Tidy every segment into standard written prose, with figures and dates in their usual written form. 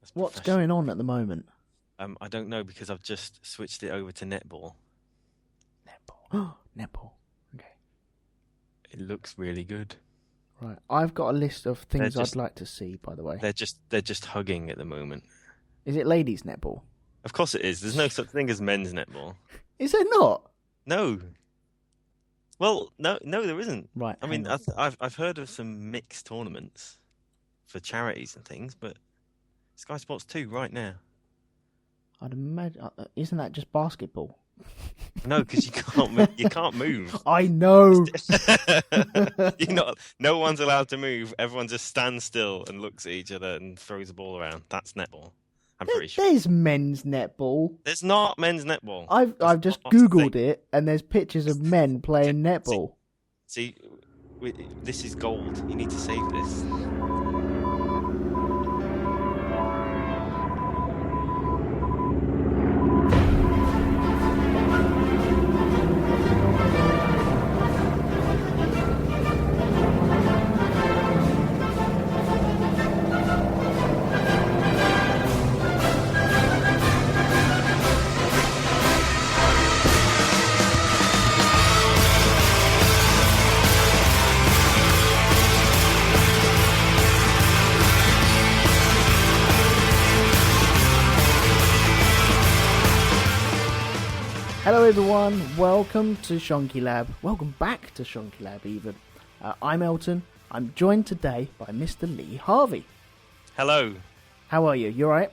That's What's professional. going on at the moment? I don't know because I've just switched it over to netball. Netball. Netball. Okay. It looks really good. Right. I've got a list of They're things I'd just like to see, by the way. they're just hugging at the moment. Is it ladies netball? Of course it is. There's no such thing as men's netball. Is there not? No. Well, no, there isn't. Right, I hang mean, on. I've heard of some mixed tournaments for charities and things, but Sky Sports 2 right now. I'd imagine. Isn't that just basketball? No, because you can't move. I know. No one's allowed to move. Everyone just stands still and looks at each other and throws the ball around. That's netball. I'm pretty sure. There's men's netball. There's not men's netball. I've just That's not the googled thing. it, and there's pictures of men playing netball. See, this is gold. You need to save this. Hello everyone, welcome to Shonky Lab. Welcome back to Shonky Lab even. I'm Elton. I'm joined today by Mr Lee Harvey. Hello. How are you? You alright?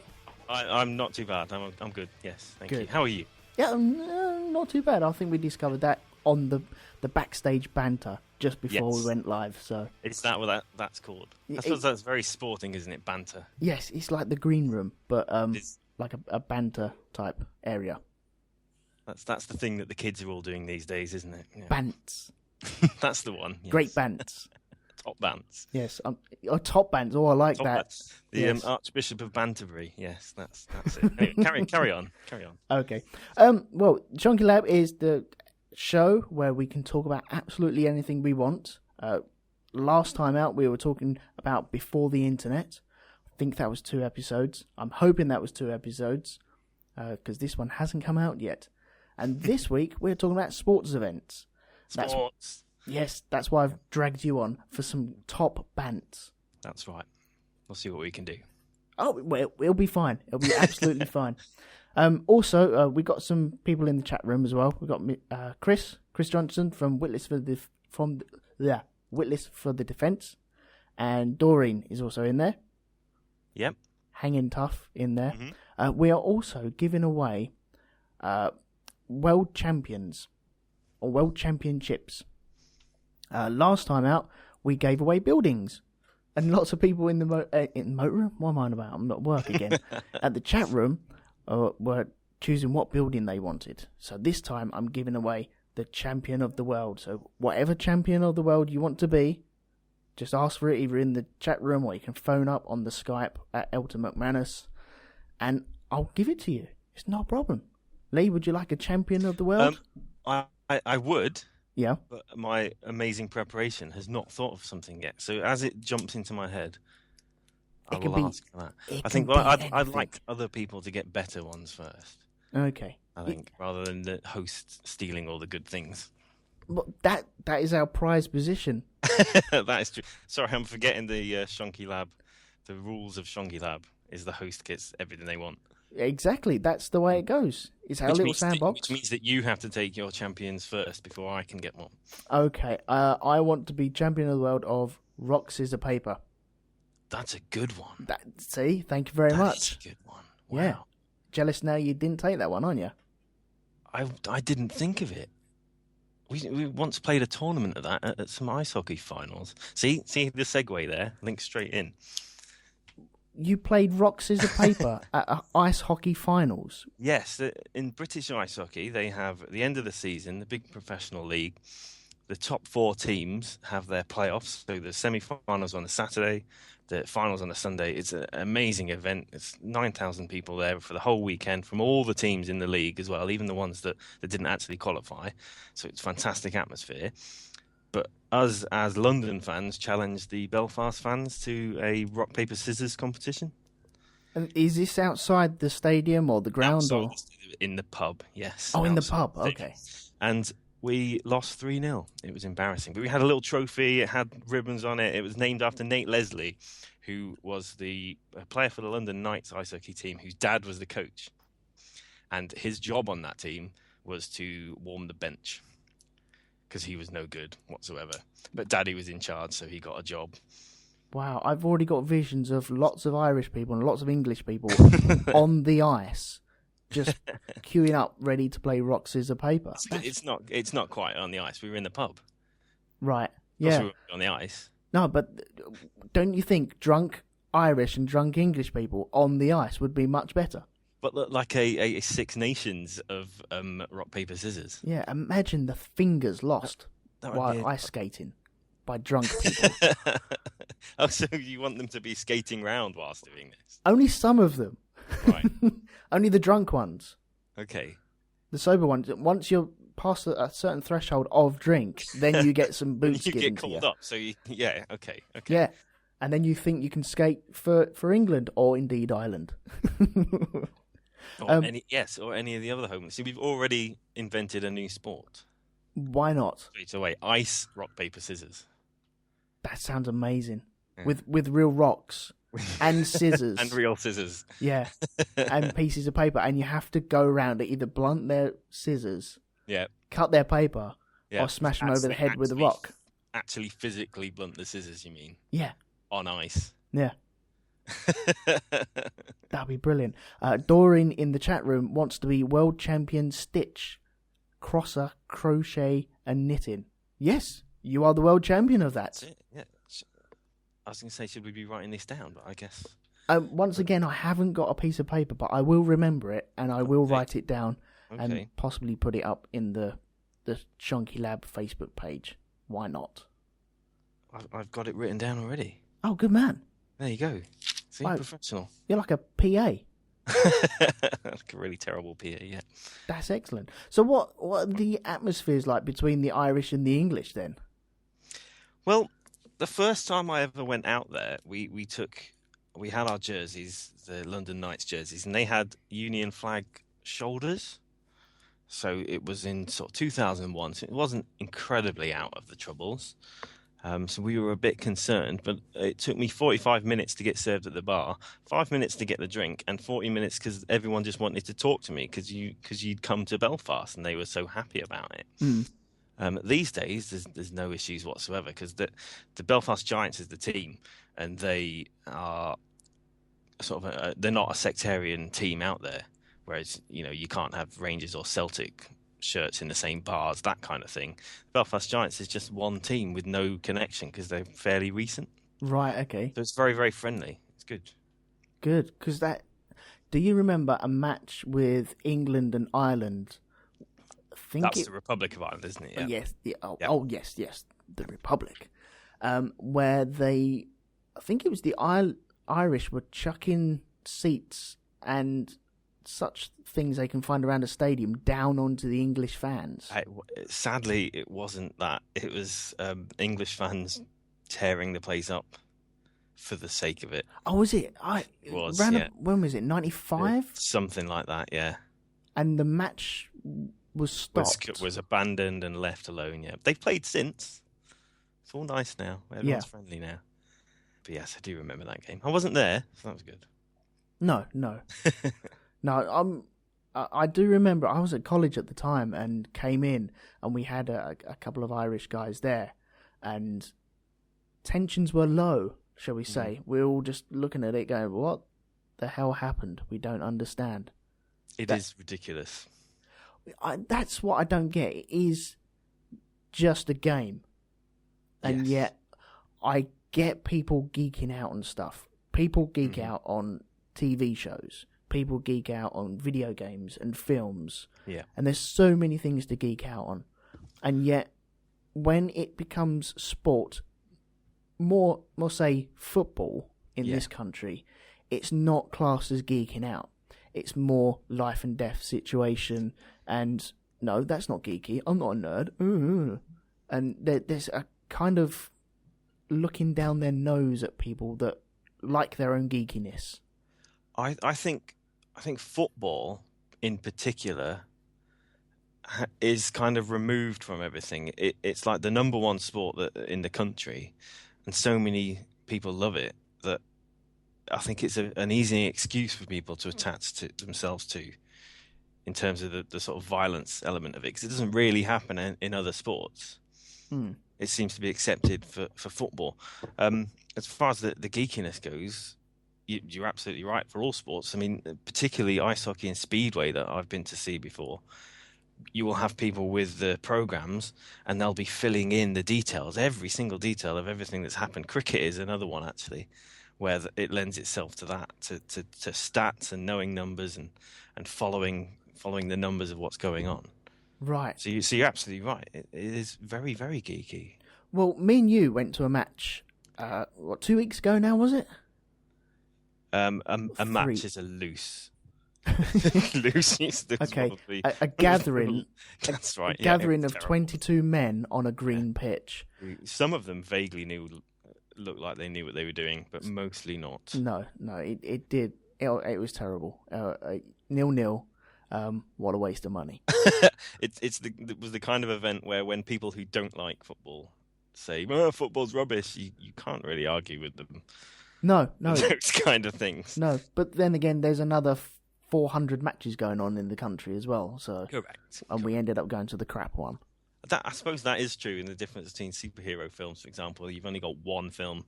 I'm not too bad. I'm good. Yes, thank Good. you. How are you? Yeah, not too bad. I think we discovered that on the backstage banter just before Yes. we went live. So Is that what that's called? I It- suppose that's very sporting, isn't it? Banter. yes, it's like the green room, but It's- like a banter type area. That's the thing that the kids are all doing these days, isn't it? Yeah. Bants, That's the one. Yes. great bants. Top bants. Yes, top bants. Oh, I like Top that. bants. The Yes. Archbishop of Banterbury. Yes, that's it. Anyway, carry on. Okay. Well, Shonky Lab is the show where we can talk about absolutely anything we want. Last time out, we were talking about before the internet. I think that was 2 episodes. I'm hoping that was 2 episodes because this one hasn't come out yet. And this week, we're talking about sports events. Sports. Yes, that's why I've dragged you on for some top bants. That's right. We'll see what we can do. Oh, well, it'll be fine. It'll be absolutely fine. Also, we got some people in the chat room as well. We got Chris Johnson from Witless for the Defence, and Doreen is also in there. Yep. Hanging tough in there. Mm-hmm. We are also giving away world champions or world championships. Last time out, we gave away buildings. And lots of people in the motor room, what am I on about? I'm not at work again. At the chat room, were choosing what building they wanted. So this time, I'm giving away the champion of the world. So whatever champion of the world you want to be, just ask for it either in the chat room or you can phone up on the Skype at eltonmcmanus, and I'll give it to you. It's no problem. Lee, would you like a champion of the world? I would. Yeah. But my amazing preparation has not thought of something yet. So as it jumps into my head, I It could will be- ask for that. it I think can be I'd anything. like other people to get better ones first. Okay. I think rather than the host stealing all the good things. But that is our prize position. That is true. Sorry, I'm forgetting the Shonky Lab. The rules of Shonky Lab is the host gets everything they want. Exactly. That's the way it goes. It's our little sandbox. Which means that you have to take your champions first before I can get one. Okay. I want to be champion of the world of rock, scissors, paper. That's a good one. See? Thank you very That much. is a good one. Wow. Yeah. Jealous now you didn't take that one, aren't you? I didn't think of it. We once played a tournament of that at some ice hockey finals. See the segue there? Links straight in. You played rock, scissors, paper at ice hockey finals. Yes, in British ice hockey, they have at the end of the season, the big professional league, the top 4 teams have their playoffs. So the semi-finals on a Saturday, the finals on a Sunday. It's an amazing event. It's 9,000 people there for the whole weekend from all the teams in the league as well, even the ones that didn't actually qualify. So it's a fantastic atmosphere. But us, as London fans, challenged the Belfast fans to a rock, paper, scissors competition. And is this outside the stadium or the ground? Outside in the pub, yes. Oh, in the outside pub, the okay. And we lost 3-0. It was embarrassing. But we had a little trophy. It had ribbons on it. It was named after Nate Leslie, who was the player for the London Knights ice hockey team, whose dad was the coach. And his job on that team was to warm the bench because he was no good whatsoever. But Daddy was in charge, so he got a job. Wow, I've already got visions of lots of Irish people and lots of English people on the ice, just queuing up, ready to play rock, scissors, paper. It's not quite on the ice. We were in the pub. Right, yeah. We were on the ice. No, but don't you think drunk Irish and drunk English people on the ice would be much better? But look, like a Six Nations of rock, paper, scissors. Yeah, imagine the fingers lost while ice skating by drunk people. Oh, so you want them to be skating round whilst doing this? Only some of them. Right. Only the drunk ones. Okay. The sober ones. Once you're past a certain threshold of drink, then you get some boots given to you. You get called up. So okay. Yeah, and then you think you can skate for England or indeed Ireland. Or any of the other homeless. See, we've already invented a new sport. Why not? Straight away, ice, rock, paper, scissors. That sounds amazing. Yeah. With real rocks and scissors. And real scissors. Yeah, and pieces of paper. And you have to go around to either blunt their scissors, cut their paper, or smash them over the head with a rock. Actually physically blunt the scissors, you mean? Yeah. On ice. Yeah. That'd be brilliant. Doreen in the chat room wants to be world champion stitch, crosser, crochet, and knitting. Yes, you are the world champion of that. That's it, yeah. I was going to say, should we be writing this down? But I guess. Once again, I haven't got a piece of paper, but I will remember it and I will write it down and possibly put it up in the Shonky Lab Facebook page. Why not? I've got it written down already. Oh, good man. There you go. See, professional. You're like a PA. Like a really terrible PA, yeah. That's excellent. So what are the atmospheres like between the Irish and the English then? Well, the first time I ever went out there, we had our jerseys, the London Knights jerseys, and they had Union flag shoulders. So it was in sort of 2001, so it wasn't incredibly out of the troubles. So we were a bit concerned, but it took me 45 minutes to get served at the bar, 5 minutes to get the drink, and 40 minutes because everyone just wanted to talk to me because you'd come to Belfast and they were so happy about it. These days, there's no issues whatsoever because the Belfast Giants is the team, and they are sort of they're not a sectarian team out there. Whereas you can't have Rangers or Celtic shirts in the same bars, that kind of thing. Belfast Giants is just one team with no connection because they're fairly recent. Right. Okay. So it's very, very friendly. It's good. Good, because do you remember a match with England and Ireland? That's the Republic of Ireland, isn't it? Yeah. Yes. Oh, yes, the Republic. Where I think it was the Irish were chucking seats and such things they can find around a stadium down onto the English fans. Sadly, it wasn't that. It was English fans tearing the place up for the sake of it. Oh, was it? It was, when was it? 95? Something like that, yeah. And the match was stopped. Was abandoned and left alone, yeah. They've played since. It's all nice now. Everyone's friendly now. But yes, I do remember that game. I wasn't there, so that was good. No. No, I do remember I was at college at the time and came in and we had a couple of Irish guys there and tensions were low, shall we say. Mm-hmm. We were all just looking at it going, what the hell happened? We don't understand. It is ridiculous. That's what I don't get. It is just a game. And yet I get people geeking out on stuff. People geek out on TV shows. People geek out on video games and films. Yeah. And there's so many things to geek out on. And yet, when it becomes sport, more say football in this country, it's not classed as geeking out. It's more life and death situation. And no, that's not geeky. I'm not a nerd. And there's a kind of looking down their nose at people that like their own geekiness. I think football in particular is kind of removed from everything. It's like the number one sport in the country, and so many people love it that I think it's an easy excuse for people to attach to themselves to, in terms of the sort of violence element of it, because it doesn't really happen in other sports. It seems to be accepted for football. As far as the geekiness goes, you're absolutely right for all sports. I mean, particularly ice hockey and speedway that I've been to see before. You will have people with the programs, and they'll be filling in the details, every single detail of everything that's happened. Cricket is another one, actually, where it lends itself to that, to stats and knowing numbers and following the numbers of what's going on. Right. So you're absolutely right. It is very, very geeky. Well, me and you went to a match, 2 weeks ago now, was it? A match is a loose. Loose use. Okay, a gathering. That's right. A gathering of 22 men on a green pitch. Some of them vaguely looked like they knew what they were doing, but mostly not. No, it did. It was terrible. 0-0. What a waste of money. It was the kind of event where when people who don't like football say, "Oh, football's rubbish," you can't really argue with them. No. Those kind of things. No, but then again, there's another 400 matches going on in the country as well. So Correct. And we ended up going to the crap one. I suppose that is true in the difference between superhero films, for example. You've only got one film.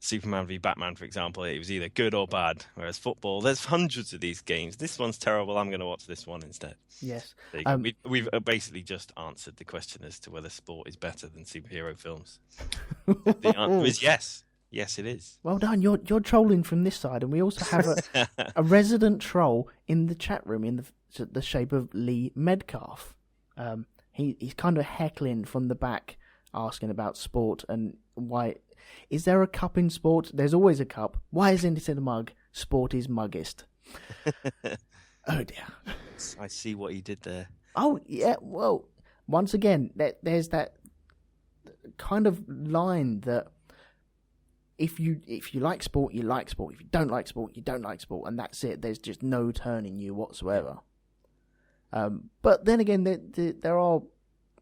Superman v Batman, for example, it was either good or bad. Whereas football, there's hundreds of these games. This one's terrible. I'm going to watch this one instead. Yes. We've basically just answered the question as to whether sport is better than superhero films. The answer is yes. Yes, it is. Well done. You're trolling from this side, and we also have a resident troll in the chat room in the shape of Lee Medcalf. He's kind of heckling from the back, asking about sport and why. Is there a cup in sport? There's always a cup. Why isn't it in a mug? Sport is muggest. Oh dear. I see what he did there. Oh yeah. Well, once again, there's that kind of line that if you like sport, you like sport. If you don't like sport, you don't like sport, and that's it. There's just no turning you whatsoever. But then again, there are.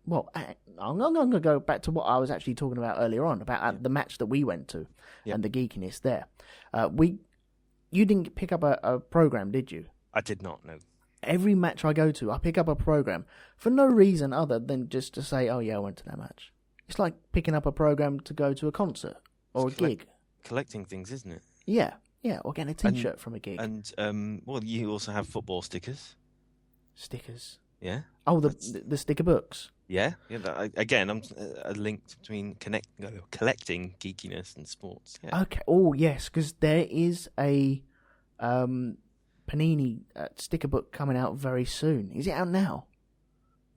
Well, I'm going to go back to what I was actually talking about earlier on, about the match that we went to and the geekiness there. You didn't pick up a program, did you? I did not, no. Every match I go to, I pick up a program for no reason other than just to say, oh yeah, I went to that match. It's like picking up a program to go to a concert or a gig. Collecting things, isn't it? Yeah, or getting a T-shirt from a gig. And, well, you also have football stickers. Stickers? Yeah. Oh, the sticker books? Yeah. Again, I'm a link between collecting geekiness and sports. Yeah. Okay. Oh, yes, because there is a Panini sticker book coming out very soon. Is it out now?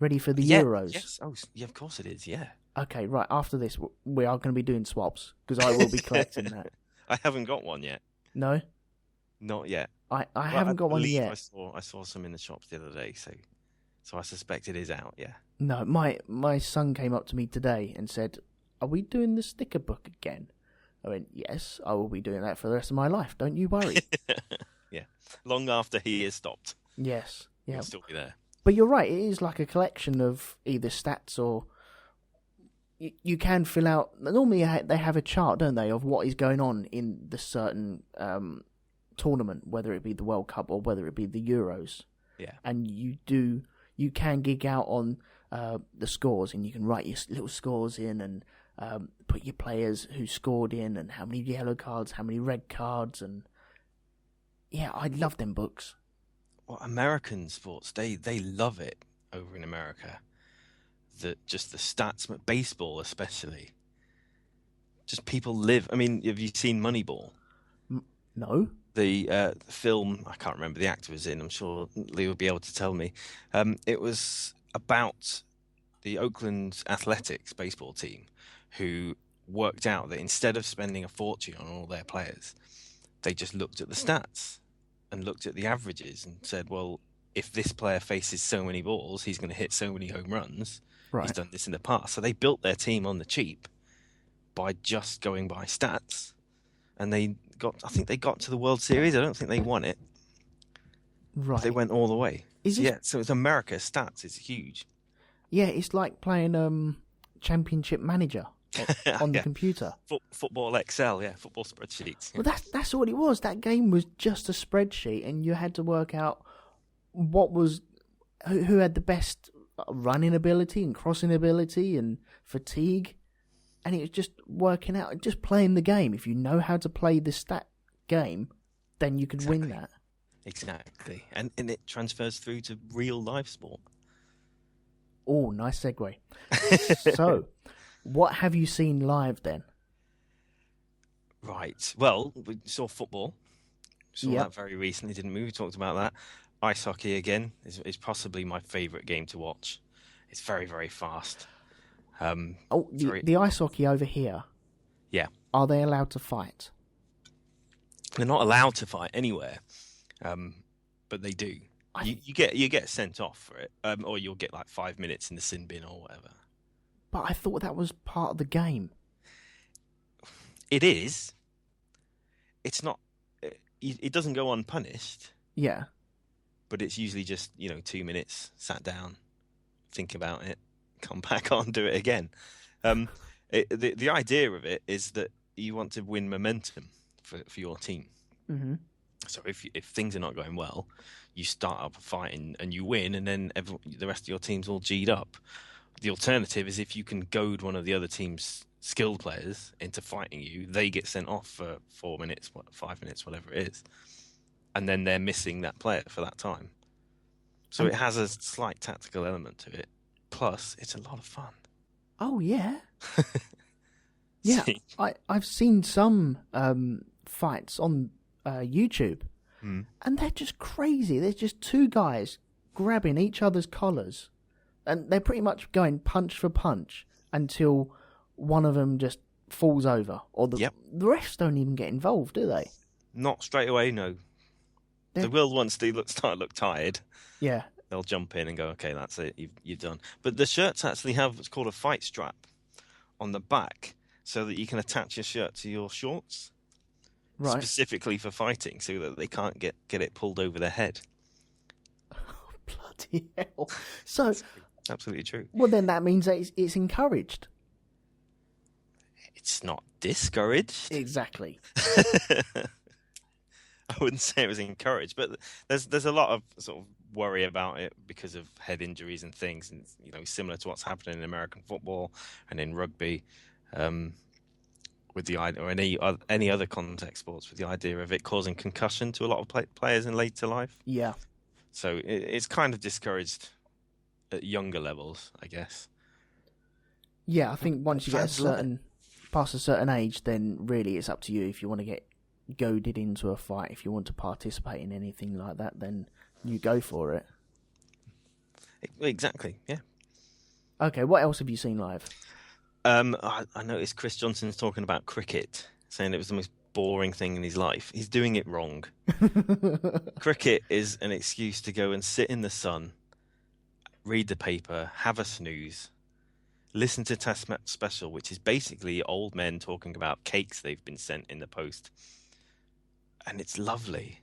Ready for the Euros? Yes. Oh, yeah, of course it is, yeah. Okay, right. After this, we are going to be doing swaps, because I will be collecting that. I haven't got one yet. No? Not yet. I haven't got one yet. I saw some in the shops the other day, so I suspect it is out, yeah. No, my son came up to me today and said, "Are we doing the sticker book again?" I went, "Yes, I will be doing that for the rest of my life. Don't you worry." Yeah, long after he is stopped. Yes, yeah, he'll still be there. But you're right. It is like a collection of either stats or you can fill out. Normally, they have a chart, don't they, of what is going on in the certain tournament, whether it be the World Cup or whether it be the Euros. Yeah, and you can gig out on the scores, and you can write your little scores in and put your players who scored in and how many yellow cards, how many red cards, and yeah, I love them books. Well, American sports, they love it over in America. Just the stats, baseball especially. Just people live. I mean, have you seen Moneyball? No. The film, I can't remember the actor was in. I'm sure Lee will be able to tell me. It was about the Oakland Athletics baseball team who worked out that instead of spending a fortune on all their players, they just looked at the stats and looked at the averages and said, well, if this player faces so many balls, he's going to hit so many home runs. Right. He's done this in the past. So they built their team on the cheap by just going by stats. And they I think they got to the World Series. I don't think they won it. Right. They went all the way. So it's America. Stats is huge. Yeah, it's like playing Championship Manager on the computer. Football Excel, football spreadsheets. Well, that's all it was. That game was just a spreadsheet, and you had to work out who had the best running ability and crossing ability and fatigue, and it was just working out, just playing the game. If you know how to play the stat game, then you could win that. Exactly, and it transfers through to real life sport. Oh, nice segue. So, what have you seen live then? Right. Well, we saw football. That very recently, didn't we? We talked about that. Ice hockey again is possibly my favourite game to watch. It's very, very fast. The ice hockey over here. Yeah. Are they allowed to fight? They're not allowed to fight anywhere, but they do. You get sent off for it, or you'll get like 5 minutes in the sin bin or whatever. But I thought that was part of the game. It is. It's not. It doesn't go unpunished. Yeah. But it's usually just 2 minutes, sat down, think about it, come back on, do it again. The idea of it is that you want to win momentum for your team. Mm-hmm. So if things are not going well, you start up a fight and you win, and then the rest of your team's all G'd up. The alternative is if you can goad one of the other team's skilled players into fighting you, they get sent off for 4 minutes, 5 minutes, whatever it is. And then they're missing that player for that time. So it has a slight tactical element to it. Plus, it's a lot of fun. Oh, yeah. Yeah, I've seen some fights on YouTube, and they're just crazy. There's just two guys grabbing each other's collars, and they're pretty much going punch for punch until one of them just falls over. Or the refs don't even get involved, do they? Not straight away, no. They will once they start to look tired. Yeah. They'll jump in and go, okay, that's it, you've done. But the shirts actually have what's called a fight strap on the back so that you can attach your shirt to your shorts. Right. Specifically for fighting, so that they can't get it pulled over their head. Oh, bloody hell. So, that's absolutely true. Well, then that means that it's encouraged. It's not discouraged. Exactly. I wouldn't say it was encouraged, but there's a lot of sort of worry about it because of head injuries and things, and similar to what's happening in American football and in rugby, with the idea, or any other contact sports, with the idea of it causing concussion to a lot of players in later life. Yeah. So it's kind of discouraged at younger levels, I guess. Yeah, I think once you get past a certain age, then really it's up to you if you want to get goaded into a fight. If you want to participate in anything like that, then you go for it. Exactly, yeah. Okay, what else have you seen live? I noticed Chris Johnson's talking about cricket, saying it was the most boring thing in his life. He's doing it wrong. Cricket is an excuse to go and sit in the sun, read the paper, have a snooze, listen to Test Match Special, which is basically old men talking about cakes they've been sent in the post. And it's lovely.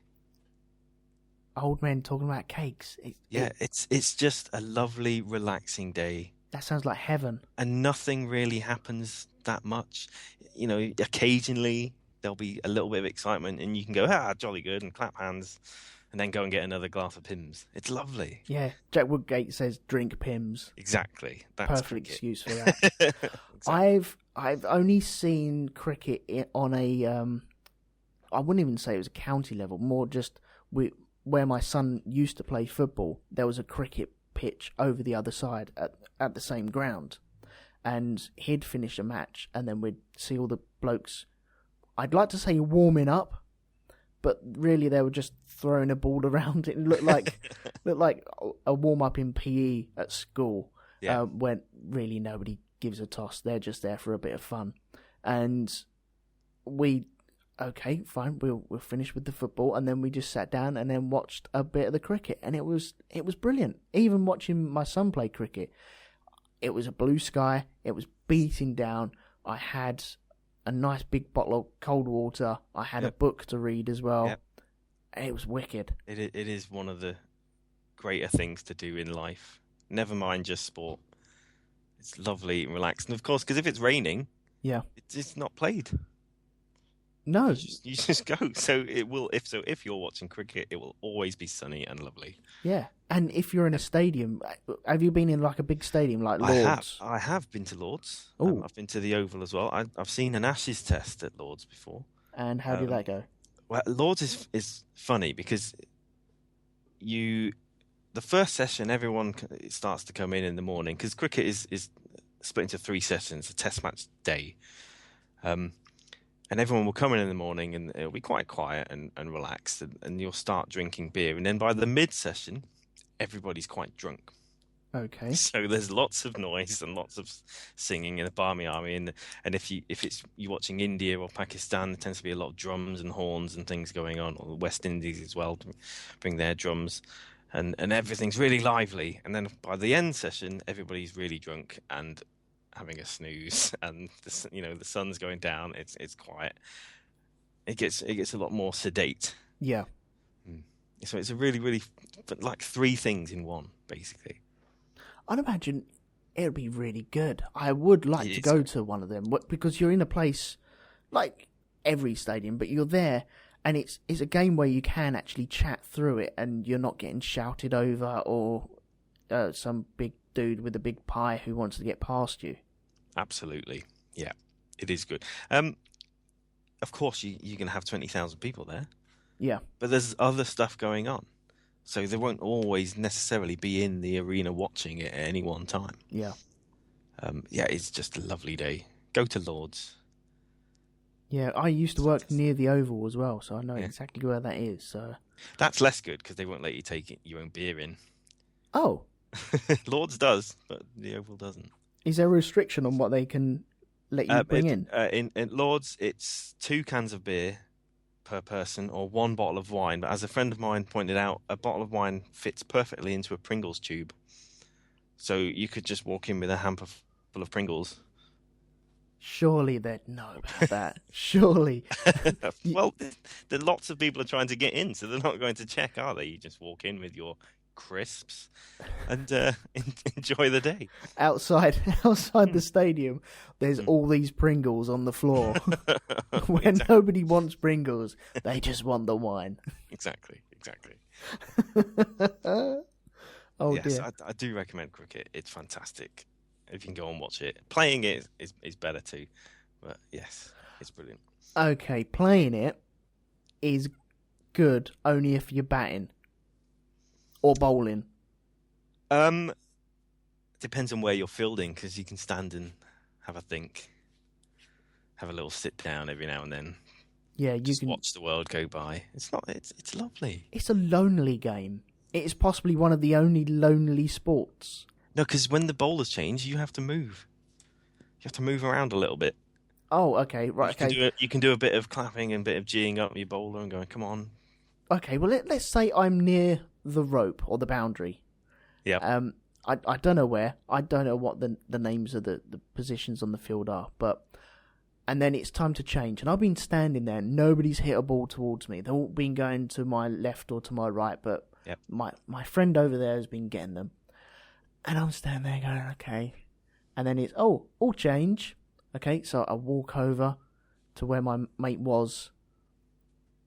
Old men talking about cakes. It's just a lovely, relaxing day. That sounds like heaven. And nothing really happens that much. Occasionally there'll be a little bit of excitement and you can go, jolly good, and clap hands, and then go and get another glass of Pimm's. It's lovely. Yeah, Jack Woodgate says drink Pimm's. Exactly. That's perfect cricket. Excuse for that. Exactly. I've only seen cricket on a I wouldn't even say it was a county level, more just where my son used to play football. There was a cricket pitch over the other side at the same ground, and he'd finish a match, and then we'd see all the blokes, I'd like to say warming up, but really they were just throwing a ball around. It looked like a warm up in PE at school, when really nobody gives a toss. They're just there for a bit of fun, and okay, fine, we'll finish with the football, and then we just sat down and then watched a bit of the cricket, and it was brilliant. Even watching my son play cricket, it was a blue sky, it was beating down. I had a nice big bottle of cold water. I had a book to read as well. Yep. And it was wicked. It is one of the greater things to do in life. Never mind just sport. It's lovely and relaxed. And of course, because if it's raining, it's not played. No. You just go. So if you're watching cricket, it will always be sunny and lovely. Yeah. And if you're in a stadium, have you been in like a big stadium like Lords? I have been to Lords. Oh. I've been to the Oval as well. I've seen an Ashes test at Lords before. And how did that go? Well, Lords is funny because the first session, everyone starts to come in the morning because cricket is split into 3 sessions, a test match day. And everyone will come in the morning and it'll be quite quiet and relaxed and you'll start drinking beer. And then by the mid-session, everybody's quite drunk. Okay. So there's lots of noise and lots of singing in the Barmy Army. And if you're watching India or Pakistan, there tends to be a lot of drums and horns and things going on, or the West Indies as well, to bring their drums. And everything's really lively. And then by the end session, everybody's really drunk and having a snooze, and the sun's going down. It's quiet. It gets a lot more sedate. Yeah. So it's a really, really like 3 things in one, basically. I'd imagine it'd be really good. I would like to go to one of them because you're in a place like every stadium, but you're there, and it's a game where you can actually chat through it, and you're not getting shouted over or some big dude with a big pie who wants to get past you. Absolutely, yeah, it is good. Of course, you're going to have 20,000 people there. Yeah, but there's other stuff going on, so they won't always necessarily be in the arena watching it at any one time. Yeah, it's just a lovely day. Go to Lords. Yeah, I used to work near the Oval as well, so I know exactly where that is. So that's less good because they won't let you take your own beer in. Oh, Lords does, but the Oval doesn't. Is there a restriction on what they can let you bring in? In Lords, it's 2 cans of beer per person or 1 bottle of wine. But as a friend of mine pointed out, a bottle of wine fits perfectly into a Pringles tube. So you could just walk in with a hamper full of Pringles. Surely they'd know about that. Surely. Well, lots of people are trying to get in, so they're not going to check, are they? You just walk in with your crisps and enjoy the day. Outside the stadium, there's all these Pringles on the floor. When nobody wants Pringles, they just want the wine. Exactly. Oh yes, dear. I do recommend cricket. It's fantastic. If you can go and watch it. Playing it is better too. But yes, it's brilliant. Okay, playing it is good only if you're batting. Or bowling. Depends on where you're fielding, because you can stand and have a think. Have a little sit down every now and then. Yeah, you can watch the world go by. It's lovely. It's a lonely game. It is possibly one of the only lonely sports. No, because when the bowlers change, you have to move. You have to move around a little bit. Oh, okay, right. You can do a bit of clapping and a bit of geeing up your bowler and going, come on. Okay, well, let's say I'm near the rope or the boundary. Yeah. I don't know where. I don't know what the names of the positions on the field are, but... And then it's time to change. And I've been standing there, and nobody's hit a ball towards me. They've all been going to my left or to my right, but my friend over there has been getting them. And I'm standing there going, okay. And then it's, all change. Okay, so I walk over to where my mate was,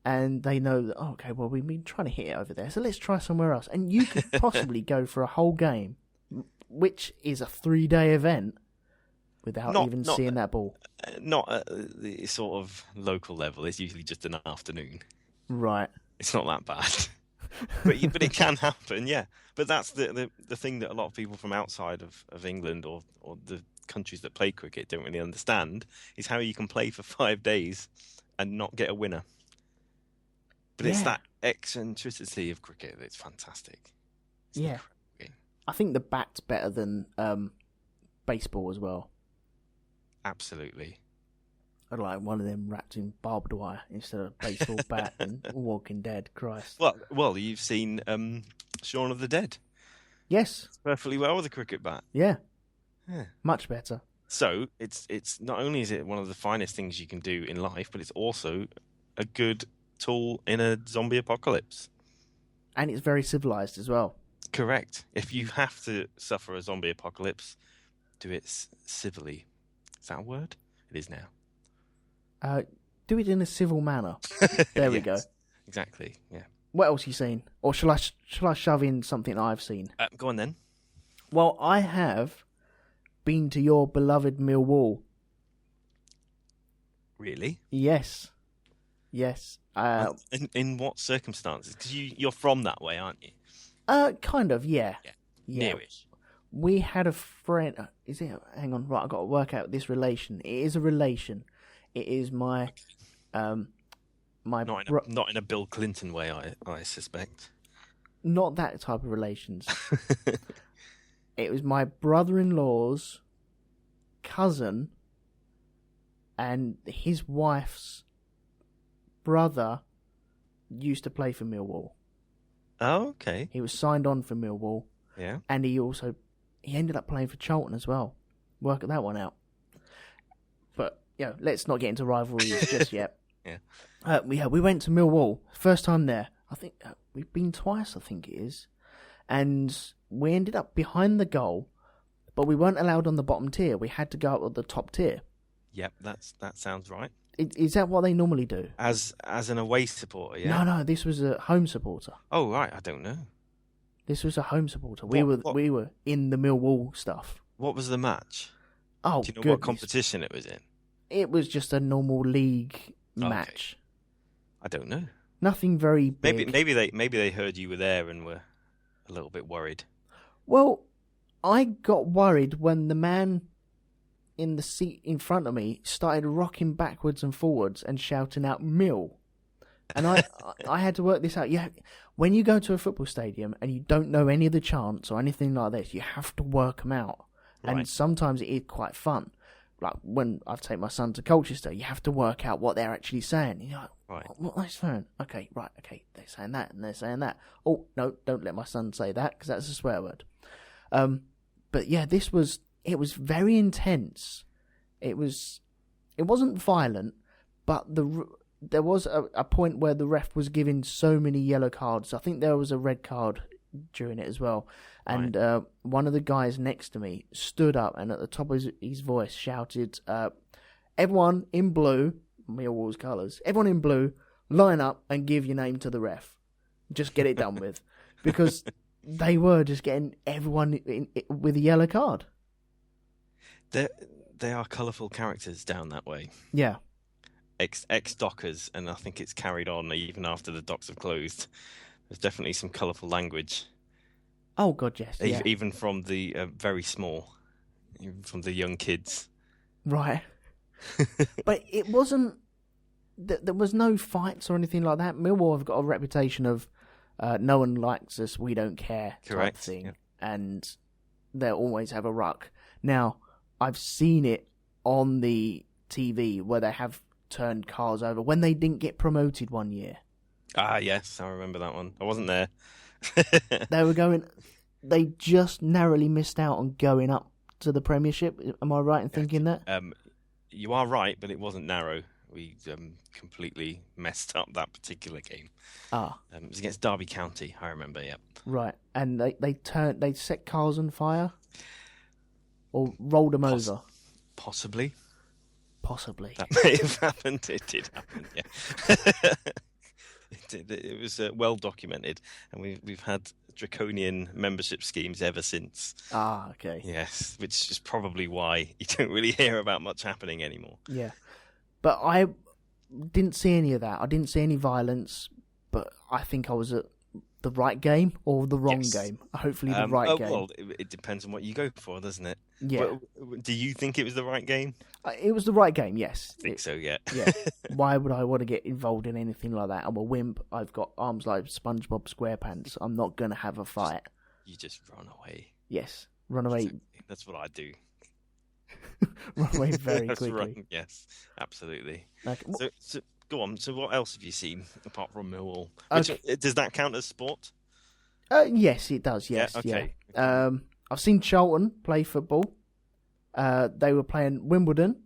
and they know that, okay, well, we've been trying to hit it over there, so let's try somewhere else. And you could possibly go for a whole game, which is a 3-day event, without even seeing that ball. Not at the sort of local level. It's usually just an afternoon. Right. It's not that bad. but it can happen, yeah. But that's the thing that a lot of people from outside of England or the countries that play cricket don't really understand, is how you can play for 5 days and not get a winner. But it's that eccentricity of cricket that's fantastic. It's I think the bat's better than baseball as well. Absolutely. I'd like one of them wrapped in barbed wire instead of a baseball bat and Walking Dead. Christ. Well, you've seen Shaun of the Dead. Yes. Perfectly well with a cricket bat. Yeah. Much better. So it's not only is it one of the finest things you can do in life, but it's also a good tool in a zombie apocalypse. And it's very civilized as well. Correct. If you have to suffer a zombie apocalypse, do it civilly. Is that a word? It is now. Do it in a civil manner. There we go. Exactly. Yeah. What else you seen? Or shall I shove in something I've seen? Go on then. Well, I have been to your beloved Millwall. Really? Yes. In what circumstances? Because you're from that way, aren't you? Kind of, yeah. Nearish. We had a friend. Is it? Hang on, right. I've got to work out this relation. It is a relation. It is my, not in a Bill Clinton way, I suspect. Not that type of relations. It was my brother-in-law's cousin and his wife's brother used to play for Millwall. Oh, okay. He was signed on for Millwall. Yeah. And he ended up playing for Charlton as well. Work that one out. But, let's not get into rivalries just yet. Yeah. We went to Millwall. First time there. I think we've been twice, I think it is. And we ended up behind the goal, but we weren't allowed on the bottom tier. We had to go up at the top tier. Yep, that sounds right. Is that what they normally do? As an away supporter, yeah? No, this was a home supporter. Oh, right, I don't know. This was a home supporter. We were in the Millwall stuff. What was the match? Oh, do you know what competition it was in? It was just a normal league match. I don't know. Nothing very big. Maybe they heard you were there and were a little bit worried. Well, I got worried when the man in the seat in front of me started rocking backwards and forwards and shouting out "Mill," and I had to work this out. Yeah, when you go to a football stadium and you don't know any of the chants or anything like this, you have to work them out, right. And sometimes it is quite fun. Like when I take my son to Colchester, you have to work out what they're actually saying. You're like, right. What are they saying? Okay, right, okay, they're saying that and they're saying that. Oh no, don't let my son say that because that's a swear word. But yeah, it was very intense. It wasn't violent, but there was a point where the ref was giving so many yellow cards. I think there was a red card during it as well. And right. One of the guys next to me stood up and at the top of his voice shouted, "Everyone in blue, Millwall's colours, everyone in blue, line up and give your name to the ref. Just get it done with." Because they were just getting everyone with a yellow card. They are colourful characters down that way. Yeah. Ex-dockers, and I think it's carried on even after the docks have closed. There's definitely some colourful language. Oh, God, yes. Yeah. Even from the very small, even from the young kids. Right. But it wasn't... There was no fights or anything like that. Millwall have got a reputation of no one likes us, we don't care type thing. Yeah. And they'll always have a ruck. Now, I've seen it on the TV where they have turned cars over when they didn't get promoted one year. Ah, yes, I remember that one. I wasn't there. They just narrowly missed out on going up to the Premiership. Am I right in thinking that? You are right, but it wasn't narrow. We completely messed up that particular game. It was against Derby County, I remember, yeah. Right, and they set cars on fire? Or rolled them over? Possibly. That may have happened. It did happen, yeah. It was well documented, and we've had draconian membership schemes ever since. Ah, okay. Yes, which is probably why you don't really hear about much happening anymore. Yeah. But I didn't see any of that. I didn't see any violence, but I think I was at the right game or the wrong game. Hopefully the right game. Well, it depends on what you go for, doesn't it? Yeah. But, do you think it was the right game? It was the right game, yes. I think so, yeah. Yeah. Why would I want to get involved in anything like that? I'm a wimp. I've got arms like SpongeBob SquarePants. I'm not going to have a fight. You just run away. Yes. Run away. That's what I do. Run away very quickly. Right. Yes, absolutely. Okay. So go on. So what else have you seen apart from Millwall? Okay. Does that count as sport? Yes, it does. Yes. Yeah. Okay. Yeah. I've seen Charlton play football. They were playing Wimbledon,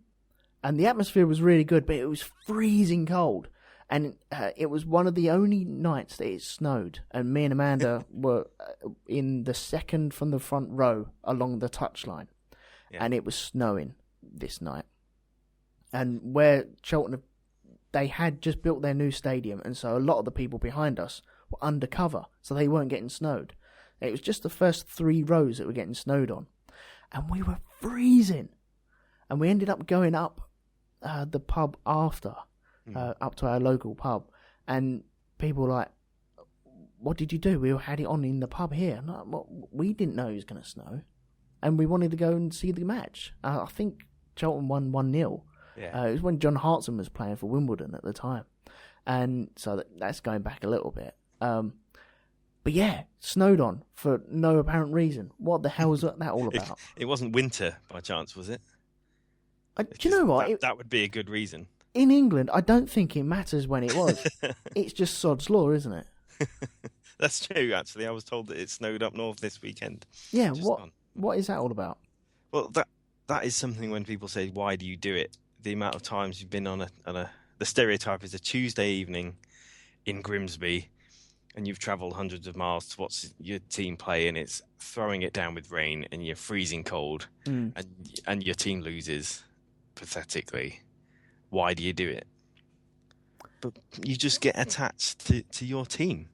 and the atmosphere was really good, but it was freezing cold. And it was one of the only nights that it snowed, and me and Amanda were in the second from the front row along the touchline, and it was snowing this night. And where Cheltenham, they had just built their new stadium, and so a lot of the people behind us were undercover, so they weren't getting snowed. It was just the first 3 rows that were getting snowed on, and we were freezing. And we ended up going up the pub after. Up to our local pub, and people were like, "What did you do?" We had it on in the pub here. And we didn't know it was going to snow, and we wanted to go and see the match. I think Cheltenham won 1-0. Yeah. It was when John Hartson was playing for Wimbledon at the time, and so that's going back a little bit. But yeah, snowed on for no apparent reason. What the hell was that all about? It wasn't winter by chance, was it? Do you know what? That would be a good reason. In England, I don't think it matters when it was. It's just sod's law, isn't it? That's true, actually. I was told that it snowed up north this weekend. Yeah, what is that all about? Well, that is something when people say, why do you do it? The amount of times you've been on the stereotype is a Tuesday evening in Grimsby, and you've travelled hundreds of miles to watch your team play, and it's throwing it down with rain, and you're freezing cold, and your team loses pathetically. Why do you do it? But you just get attached to your team.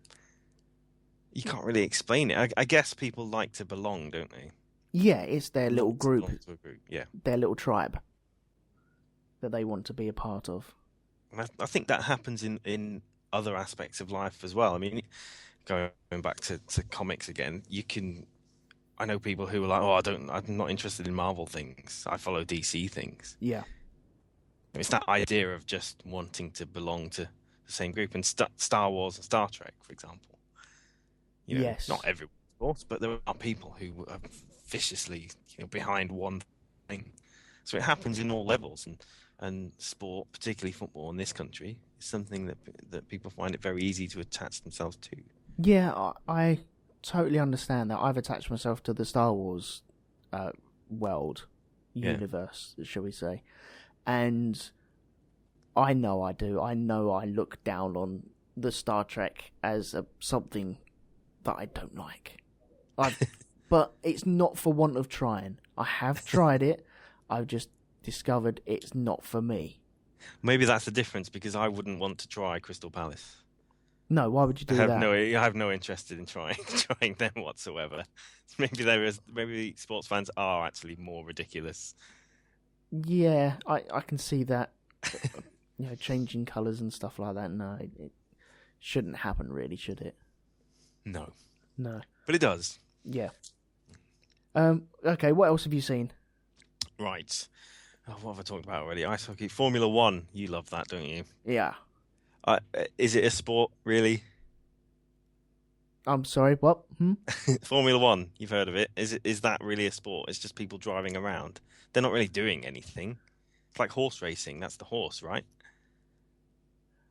You can't really explain it. I guess people like to belong, don't they? Yeah, it's their little group. Yeah. Their little tribe that they want to be a part of. And I think that happens in other aspects of life as well. I mean, going back to comics again, I know people who are like, I'm not interested in Marvel things. I follow DC things. Yeah. It's that idea of just wanting to belong to the same group. And Star Wars and Star Trek, for example. Yes. Not everyone, of course, but there are people who are viciously behind one thing. So it happens in all levels. And sport, particularly football in this country, is something that people find it very easy to attach themselves to. Yeah, I totally understand that. I've attached myself to the Star Wars universe, shall we say. And I know I do. I know I look down on the Star Trek as something that I don't like. But it's not for want of trying. I have tried it. I've just discovered it's not for me. Maybe that's the difference, because I wouldn't want to try Crystal Palace. No, why would you do that? I have no interest in trying them whatsoever. Maybe sports fans are actually more ridiculous. Yeah, I can see that. Changing colours and stuff like that. No, it shouldn't happen, really, should it? No. But it does. Yeah. Okay, what else have you seen? Right. What have I talked about already? Ice hockey. Formula 1. You love that, don't you? Yeah. Is it a sport, really? I'm sorry, what? Formula 1, you've heard of it. Is that really a sport? It's just people driving around. They're not really doing anything. It's like horse racing. That's the horse, right?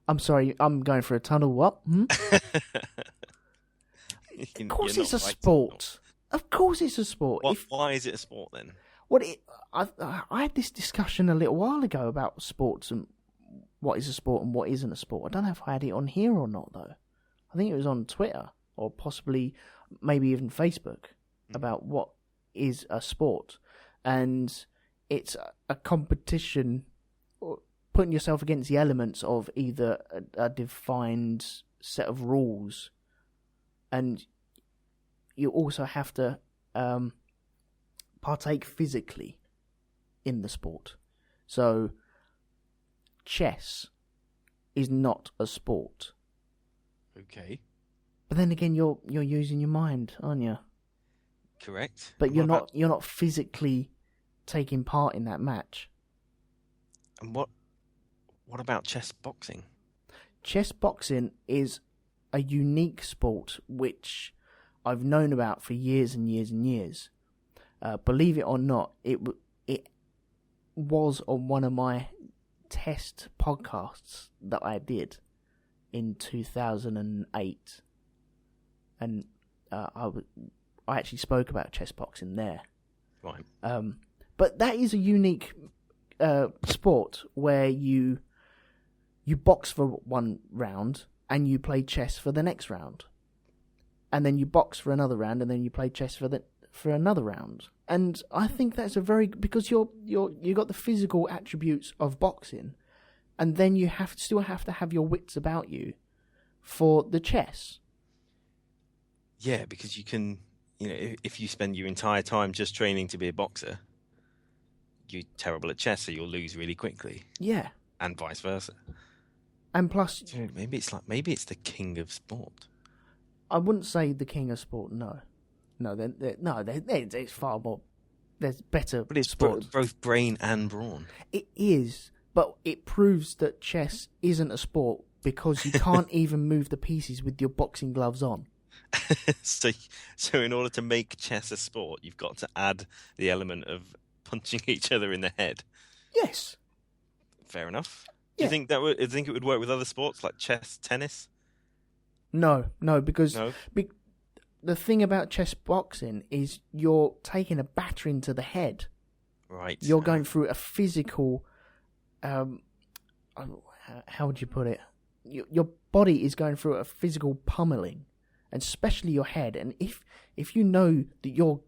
I'm sorry, I'm going for a tunnel. What? Of course it's a sport. Of course it's a sport. Why is it a sport, then? I had this discussion a little while ago about sports and what is a sport and what isn't a sport. I don't know if I had it on here or not, though. I think it was on Twitter or possibly maybe even Facebook about what is a sport. And it's a competition, putting yourself against the elements of either a defined set of rules, and you also have to partake physically in the sport. So chess is not a sport. Okay. But then again, you're using your mind, aren't you? Correct. But you're not physically taking part in that match. And what about chess boxing? Chess boxing is a unique sport which I've known about for years and years and years. Believe it or not, it was on one of my test podcasts that I did in 2008, and I actually spoke about chess boxing there. Right. But that is a unique sport where you box for one round and you play chess for the next round, and then you box for another round, and then you play chess for another round. And I think that's because you got the physical attributes of boxing, and then you still have to have your wits about you for the chess. Yeah, because you can, if you spend your entire time just training to be a boxer, you're terrible at chess, so you'll lose really quickly. Yeah. And vice versa. And plus, maybe it's the king of sport. I wouldn't say the king of sport. No, it's far more. There's better. But it's sports. both brain and brawn. It is, but it proves that chess isn't a sport because you can't even move the pieces with your boxing gloves on. So in order to make chess a sport, you've got to add the element of punching each other in the head. Yes. Fair enough. Do you think it would work with other sports like chess, tennis? No, because the thing about chess boxing is you're taking a battering to the head. Right. You're going through a physical. How would you put it? Your body is going through a physical pummeling, and especially your head. And if you know that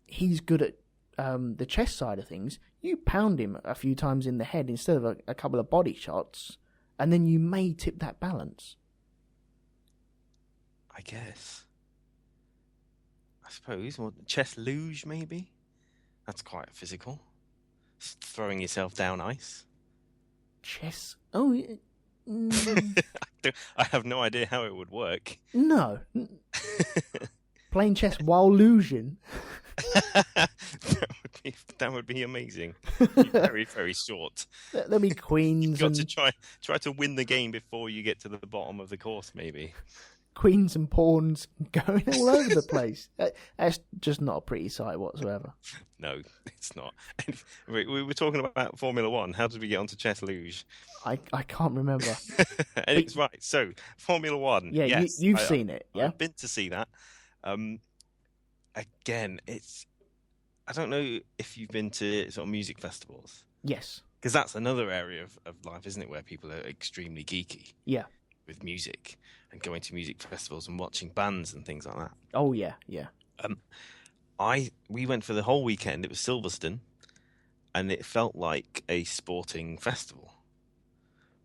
he's good at the chess side of things, you pound him a few times in the head instead of a couple of body shots, and then you may tip that balance. I guess. I suppose. Well, chess luge, maybe? That's quite physical. Just throwing yourself down ice. Chess? Oh, I have no idea how it would work. No. Playing chess while losing. That would be amazing. Very, very short. There'll be queens. You've got to try to win the game before you get to the bottom of the course, maybe. Queens and pawns going all over the place. That's just not a pretty sight whatsoever. No, it's not. We were talking about Formula One. How did we get onto chess luge? I can't remember. And it's right. So, Formula One. Yeah, yes, you've seen it, yeah? I've been to see that. Again, I don't know if you've been to sort of music festivals. Yes. Because that's another area of life, isn't it, where people are extremely geeky. Yeah. With music and going to music festivals and watching bands and things like that. Oh, yeah, yeah. We went for the whole weekend. It was Silverstone, and it felt like a sporting festival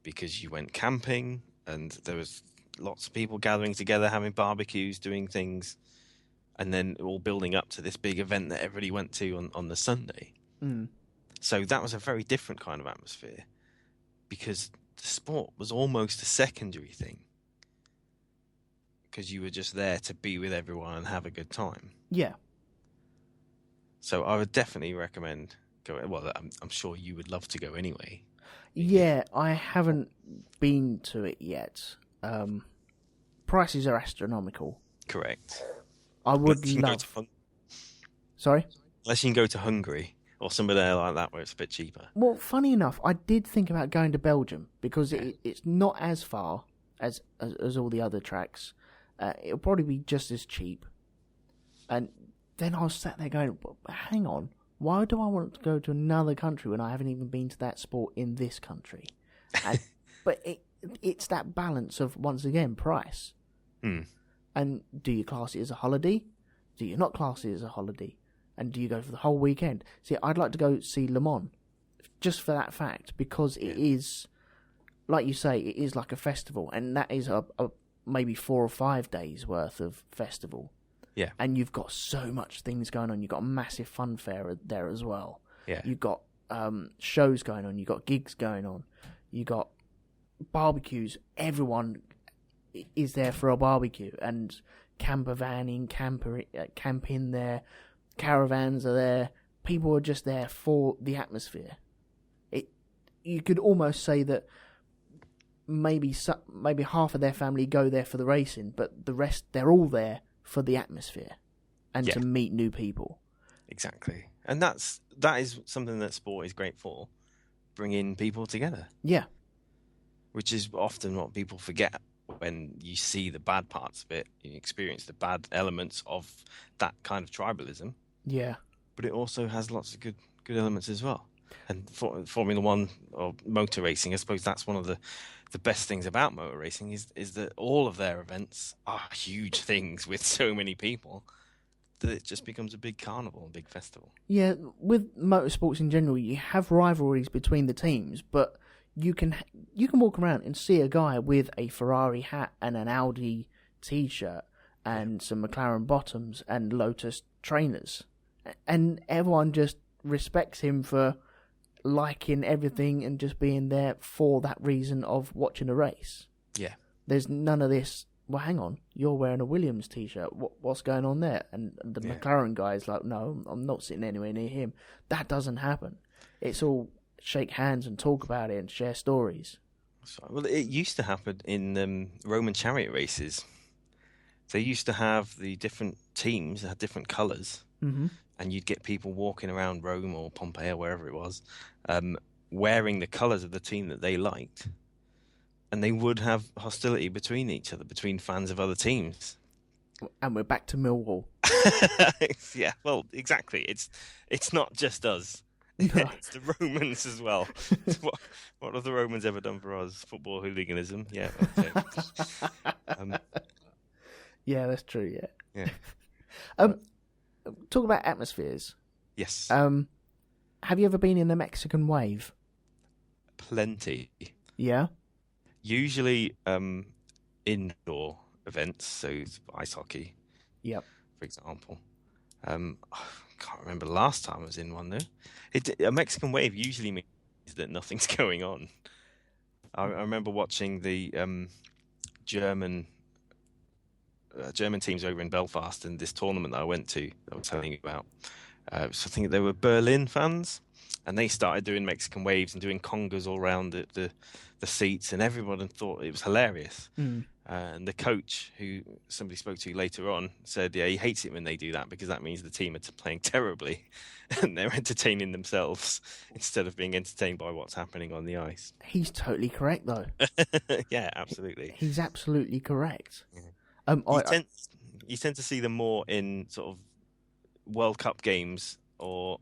because you went camping and there was lots of people gathering together, having barbecues, doing things, and then all building up to this big event that everybody went to on the Sunday. Mm. So that was a very different kind of atmosphere because the sport was almost a secondary thing because you were just there to be with everyone and have a good time. Yeah. So I would definitely recommend going. Well, I'm sure you would love to go anyway. Yeah, I haven't been to it yet. Prices are astronomical. Correct. I would love. Sorry? Unless you can go to Hungary or somewhere like that where it's a bit cheaper. Well, funny enough, I did think about going to Belgium because it's not as far as all the other tracks. It'll probably be just as cheap. And then I was sat there going, hang on, why do I want to go to another country when I haven't even been to that sport in this country? But it's that balance of, once again, price. Hmm. And do you class it as a holiday? Do you not class it as a holiday? And do you go for the whole weekend? See, I'd like to go see Le Mans, just for that fact, because it is, like you say, it is like a festival, and that is a maybe 4 or 5 days worth of festival. Yeah. And you've got so much things going on. You've got a massive fun fair there as well. Yeah. You've got shows going on. You've got gigs going on. You've got barbecues. Everyone is there for a barbecue, and camper vanning, camping there. Caravans are there. People are just there for the atmosphere. You could almost say that maybe half of their family go there for the racing, but the rest, they're all there for the atmosphere and to meet new people. Exactly. And that is something that sport is great for, bringing people together. Yeah. Which is often what people forget when you see the bad parts of it, you experience the bad elements of that kind of tribalism. Yeah. But it also has lots of good elements as well. And for Formula One or motor racing, I suppose that's one of the best things about motor racing is that all of their events are huge things with so many people that it just becomes a big carnival, a big festival. Yeah, with motorsports in general, you have rivalries between the teams, but you can walk around and see a guy with a Ferrari hat and an Audi T-shirt and some McLaren bottoms and Lotus trainers, and everyone just respects him for liking everything and just being there for that reason of watching a race. Yeah. There's none of this, well, hang on, you're wearing a Williams T-shirt. What's going on there? And the McLaren guy is like, no, I'm not sitting anywhere near him. That doesn't happen. It's all shake hands and talk about it and share stories. Well, it used to happen in Roman chariot races. They used to have the different teams that had different colours. Mm-hmm. And you'd get people walking around Rome or Pompeii or wherever it was, wearing the colours of the team that they liked. And they would have hostility between each other, between fans of other teams. And we're back to Millwall. Yeah, well, exactly. It's not just us. No. It's the Romans as well. What have the Romans ever done for us? Football hooliganism? Yeah. Okay. Yeah, that's true, yeah. Talk about atmospheres. Yes. Have you ever been in a Mexican wave? Plenty. Yeah? Usually indoor events, so ice hockey. Yep. For example. I can't remember the last time I was in one though. A Mexican wave usually means that nothing's going on. I remember watching the German teams over in Belfast in this tournament that I went to that I was telling you about. So I think they were Berlin fans, and they started doing Mexican waves and doing congas all around the seats, and everyone thought it was hilarious. And the coach, who somebody spoke to later on, said, yeah, he hates it when they do that because that means the team are playing terribly and they're entertaining themselves instead of being entertained by what's happening on the ice. He's totally correct, though. Yeah, absolutely. He's absolutely correct. Yeah. You tend to see them more in sort of World Cup games or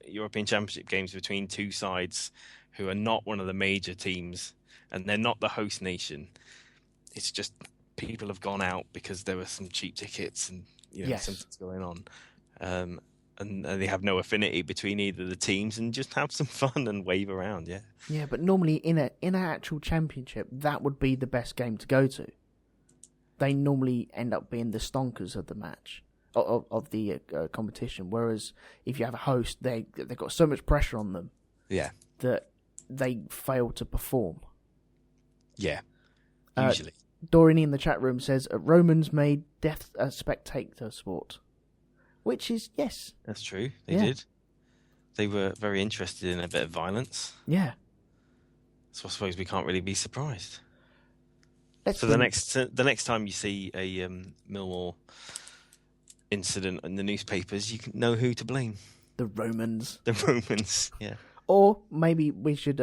European Championship games between two sides who are not one of the major teams and they're not the host nation. It's just people have gone out because there were some cheap tickets and something's going on. And they have no affinity between either the teams and just have some fun and wave around, yeah. Yeah, but normally in an actual championship, that would be the best game to go to. They normally end up being the stonkers of the match, of the competition. Whereas if you have a host, they've got so much pressure on them, that they fail to perform. Yeah, usually. Doreen in the chat room says Romans made death a spectator sport, which is yes, that's true. They did. They were very interested in a bit of violence. Yeah. So I suppose we can't really be surprised. The next time you see a Millwall incident in the newspapers, you can know who to blame. The Romans. The Romans, yeah. Or maybe we should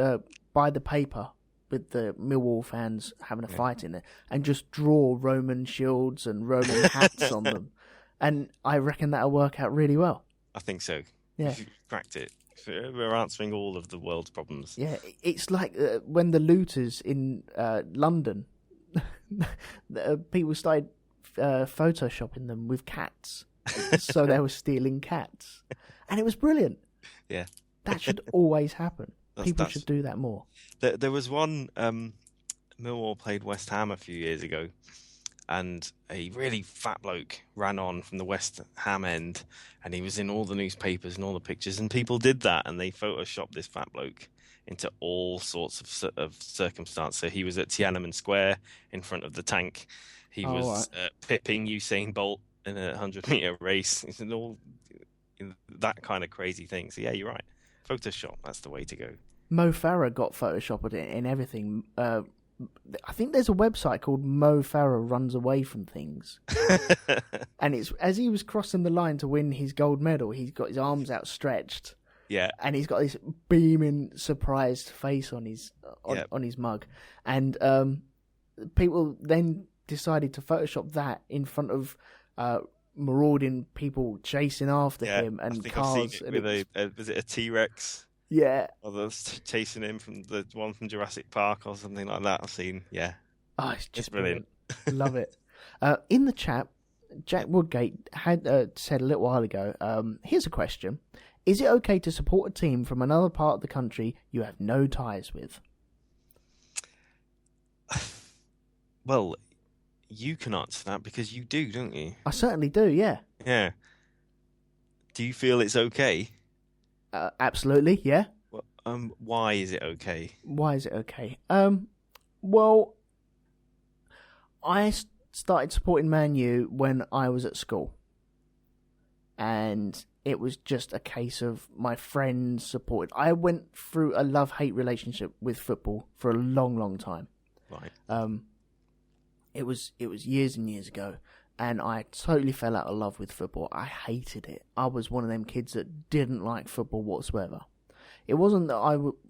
buy the paper with the Millwall fans having a fight in it and just draw Roman shields and Roman hats on them. And I reckon that'll work out really well. I think so. Yeah. If you cracked it. We're answering all of the world's problems. Yeah, it's like when the looters in London, people started photoshopping them with cats. So they were stealing cats. And it was brilliant. Yeah. That should always happen. People should do that more. There was one, Millwall played West Ham a few years ago, and a really fat bloke ran on from the West Ham end, and he was in all the newspapers and all the pictures, and people did that, and they photoshopped this fat bloke into all sorts of circumstance. So he was at Tiananmen Square in front of the tank. He was pipping Usain Bolt in a 100-meter race. It's all that kind of crazy thing. So yeah, you're right. Photoshop, that's the way to go. Mo Farah got photoshopped in everything. I think there's a website called Mo Farah Runs Away from Things. And it's as he was crossing the line to win his gold medal, he's got his arms outstretched. Yeah. And he's got this beaming, surprised face on his mug. And people then decided to Photoshop that in front of marauding people chasing after Yeah, him, and I think cars. I've seen it with was it a T-Rex? Yeah. Or those chasing him from the one from Jurassic Park or something like that. I've seen, yeah. Oh, it's just brilliant. Love it. In the chat, Jack Woodgate had said a little while ago, here's a question. Is it okay to support a team from another part of the country you have no ties with? Well, you can answer that because you do, don't you? I certainly do, yeah. Yeah. Do you feel it's okay? Absolutely, yeah. Well, why is it okay? Why is it okay? Well, I started supporting Man U when I was at school. And it was just a case of my friends supported. I went through a love-hate relationship with football for a long, long time. Right. It was years and years ago, and I totally fell out of love with football. I hated it. I was one of them kids that didn't like football whatsoever. It wasn't that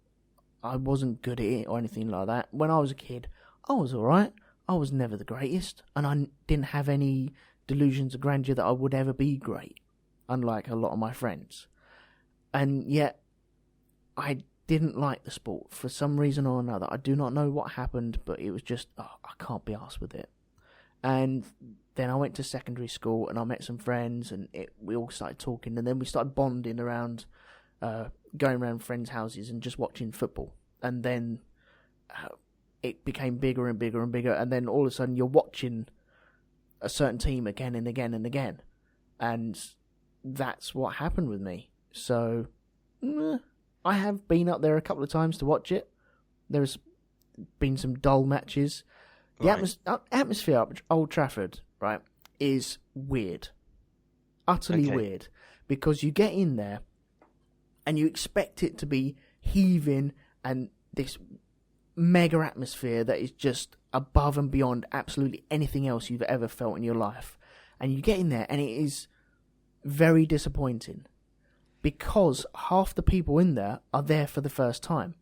I wasn't good at it or anything like that. When I was a kid, I was alright. I was never the greatest, and I didn't have any delusions of grandeur that I would ever be great, unlike a lot of my friends. And yet, I didn't like the sport for some reason or another. I do not know what happened, but it was just, I can't be arsed with it. And then I went to secondary school and I met some friends, and we all started talking, and then we started bonding around, going around friends' houses and just watching football. And then it became bigger and bigger and bigger, and then all of a sudden you're watching a certain team again and again and again. And that's what happened with me. So, I have been up there a couple of times to watch it. There's been some dull matches. The atmosphere up at Old Trafford, right, is weird. Utterly weird. Because you get in there and you expect it to be heaving and this mega atmosphere that is just above and beyond absolutely anything else you've ever felt in your life. And you get in there and it is very disappointing. Because half the people in there are there for the first time.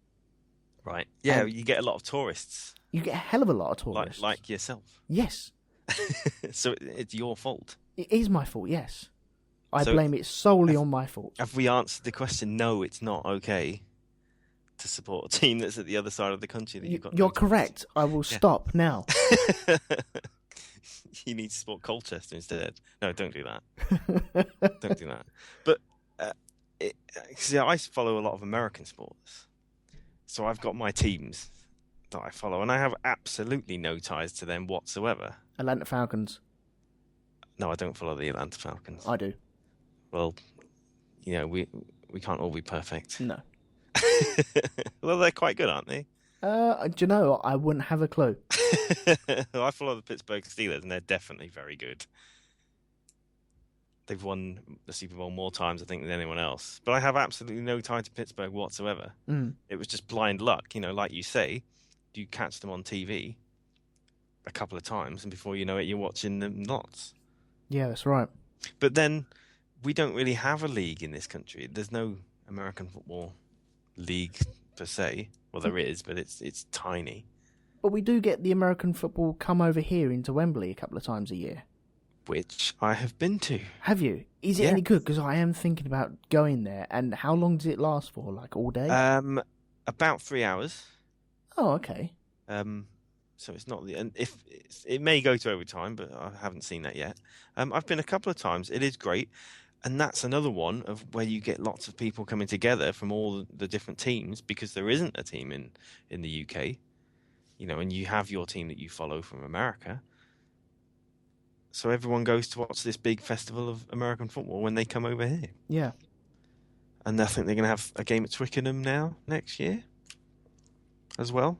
Right. Yeah, you get a lot of tourists. You get a hell of a lot of tourists. Like yourself. Yes. So it's your fault. It is my fault, yes. I blame it solely on my fault. Have we answered the question? No, it's not okay to support a team that's at the other side of the country that you've got. You're correct. I will stop now. You need to support Colchester instead. No, don't do that. Don't do that. But see, I follow a lot of American sports, so I've got my teams that I follow, and I have absolutely no ties to them whatsoever. Atlanta Falcons. No, I don't follow the Atlanta Falcons. I do. Well, we can't all be perfect. No. Well, they're quite good, aren't they? Do you know, I wouldn't have a clue. I follow the Pittsburgh Steelers, and they're definitely very good. They've won the Super Bowl more times, I think, than anyone else. But I have absolutely no tie to Pittsburgh whatsoever. It was just blind luck. Like you say, you catch them on TV a couple of times, and before you know it, you're watching them lots. Yeah, that's right. But then we don't really have a league in this country. There's no American football league per se. Well, there is, but it's tiny. But we do get the American football come over here into Wembley a couple of times a year. Which I have been to. Have you? Is it any good? Because I am thinking about going there. And how long does it last for? Like all day? About 3 hours. Oh, okay. So it's not and it may go to overtime, but I haven't seen that yet. I've been a couple of times. It is great, and that's another one of where you get lots of people coming together from all the different teams, because there isn't a team in the UK, and you have your team that you follow from America. So everyone goes to watch this big festival of American football when they come over here. Yeah. And I think they're going to have a game at Twickenham now next year as well.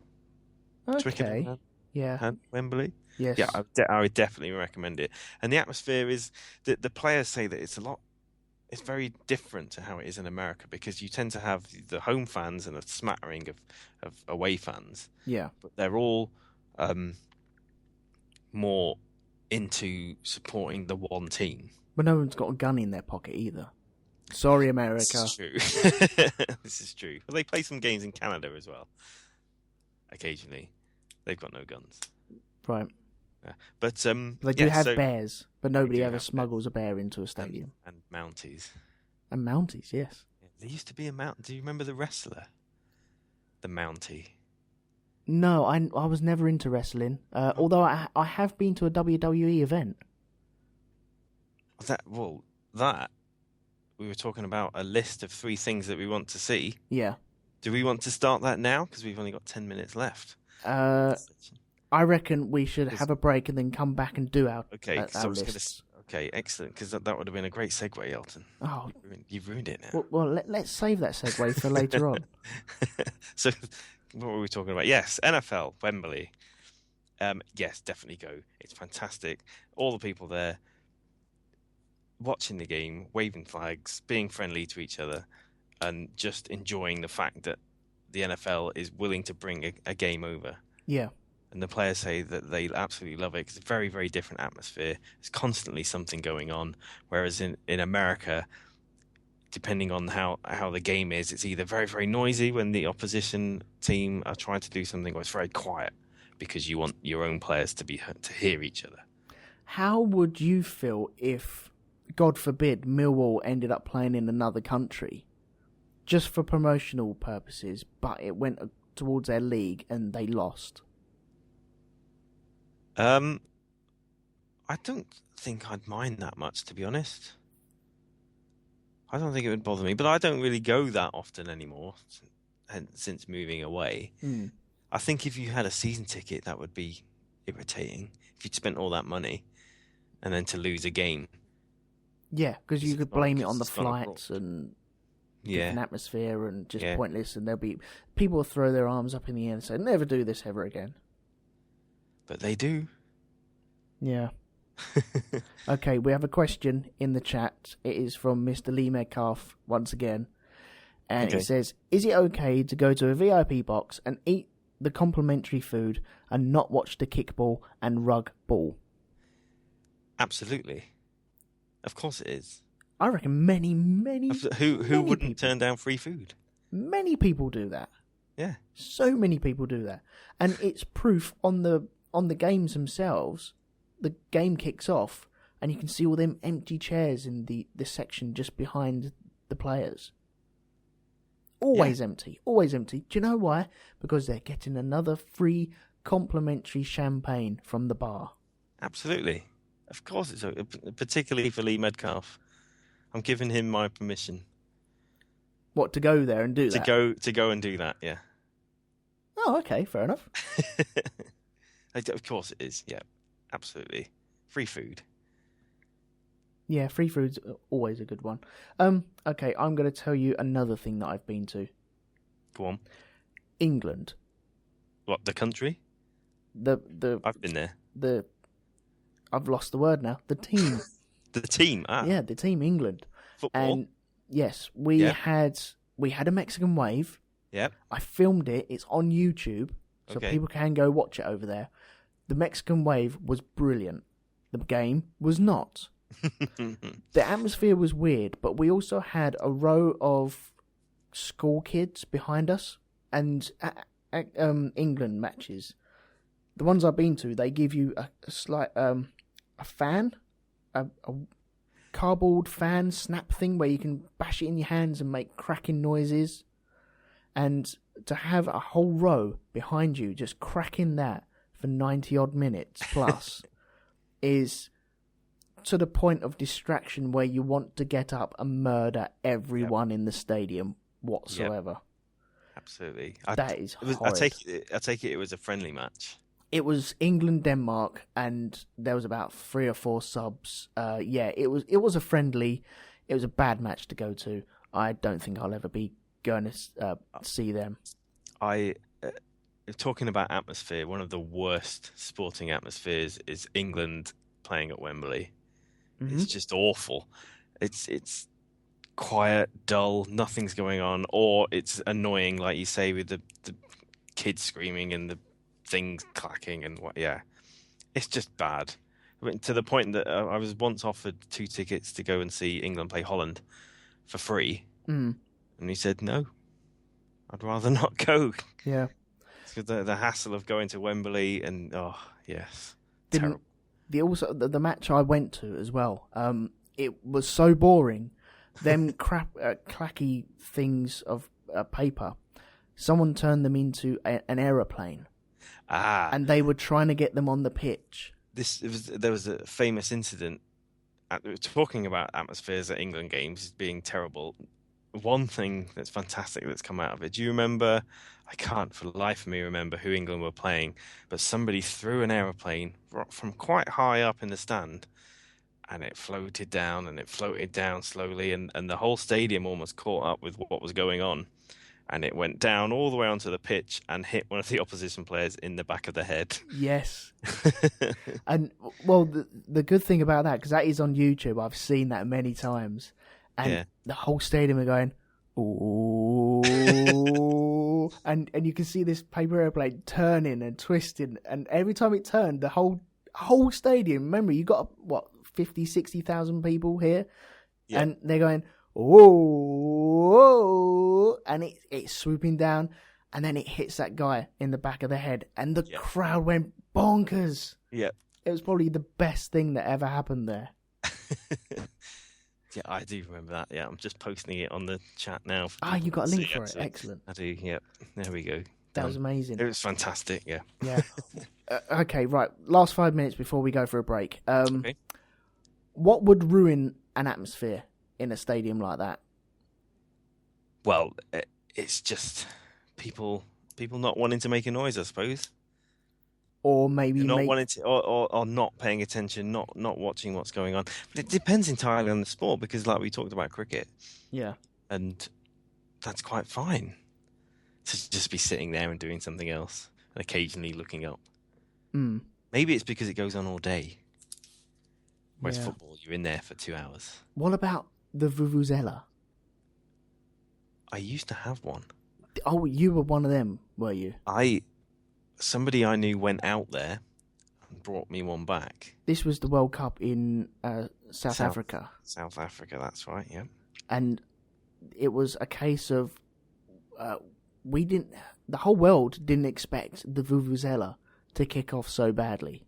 Okay. Twickenham and Wembley. Yes. Yeah, I would definitely recommend it. And the atmosphere is that the players say that it's very different to how it is in America, because you tend to have the home fans and a smattering of away fans. Yeah. But they're all more into supporting the one team. But no one's got a gun in their pocket either. Sorry, America. This is true. This is true. But they play some games in Canada as well. Occasionally. They've got no guns. Right. Yeah. But They do have so bears, but nobody do ever have smuggles a bear into a stadium. and Mounties. And Mounties, yes. Yeah, there used to be a Mount. Do you remember the wrestler, the Mountie? No, I was never into wrestling. Although I have been to a WWE event. That we were talking about a list of 3 things that we want to see. Yeah. Do we want to start that now? Because we've only got 10 minutes left. I reckon we should have a break and then come back and do our lists. Okay, excellent, because that would have been a great segue, Elton. Oh, you've ruined it now. Well, let's save that segue for later on. So, what were we talking about? Yes, NFL, Wembley. Yes, definitely go. It's fantastic. All the people there watching the game, waving flags, being friendly to each other, and just enjoying the fact that the NFL is willing to bring a game over. Yeah. And the players say that they absolutely love it because it's a very, very different atmosphere. There's constantly something going on. Whereas in America, depending on how the game is, it's either very, very noisy when the opposition team are trying to do something, or it's very quiet because you want your own players to hear each other. How would you feel if, God forbid, Millwall ended up playing in another country just for promotional purposes, but it went towards their league and they lost? I don't think I'd mind that much, to be honest. I don't think it would bother me, but I don't really go that often anymore since moving away. I think if you had a season ticket, that would be irritating. If you'd spent all that money and then to lose a game. Yeah, because you could blame it on the flights and different Yeah. atmosphere and just pointless, and there'll be people will throw their arms up in the air and say, "Never do this ever again." But they do. Yeah. Okay, we have a question in the chat. It is from Mr Lee Metcalf once again, and it says, "Is it okay to go to a VIP box and eat the complimentary food and not watch the kickball and rug ball?" Absolutely. Of course it is. I reckon many Who wouldn't people turn down free food? Many people do that. Yeah. So many people do that, and it's proof on the games themselves. The game kicks off, and you can see all them empty chairs in the section just behind the players. Always empty, always empty. Do you know why? Because they're getting another free complimentary champagne from the bar. Absolutely. Of course it's particularly for Lee Metcalf. I'm giving him my permission. What, to go there and do that? To go and do that, yeah. Oh, okay, fair enough. Of course it is, yeah. Absolutely. Free food. Yeah, free food's always a good one. Okay, I'm going to tell you another thing that I've been to. Go on. England. What, the country? I've been there. I've lost the word now. The team. The team? Yeah, the team England. Football? And yes, we had a Mexican wave. Yep. I filmed it. It's on YouTube, so people can go watch it over there. The Mexican wave was brilliant. The game was not. The atmosphere was weird, but we also had a row of school kids behind us, and at England matches, the ones I've been to, they give you a slight a fan, a cardboard fan snap thing where you can bash it in your hands and make cracking noises, and to have a whole row behind you just cracking that for 90 odd minutes plus is to the point of distraction where you want to get up and murder everyone in the stadium whatsoever. Yep. Absolutely. That is horrid. I take it was a friendly match. It was England-Denmark, and there was about 3 or 4 subs. It was a friendly. It was a bad match to go to. I don't think I'll ever be going to see them. Talking about atmosphere, one of the worst sporting atmospheres is England playing at Wembley. Mm-hmm. It's just awful. It's quiet, dull, nothing's going on, or it's annoying, like you say, with the kids screaming and the things clacking and what. Yeah, it's just bad. I mean, to the point that I was once offered 2 tickets to go and see England play Holland for free, and he said no. I'd rather not go. Yeah. The hassle of going to Wembley and yes, didn't. The match I went to as well. It was so boring. Them clacky things of paper. Someone turned them into an aeroplane. And they were trying to get them on the pitch. There was a famous incident talking about atmospheres at England games being terrible. One thing that's fantastic that's come out of it. Do you remember? I can't for the life of me remember who England were playing, but somebody threw an aeroplane from quite high up in the stand, and it floated down and it floated down slowly, and the whole stadium almost caught up with what was going on. And it went down all the way onto the pitch and hit one of the opposition players in the back of the head. Yes. And, well, the good thing about that, because that is on YouTube, I've seen that many times. And the whole stadium are going, ooh. and you can see this paper airplane turning and twisting. And every time it turned, the whole stadium, remember, you got, 50, 60,000 people here? Yeah. And they're going, whoa, and it's swooping down, and then it hits that guy in the back of the head, and the crowd went bonkers. Yeah. It was probably the best thing that ever happened there. Yeah, I do remember that. Yeah, I'm just posting it on the chat now. You got a link for it. Excellent. I do, yeah. There we go. That was amazing. It was fantastic, yeah. Yeah. Okay, right. Last 5 minutes before we go for a break. Okay. What would ruin an atmosphere in a stadium like that? Well, it's just people not wanting to make a noise, I suppose. Or maybe not wanting to, or not paying attention, not watching what's going on. But it depends entirely on the sport, because like we talked about cricket. Yeah. And that's quite fine to just be sitting there and doing something else and occasionally looking up. Maybe it's because it goes on all day. Whereas football, you're in there for 2 hours. What about the Vuvuzela? I used to have one. Oh, you were one of them, were you? Somebody I knew went out there and brought me one back. This was the World Cup in South Africa. South Africa, that's right, yeah. And it was a case of the whole world didn't expect the Vuvuzela to kick off so badly.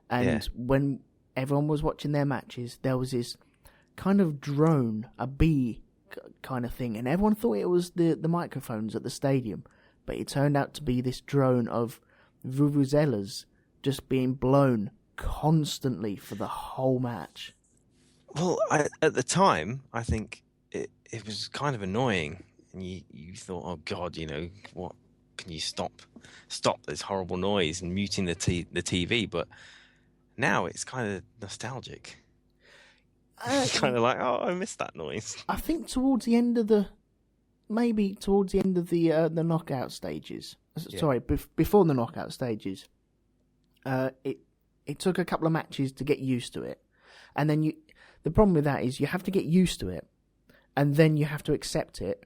And when everyone was watching their matches, there was this kind of drone, a bee kind of thing, and everyone thought it was the microphones at the stadium, but it turned out to be this drone of vuvuzelas just being blown constantly for the whole match. Well, at the time, I think it was kind of annoying, and you thought, oh God, what can you stop this horrible noise and muting the TV? But now it's kind of nostalgic. Kind of like, oh, I missed that noise. I think towards the end of the knockout stages. Sorry, before the knockout stages, it took a couple of matches to get used to it, and then the problem with that is you have to get used to it, and then you have to accept it,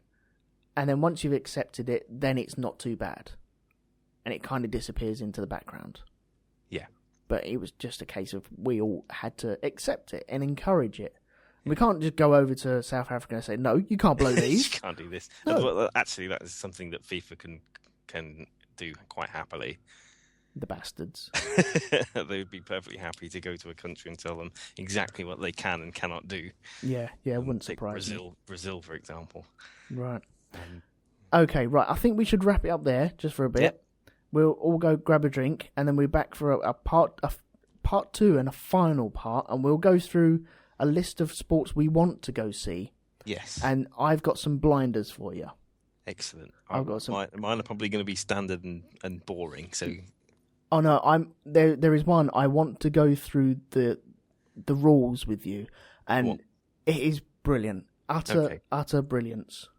and then once you've accepted it, then it's not too bad, and it kind of disappears into the background. Yeah. But it was just a case of we all had to accept it and encourage it. We can't just go over to South Africa and say, no, you can't blow these. You can't do this. No. Well, actually, that is something that FIFA can do quite happily. The bastards. They would be perfectly happy to go to a country and tell them exactly what they can and cannot do. Yeah, it wouldn't surprise me. Brazil, for example. Right. Okay, right. I think we should wrap it up there just for a bit. Yep. We'll all go grab a drink, and then we're back for a part 2 and a final part, and we'll go through a list of sports we want to go see. Yes. And I've got some blinders for you. Excellent. I've got some. Mine are probably going to be standard and boring. So. Oh no, there is one. I want to go through the rules with you, and it is brilliant, utter brilliance.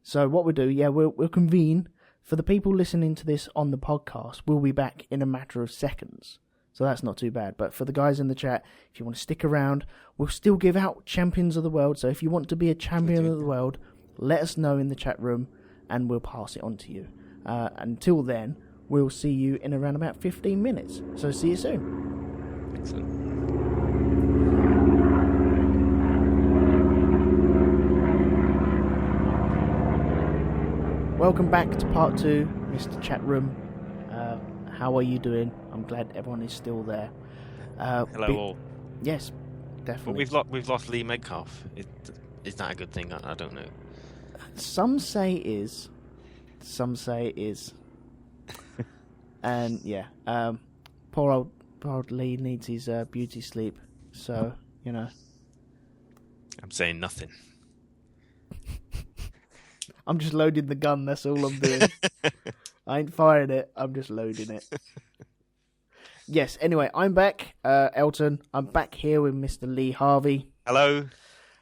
So what we'll do, we'll convene. For the people listening to this on the podcast, we'll be back in a matter of seconds. So that's not too bad. But for the guys in the chat, if you want to stick around, we'll still give out champions of the world. So if you want to be a champion of the world, let us know in the chat room and we'll pass it on to you. Until then, we'll see you in around about 15 minutes. So see you soon. Excellent. Welcome back to part 2, Mr. Chat Room. how are you doing? I'm glad everyone is still there. Hello all. Yes, But definitely. we've lost Lee Metcalf. Is that a good thing? I don't know. Some say it is. Some say it is. And yeah, poor old Lee needs his beauty sleep. So, you know. I'm saying nothing. I'm just loading the gun, that's all I'm doing. I ain't firing it, I'm just loading it. Yes, anyway, I'm back, Elton. I'm back here with Mr. Lee Harvey. Hello.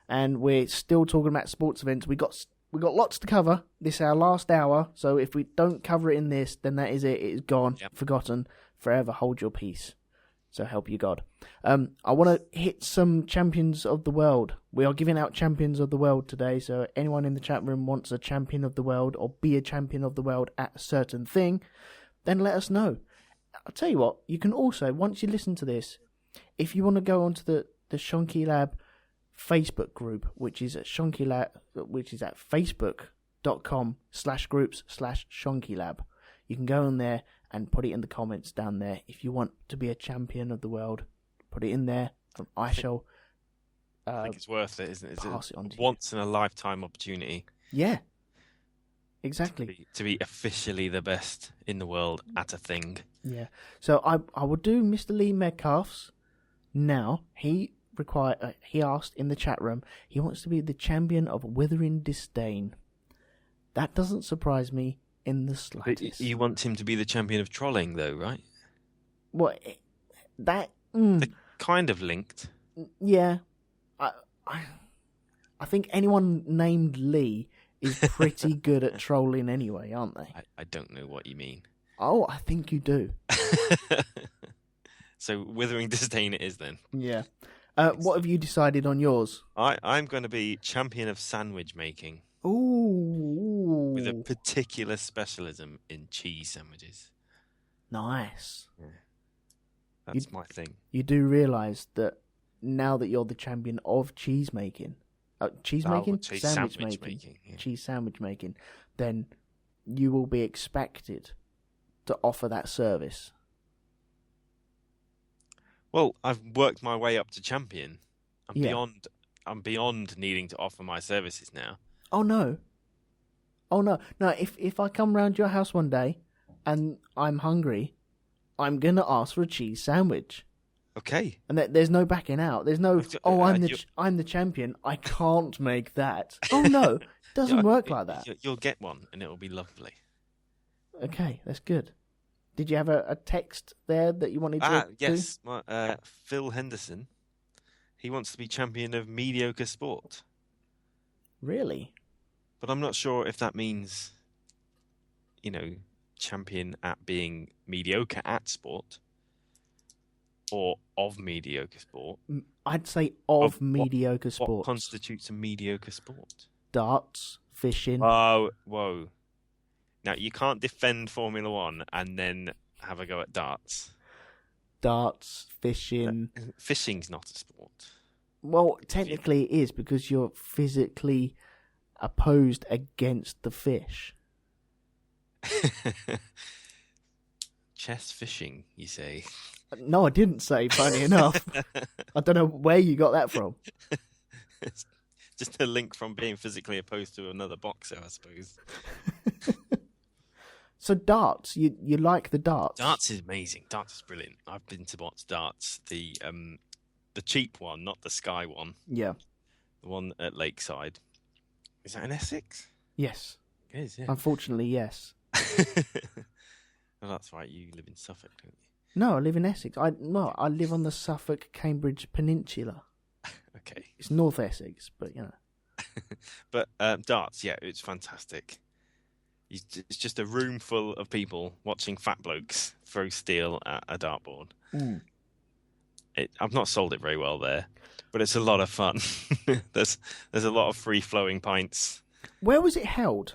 And we're still talking about sports events. We got lots to cover. This is our last hour, so if we don't cover it in this, then that is it. It is gone, forgotten, forever. Hold your peace. So help you God. I want to hit some champions of the world. We are giving out champions of the world today, so anyone in the chat room wants a champion of the world or be a champion of the world at a certain thing, then let us know. I'll tell you what, you can also, once you listen to this, if you want to go onto the Shonky Lab Facebook group, which is at Shonky Lab, which is at facebook.com/groups/Shonky Lab. You can go on there and put it in the comments down there. If you want to be a champion of the world, put it in there. I shall. I think it's worth it, isn't it? Pass it on to you. Once in a lifetime opportunity. Yeah. Exactly. To be officially the best in the world at a thing. Yeah. So I will do Mr. Lee Metcalf's now. He asked in the chat room, he wants to be the champion of withering disdain. That doesn't surprise me in the slightest. You want him to be the champion of trolling, though, right? What? That? They're kind of linked. Yeah. I think anyone named Lee is pretty good at trolling anyway, aren't they? I don't know what you mean. Oh, I think you do. So withering disdain it is then. Yeah. What have you decided on yours? I'm going to be champion of sandwich making. Ooh. With a particular specialism in cheese sandwiches. Nice. Yeah. That's my thing. You do realise that now that you're the champion of cheese making, sandwich making, yeah. cheese sandwich making, then you will be expected to offer that service. Well, I've worked my way up to champion. I'm beyond needing to offer my services now. Oh no. No, if I come round your house one day and I'm hungry, I'm gonna ask for a cheese sandwich. Okay. And there's no backing out. There's no I'm the champion. I can't make that. Oh no, it doesn't work like that. You'll get one and it'll be lovely. Okay, that's good. Did you have a text there that you wanted to yes. Phil Henderson. He wants to be champion of mediocre sport. Really? But I'm not sure if that means, champion at being mediocre at sport or of mediocre sport. I'd say of mediocre sport. What constitutes a mediocre sport? Darts, fishing. Oh, whoa. Now, you can't defend Formula One and then have a go at darts. Darts, fishing. Fishing's not a sport. Well, technically it is because you're physically opposed against the fish. Chess fishing, you say? No, I didn't say, funny enough. I don't know where you got that from. It's just a link from being physically opposed to another boxer, I suppose. So darts, you like the darts? Darts is amazing. Darts is brilliant. I've been to watch darts. The cheap one, not the Sky one. Yeah. The one at Lakeside. Is that in Essex? Yes. It is, yeah. Unfortunately, yes. Well, that's right. You live in Suffolk, don't you? No, I live in Essex. I live on the Suffolk-Cambridge Peninsula. Okay. It's North Essex, but you know. But darts, yeah, it's fantastic. It's just a room full of people watching fat blokes throw steel at a dartboard. Mm. I've not sold it very well there, but it's a lot of fun. There's a lot of free-flowing pints. Where was it held?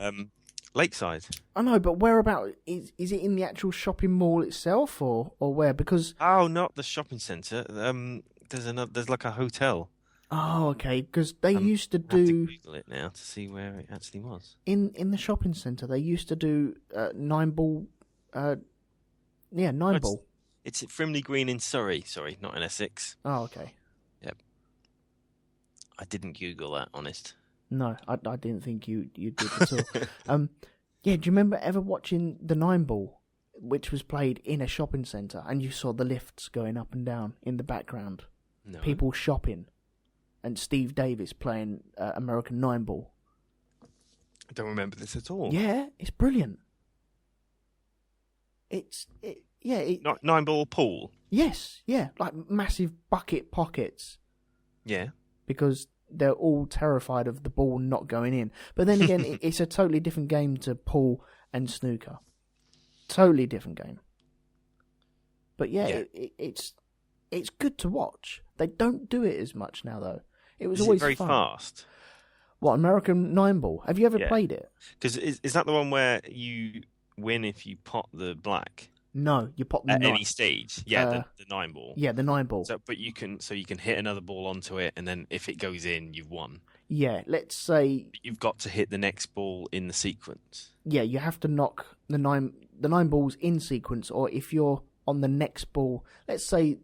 Lakeside. I know, but whereabout? Is it in the actual shopping mall itself, or where? Because not the shopping centre. There's like a hotel. Oh, okay. Because they used to do. I have to Google it now to see where it actually was. In the shopping centre, they used to do 9-ball Yeah, nine ball. It's at Frimley Green in Surrey. Sorry, not in Essex. Oh, okay. Yep. I didn't Google that, honest. No, I didn't think you did at all. Yeah, do you remember ever watching the nine ball, which was played in a shopping centre, and you saw the lifts going up and down in the background? No. People shopping, and Steve Davis playing American nine ball. I don't remember this at all. Yeah, it's brilliant. Nine ball pool. Yes, yeah, like massive bucket pockets. Yeah. Because they're all terrified of the ball not going in. But then again, it's a totally different game to pool and snooker. Totally different game. But yeah. It's good to watch. They don't do it as much now, though. It was always very fun. fast. What, American nine ball? Have you ever played it? Because is that the one where you win if you pot the black? No, you pop the at any stage. Yeah, the nine ball. Yeah, the nine ball. But you can hit another ball onto it, and then if it goes in, you've won. Yeah, let's say you've got to hit the next ball in the sequence. Yeah, you have to knock the nine balls in sequence, or if you're on the next ball, let's say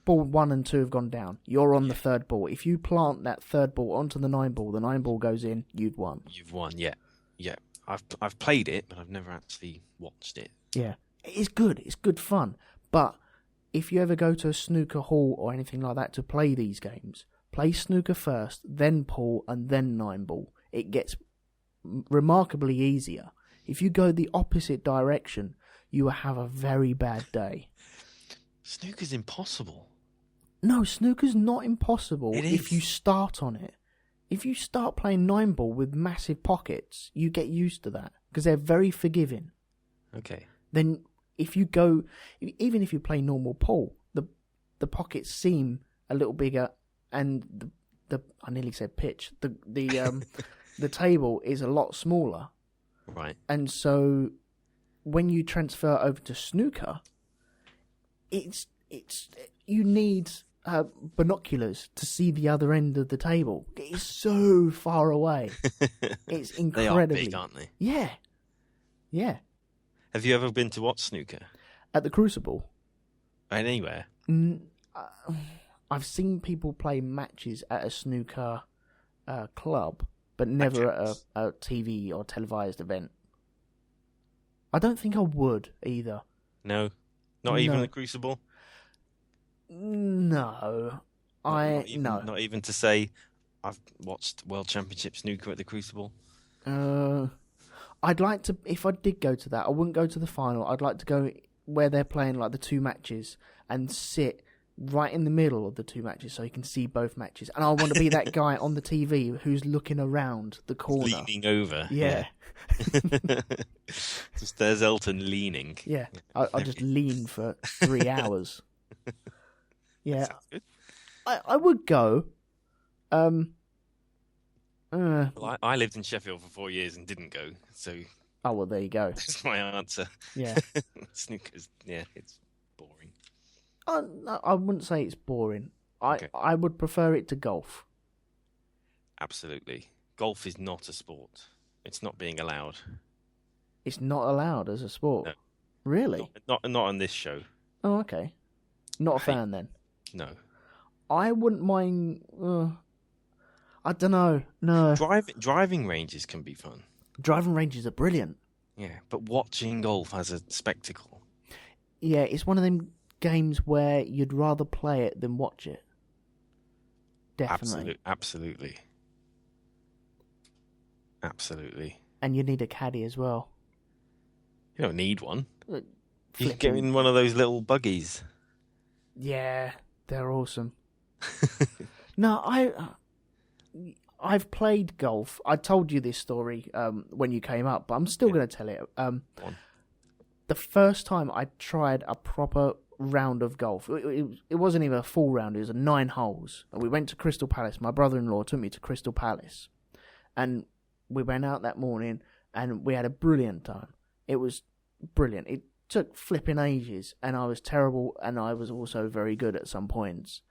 ball 1 and 2 have gone down, you're on the third ball. If you plant that third ball onto the nine ball goes in, you've won. You've won, yeah. I've played it, but I've never actually watched it. Yeah. It's good. It's good fun. But if you ever go to a snooker hall or anything like that to play these games, play snooker first, then pool, and then nine ball. It gets remarkably easier. If you go the opposite direction, you will have a very bad day. Snooker's impossible. No, snooker's not impossible it is. If you start on it. If you start playing nine ball with massive pockets, you get used to that because they're very forgiving. Okay. Then if you go, even if you play normal pool, the pockets seem a little bigger, and the I nearly said pitch. The table is a lot smaller. Right. And so when you transfer over to snooker, it's you need binoculars to see the other end of the table. It's so far away. It's incredibly. They are big, aren't they? Yeah. Yeah. Have you ever been to watch snooker? At the Crucible? Anywhere? I've seen people play matches at a snooker club, but never at a TV or televised event. I don't think I would either. No? Not even the Crucible? No. Not even to say I've watched World Championship snooker at the Crucible? I'd like to, if I did go to that, I wouldn't go to the final. I'd like to go where they're playing like the two matches and sit right in the middle of the two matches so you can see both matches. And I want to be that guy on the TV who's looking around the corner. Leaning over. Yeah. Just there's Elton leaning. Yeah. I'll just lean for 3 hours. Yeah. Sounds good. I would go. Well, I lived in Sheffield for 4 years and didn't go, so... Oh, well, there you go. That's my answer. Yeah. Snooker's, it's boring. No, I wouldn't say it's boring. I would prefer it to golf. Absolutely. Golf is not a sport. It's not being allowed. It's not allowed as a sport? No. Really? Not on this show. Oh, okay. Not a fan, then? No. I wouldn't mind... I don't know. No. Driving ranges can be fun. Driving ranges are brilliant. Yeah, but watching golf as a spectacle. Yeah, it's one of them games where you'd rather play it than watch it. Definitely. Absolutely. And you need a caddy as well. You don't need one. You can get in one of those little buggies. Yeah, they're awesome. No, I've played golf. I told you this story when you came up, but I'm still going to tell it. The first time I tried a proper round of golf, it wasn't even a full round, it was 9 holes. And we went to Crystal Palace. My brother-in-law took me to Crystal Palace. And we went out that morning and we had a brilliant time. It was brilliant. It took flipping ages and I was terrible and I was also very good at some points.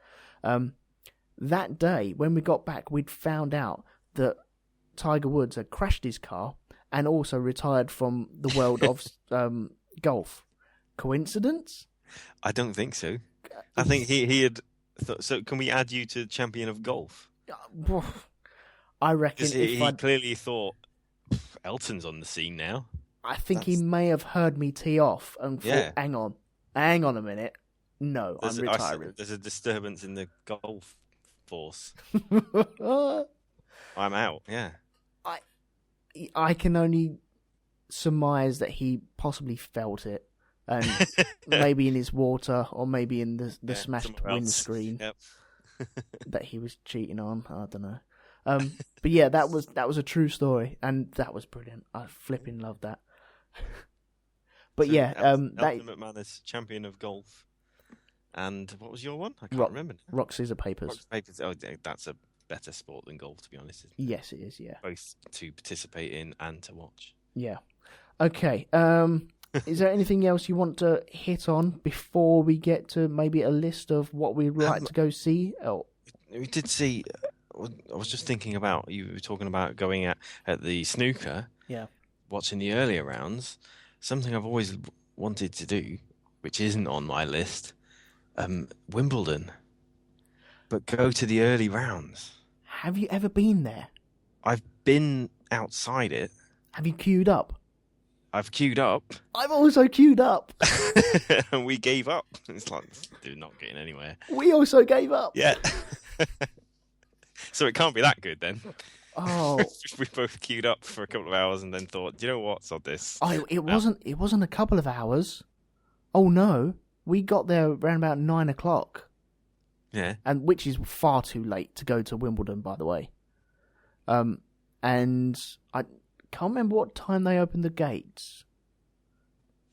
That day, when we got back, we'd found out that Tiger Woods had crashed his car and also retired from the world of golf. Coincidence? I don't think so. I think he had. So can we add you to champion of golf? I reckon Because he clearly thought Elton's on the scene now. I think he may have heard me tee off and thought, hang on a minute. No, I'm retiring. There's a disturbance in the golf force. I'm out, yeah. I can only surmise that he possibly felt it. And maybe in his water or maybe in the smashed windscreen that he was cheating on. I don't know. But yeah, that was a true story. And that was brilliant. I flipping loved that. But so yeah, Elton McManus, champion of golf. And what was your one? I can't remember. Rock, scissors, papers. Rock, papers. Oh, that's a better sport than golf, to be honest. Isn't it? Yes, it is, yeah. Both to participate in and to watch. Yeah. Okay. Is there anything else you want to hit on before we get to maybe a list of what we'd like to go see? Oh. We did see... I was just thinking about... You were talking about going at the snooker. Yeah. Watching the earlier rounds. Something I've always wanted to do, which isn't on my list... Wimbledon, but go to the early rounds. Have you ever been there? I've been outside it. Have you queued up? I've queued up. I've also queued up. And we gave up. It's like, dude, not getting anywhere. We also gave up. Yeah. So it can't be that good then. Oh. We both queued up for a couple of hours and then thought, do you know what? Sod this. Oh, it wasn't a couple of hours. Oh no. We got there around about 9 o'clock. Yeah. And which is far too late to go to Wimbledon, by the way. And I can't remember what time they opened the gates.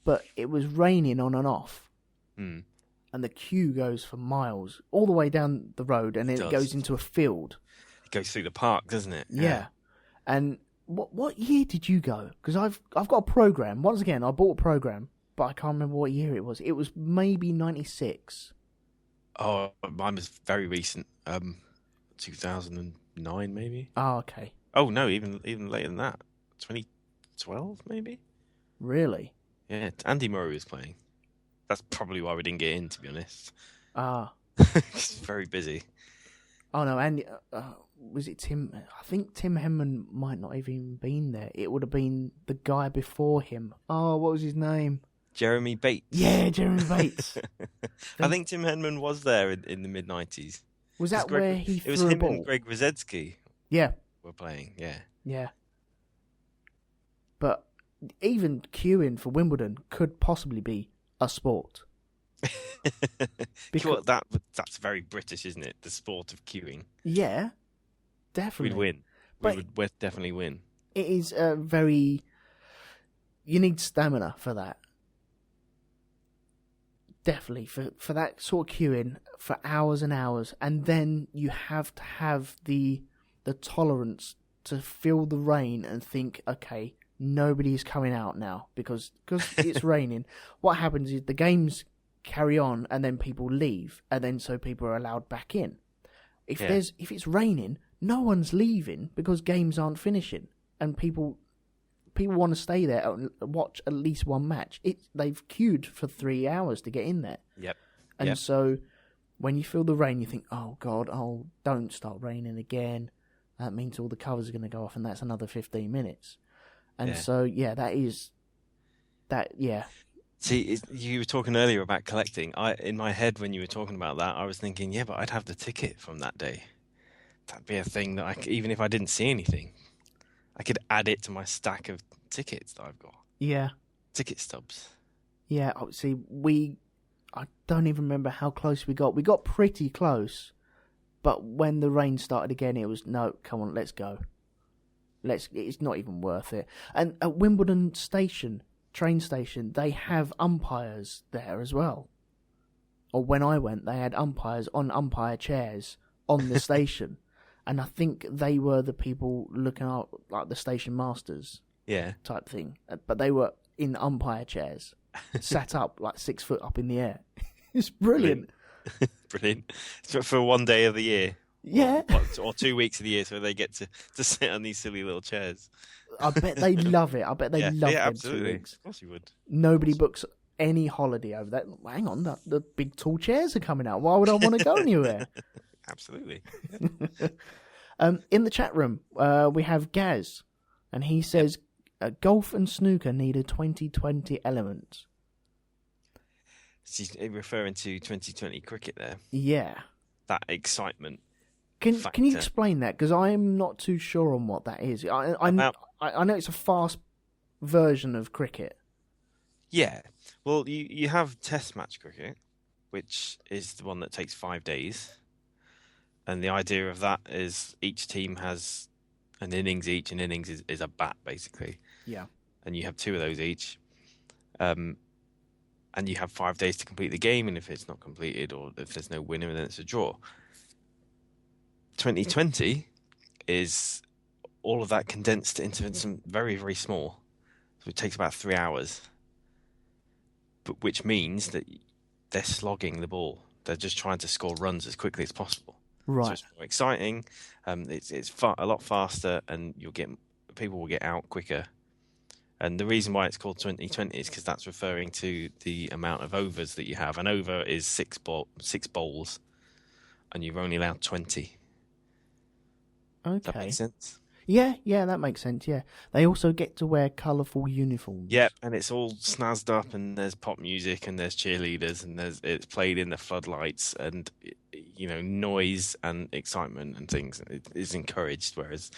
But it was raining on and off. Mm. And the queue goes for miles, all the way down the road, and then it goes into a field. It goes through the park, doesn't it? Yeah. And what year did you go? Because I've got a program. Once again, I bought a program. But I can't remember what year it was. It was maybe 96. Oh, mine was very recent. 2009, maybe. Oh, okay. Oh no, even later than that. 2012, maybe. Really? Yeah, Andy Murray was playing. That's probably why we didn't get in, to be honest. It's very busy. Oh no, Andy. Was it Tim? I think Tim Henman might not have even been there. It would have been the guy before him. Oh, what was his name? Jeremy Bates. Yeah, Jeremy Bates. I think Tim Henman was there in the mid-90s. Was that where he threw a ball? It was him and Greg Rosetsky. Yeah. Were playing, yeah. Yeah. But even queuing for Wimbledon could possibly be a sport. Because that's very British, isn't it? The sport of queuing. Yeah, definitely. We'd win. We would definitely win. It is a very... You need stamina for that. Definitely, for that sort of queuing for hours and hours, and then you have to have the tolerance to feel the rain and think, okay, nobody's coming out now because it's raining. What happens is the games carry on, and then people leave, and then so people are allowed back in. If it's raining, no one's leaving because games aren't finishing, and people want to stay there and watch at least one match. They've queued for 3 hours to get in there. Yep. And so when you feel the rain, you think, oh, God, don't start raining again. That means all the covers are going to go off, and that's another 15 minutes. And so, See, you were talking earlier about collecting. In my head, when you were talking about that, I was thinking, yeah, but I'd have the ticket from that day. That'd be a thing that even if I didn't see anything, I could add it to my stack of tickets that I've got. Yeah. Ticket stubs. Yeah, see, I don't even remember how close we got. We got pretty close, but when the rain started again, it was, no, come on, let's go. It's not even worth it. And at Wimbledon train station, they have umpires there as well. Or when I went, they had umpires on umpire chairs on the station. And I think they were the people looking out, like the station masters, type thing. But they were in umpire chairs, sat up like 6 foot up in the air. It's brilliant. Brilliant. For one day of the year. Yeah. Or 2 weeks of the year, so they get to sit on these silly little chairs. I bet they love it. I bet they love them absolutely. 2 weeks. Of course you would. Nobody books any holiday over that. Hang on, the big tall chairs are coming out. Why would I want to go anywhere? Absolutely. In the chat room, we have Gaz, and he says golf and snooker need a 2020 element. She's referring to 2020 cricket there. Yeah. That excitement. Can you explain that? Because I'm not too sure on what that is. I know it's a fast version of cricket. Yeah. Well, you have Test match cricket, which is the one that takes 5 days. And the idea of that is each team has an innings each. An innings is a bat, basically. Yeah. And you have 2 of those each. And you have 5 days to complete the game. And if it's not completed or if there's no winner, then it's a draw. 2020 is all of that condensed into some very, very small. So it takes about 3 hours. But which means that they're slogging the ball. They're just trying to score runs as quickly as possible. Right. So it's more exciting. It's a lot faster, and people will get out quicker. And the reason why it's called 2020 is because that's referring to the amount of overs that you have. An over is 6 bowls, and you're only allowed 20. Okay. Does that make sense? Yeah, that makes sense, yeah. They also get to wear colourful uniforms. Yep, and it's all snazzed up, and there's pop music, and there's cheerleaders, and it's played in the floodlights, and noise and excitement and things is encouraged, whereas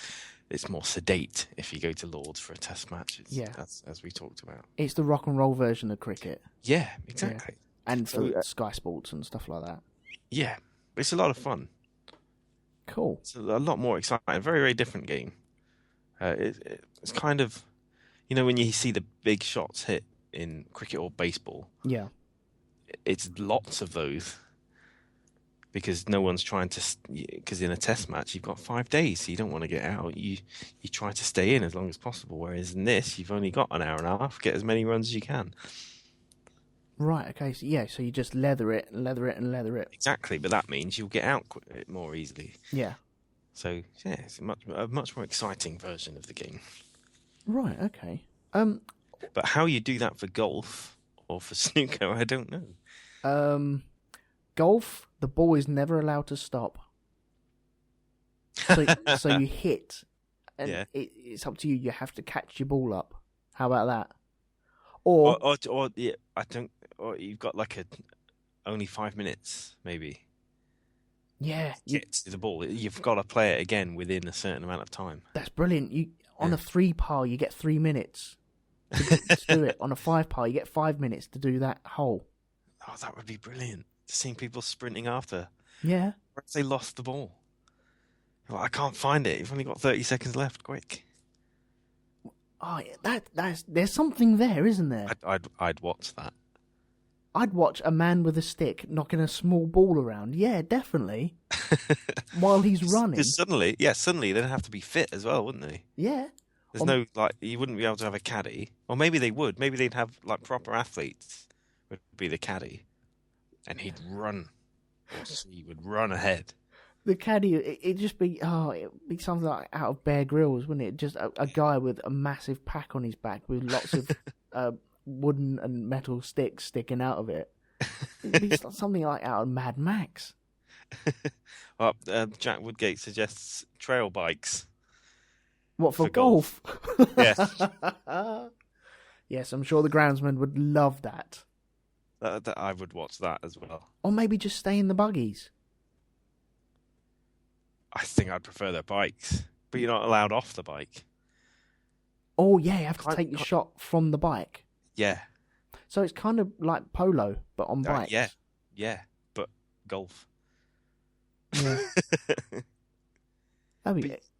it's more sedate if you go to Lords for a Test match. That's as we talked about. It's the rock and roll version of cricket. Yeah, exactly. Yeah. And for Sky Sports and stuff like that. Yeah, it's a lot of fun. Cool. It's a lot more exciting. Very, very different game. It's kind of, when you see the big shots hit in cricket or baseball. Yeah. It's lots of those because no one's trying to. Because in a Test match, you've got 5 days, so you don't want to get out. You try to stay in as long as possible. Whereas in this, you've only got an hour and a half. Get as many runs as you can. Right, okay, so you just leather it. Exactly, but that means you'll get out more easily. Yeah. So, yeah, it's a much more exciting version of the game. Right, okay. But how you do that for golf or for snooker, I don't know. Golf, the ball is never allowed to stop. So you hit, and it's up to you. You have to catch your ball up. How about that? Or you've got only 5 minutes, maybe. Yeah, Get to the ball. You've got to play it again within a certain amount of time. That's brilliant. On a 3-par, you get 3 minutes to do it. On a 5-par, you get 5 minutes to do that hole. Oh, that would be brilliant. Seeing people sprinting after. Yeah. Or if they lost the ball. Well, I can't find it. You've only got 30 seconds left. Quick. Oh, there's something there, isn't there? I'd watch that. I'd watch a man with a stick knocking a small ball around. Yeah, definitely. While he's running. Suddenly they'd have to be fit as well, wouldn't they? Yeah. There's you wouldn't be able to have a caddy. Or maybe they would. Maybe they'd have proper athletes would be the caddy. And he'd run. He would run ahead. The caddy, it'd just be, it'd be something like out of Bear Grylls, wouldn't it? Just a guy with a massive pack on his back with lots of wooden and metal sticks sticking out of it. It'd be something like out of Mad Max. Well, Jack Woodgate suggests trail bikes. What, for golf? Yes. Yes, I'm sure the groundsman would love that. I would watch that as well. Or maybe just stay in the buggies. I think I'd prefer their bikes, but you're not allowed off the bike. Oh, yeah, you have to take your shot from the bike. Yeah. So it's kind of like polo, but on bikes. Yeah, but golf. Yeah.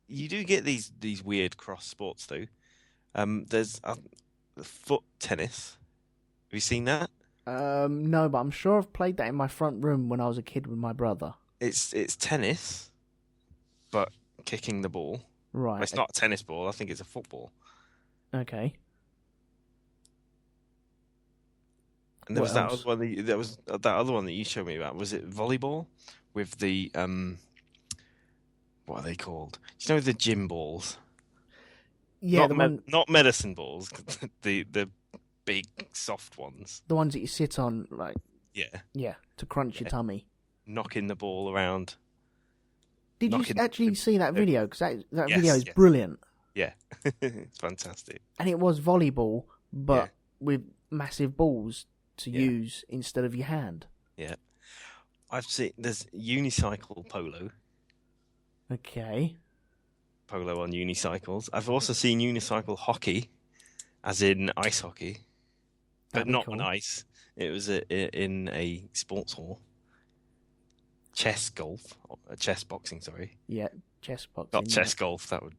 You do get these weird cross sports, though. There's foot tennis. Have you seen that? No, but I'm sure I've played that in my front room when I was a kid with my brother. It's tennis, but kicking the ball. Right. Well, it's not a tennis ball. I think it's a football. Okay. And there was that other one. There was that other one that you showed me about. Was it volleyball with the what are they called? Do you know the gym balls? Yeah, not medicine balls. the big, soft ones. The ones that you sit on, like, Yeah. to crunch your tummy. Knocking the ball around. Did you actually see that video? Because that Yes, video is yeah. brilliant. Yeah, it's fantastic. And it was volleyball, but Yeah. with massive balls to use instead of your hand. Yeah. I've seen, there's unicycle polo. Okay. Polo on unicycles. I've also seen unicycle hockey, as in ice hockey, but not on ice. It was in a sports hall. Chess boxing, sorry. Yeah, chess boxing. Not chess golf. That would,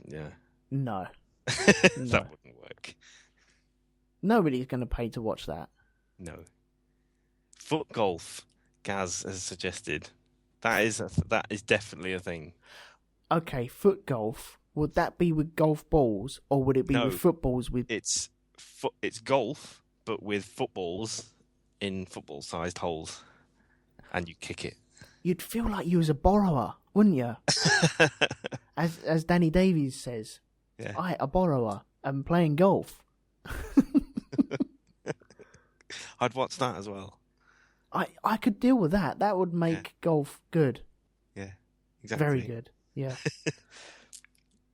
yeah. No. That wouldn't work. Nobody's going to pay to watch that. No. Foot golf, Gaz has suggested. That is definitely a thing. Okay, foot golf. Would that be with golf balls, or would it be with footballs? It's golf, but with footballs in football-sized holes, and you kick it. You'd feel like you was a borrower, wouldn't you? as Danny Davies says, a borrower, I'm playing golf. I'd watch that as well. I could deal with that. That would make golf good. Yeah, exactly. Very good. Yeah.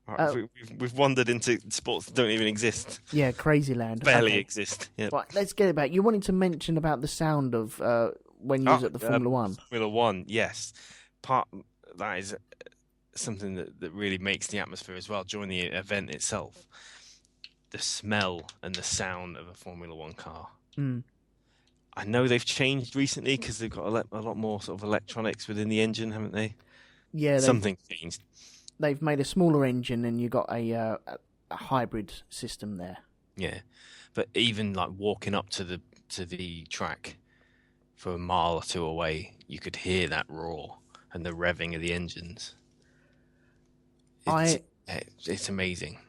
Right, we've wandered into sports that don't even exist. Yeah, crazy land. Barely exist. Yep. Right, let's get it back. You wanted to mention about the sound of when you was at the Formula One. Formula One, yes. That is something that really makes the atmosphere as well during the event itself. The smell and the sound of a Formula One car. Mm. I know they've changed recently because they've got a lot more sort of electronics within the engine, haven't they? Yeah, something changed. They've made a smaller engine, and you got a hybrid system there. Yeah, but even like walking up to the track for a mile or two away, you could hear that roar and the revving of the engines. It's amazing.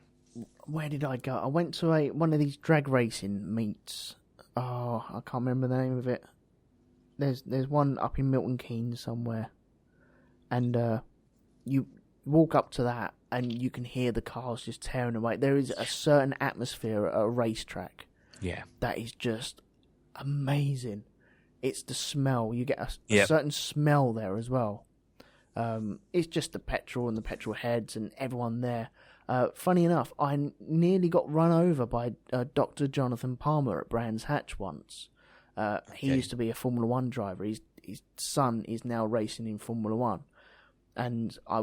Where did I go? I went to one of these drag racing meets. Oh, I can't remember the name of it. There's one up in Milton Keynes somewhere, and you walk up to that and you can hear the cars just tearing away. There is a certain atmosphere at a racetrack. Yeah, that is just amazing. It's the smell. You get a certain smell there as well. It's just the petrol and the petrol heads and everyone there. Funny enough, I nearly got run over by Dr. Jonathan Palmer at Brands Hatch once. He used to be a Formula One driver. His son is now racing in Formula One. And I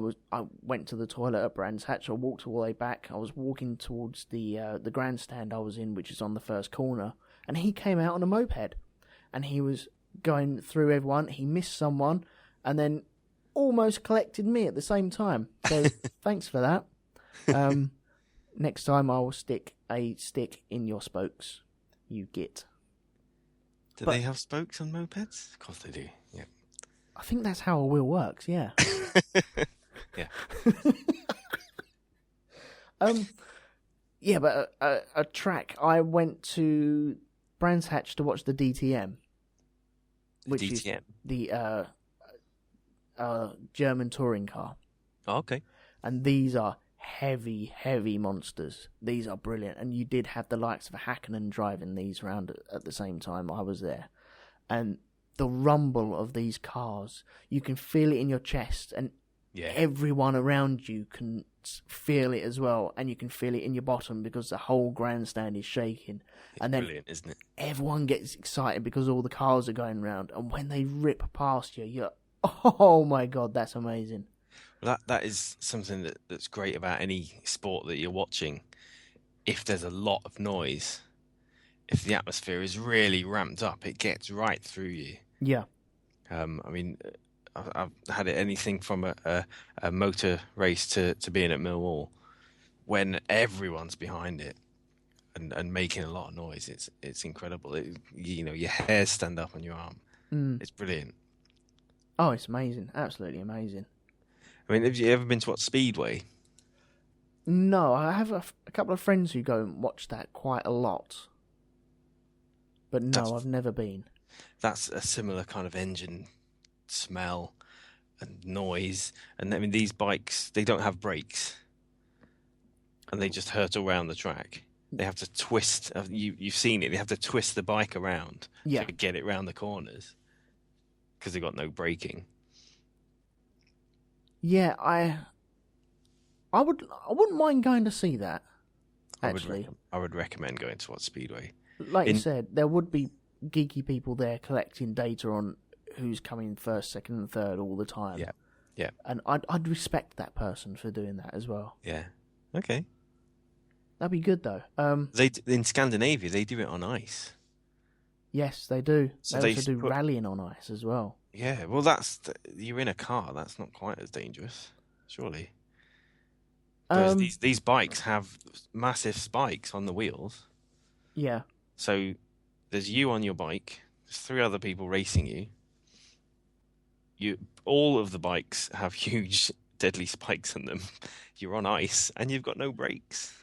went to the toilet at Brands Hatch. I walked all the way back. I was walking towards the grandstand I was in, which is on the first corner. And he came out on a moped. And he was going through everyone. He missed someone. And then almost collected me at the same time. So thanks for that. Next time I will stick a stick in your spokes, you git. Do they have spokes on mopeds? Of course they do, yeah. I think that's how a wheel works, yeah. Yeah. Yeah, but a track, I went to Brands Hatch to watch the DTM. Which DTM? Is the German touring car. Oh, okay. And these are heavy, heavy monsters. These are brilliant. And you did have the likes of a Hakkinen driving these around at the same time I was there. And the rumble of these cars, you can feel it in your chest, and everyone around you can feel it as well. And you can feel it in your bottom because the whole grandstand is shaking. It's brilliant, isn't it? Everyone gets excited because all the cars are going round. And when they rip past you, you're, oh my God, that's amazing. That is something that's great about any sport that you're watching. If there's a lot of noise, if the atmosphere is really ramped up, it gets right through you. Yeah. I mean, I've had it anything from a motor race to being at Millwall, when everyone's behind it and making a lot of noise. It's incredible. Your hairs stand up on your arm. It's brilliant. Oh, it's amazing. Absolutely amazing. I mean, have you ever been to Speedway? No, I have a couple of friends who go and watch that quite a lot. But no, I've never been. That's a similar kind of engine smell and noise. And I mean, these bikes, they don't have brakes. And they just hurtle around the track. they have to twist. You've seen it. They have to twist the bike around Yeah. to get it round the corners because they've got no braking. Yeah, I wouldn't mind going to see that. Actually, I would recommend going to Watts Speedway. Like you said, there would be geeky people there collecting data on who's coming first, second, and third all the time. Yeah, yeah. And I'd respect that person for doing that as well. Yeah. Okay. That'd be good though. In Scandinavia they do it on ice. Yes, they do. So they also do rallying on ice as well. Yeah. Well, you're in a car. That's not quite as dangerous, surely. These bikes have massive spikes on the wheels. Yeah. So there's you on your bike. There's 3 other people racing you. All of the bikes have huge, deadly spikes on them. You're on ice and you've got no brakes.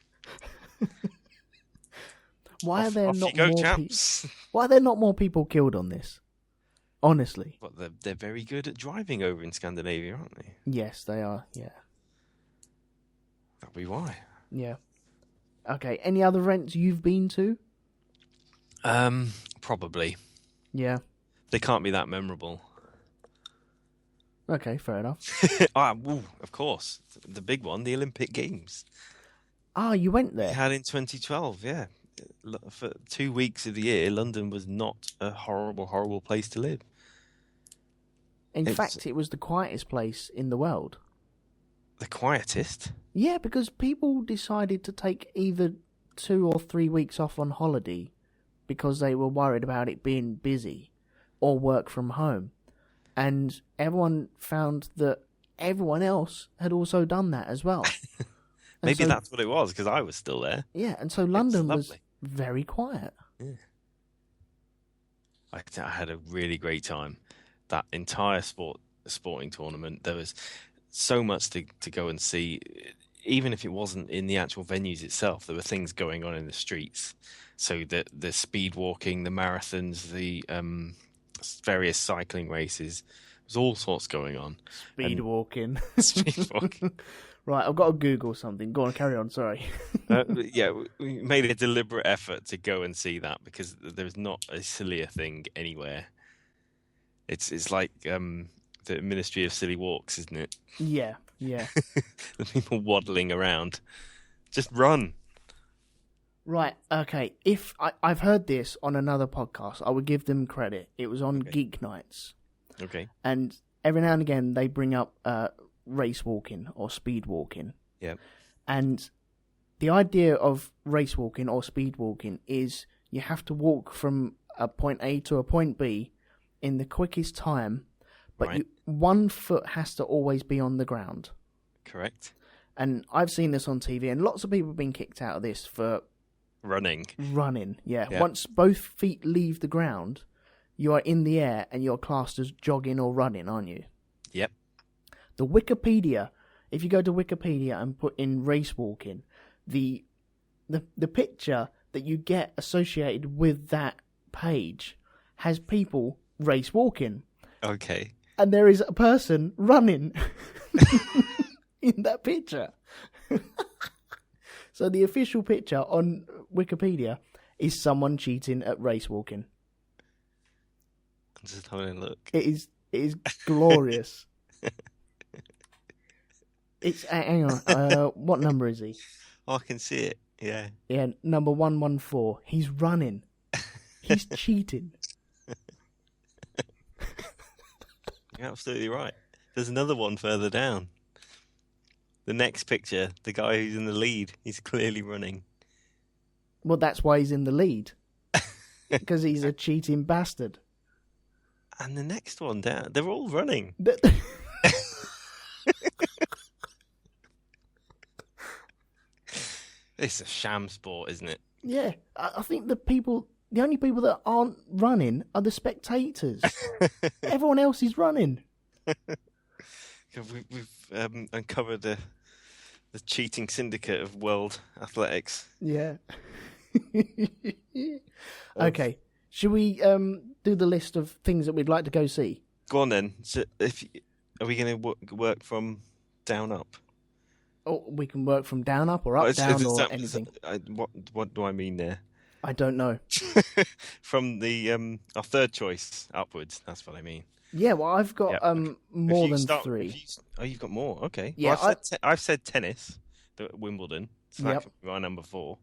Why are there not more people killed on this? Honestly. But they're very good at driving over in Scandinavia, aren't they? Yes, they are. Yeah. That'll be why. Yeah. Okay. Any other events you've been to? Probably. Yeah. They can't be that memorable. Okay, fair enough. Of course. The big one, the Olympic Games. Ah, you went there? We had in 2012, yeah. For 2 weeks of the year, London was not a horrible, horrible place to live. In fact, it was the quietest place in the world. The quietest? Yeah, because people decided to take either 2 or 3 weeks off on holiday because they were worried about it being busy or work from home. And everyone found that everyone else had also done that as well. Maybe that's what it was, because I was still there. Yeah, and so London was very quiet. Yeah. I had a really great time. That entire sporting tournament, there was so much to go and see. Even if it wasn't in the actual venues itself, there were things going on in the streets. So the speed walking, the marathons, the various cycling races, there's all sorts going on. Speed walking. Speed walking. Right, I've got to Google something. Go on, carry on, sorry. Yeah, we made a deliberate effort to go and see that because there's not a sillier thing anywhere. It's like the Ministry of Silly Walks, isn't it? Yeah, yeah. The people waddling around. Just run. Right, okay. If I've heard this on another podcast, I would give them credit. It was on Geek Nights. Okay. And every now and again they bring up race walking or speed walking. Yeah. And the idea of race walking or speed walking is you have to walk from a point A to a point B in the quickest time, but one foot has to always be on the ground. Correct. And I've seen this on TV, and lots of people have been kicked out of this for running. Yeah. Once both feet leave the ground, you are in the air and you're classed as jogging or running, aren't you? Yep. The Wikipedia, if you go to Wikipedia and put in race walking, the picture that you get associated with that page has people race walking. Okay. And there is a person running in that picture. So the official picture on Wikipedia is someone cheating at race walking. I'm just having a look. It is glorious. It's hang on. What number is he? Oh, I can see it. Yeah. Yeah, number 114. He's running. He's cheating. You're absolutely right. There's another one further down. The next picture, the guy who's in the lead, he's clearly running. Well, that's why he's in the lead. Because he's a cheating bastard. And the next one down, they're all running. It's a sham sport, isn't it? Yeah, I think the only people that aren't running are the spectators. Everyone else is running. We've uncovered the cheating syndicate of world athletics. Yeah. Okay, should we do the list of things that we'd like to go see? Go on then. So are we going to work from down up? Oh, we can work from down up or up down or anything. What do I mean there? I don't know. From the our third choice upwards. That's what I mean. Yeah, well, I've got more than 3. You've got more. Okay. Yeah, well, I've said tennis, Wimbledon. So that could be my number 4.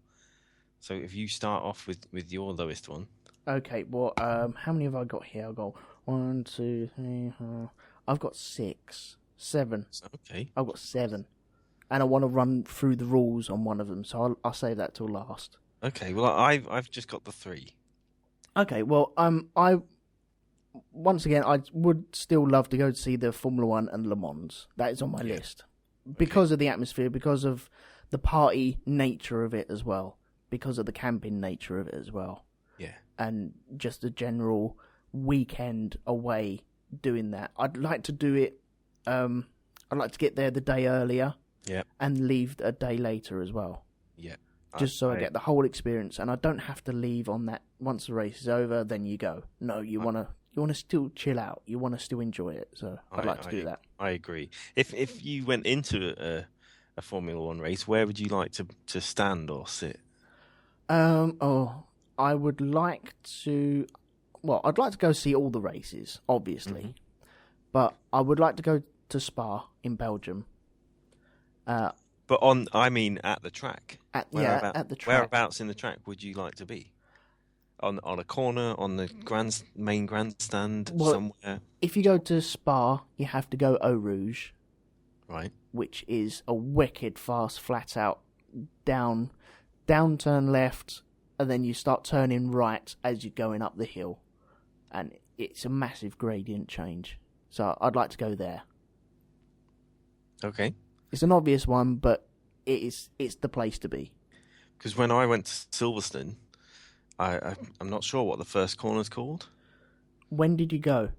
So if you start off with your lowest one. Okay. Well, how many have I got here? I've got 1, 2, 3, 4. I've got 6, 7. Okay. I've got 7, and I want to run through the rules on one of them, so I'll save that till last. Okay. Well, I've just got the 3. Okay. Well, I would still love to go to see the Formula 1 and Le Mans. That is on my list because of the atmosphere, because of the party nature of it as well, because of the camping nature of it as well. Yeah. And just a general weekend away doing that. I'd like to do it. I'd like to get there the day earlier. Yeah. And leave a day later as well. Yeah. Just so I get the whole experience, and I don't have to leave on that. Once the race is over, then you go. No, you want to still chill out. You want to still enjoy it. So I'd like to do that. I agree. If you went into a Formula 1 race, where would you like to stand or sit? I would like to. Well, I'd like to go see all the races, obviously, but I would like to go to Spa in Belgium. But at the track. At the track. Whereabouts in the track would you like to be? On a corner, on the main grandstand, somewhere? If you go to Spa, you have to go Eau Rouge. Right. Which is a wicked fast, flat out, down turn left, and then you start turning right as you're going up the hill. And it's a massive gradient change. So I'd like to go there. Okay. It's an obvious one, but it's the place to be. Because when I went to Silverstone, I'm not sure what the first corner's called. When did you go?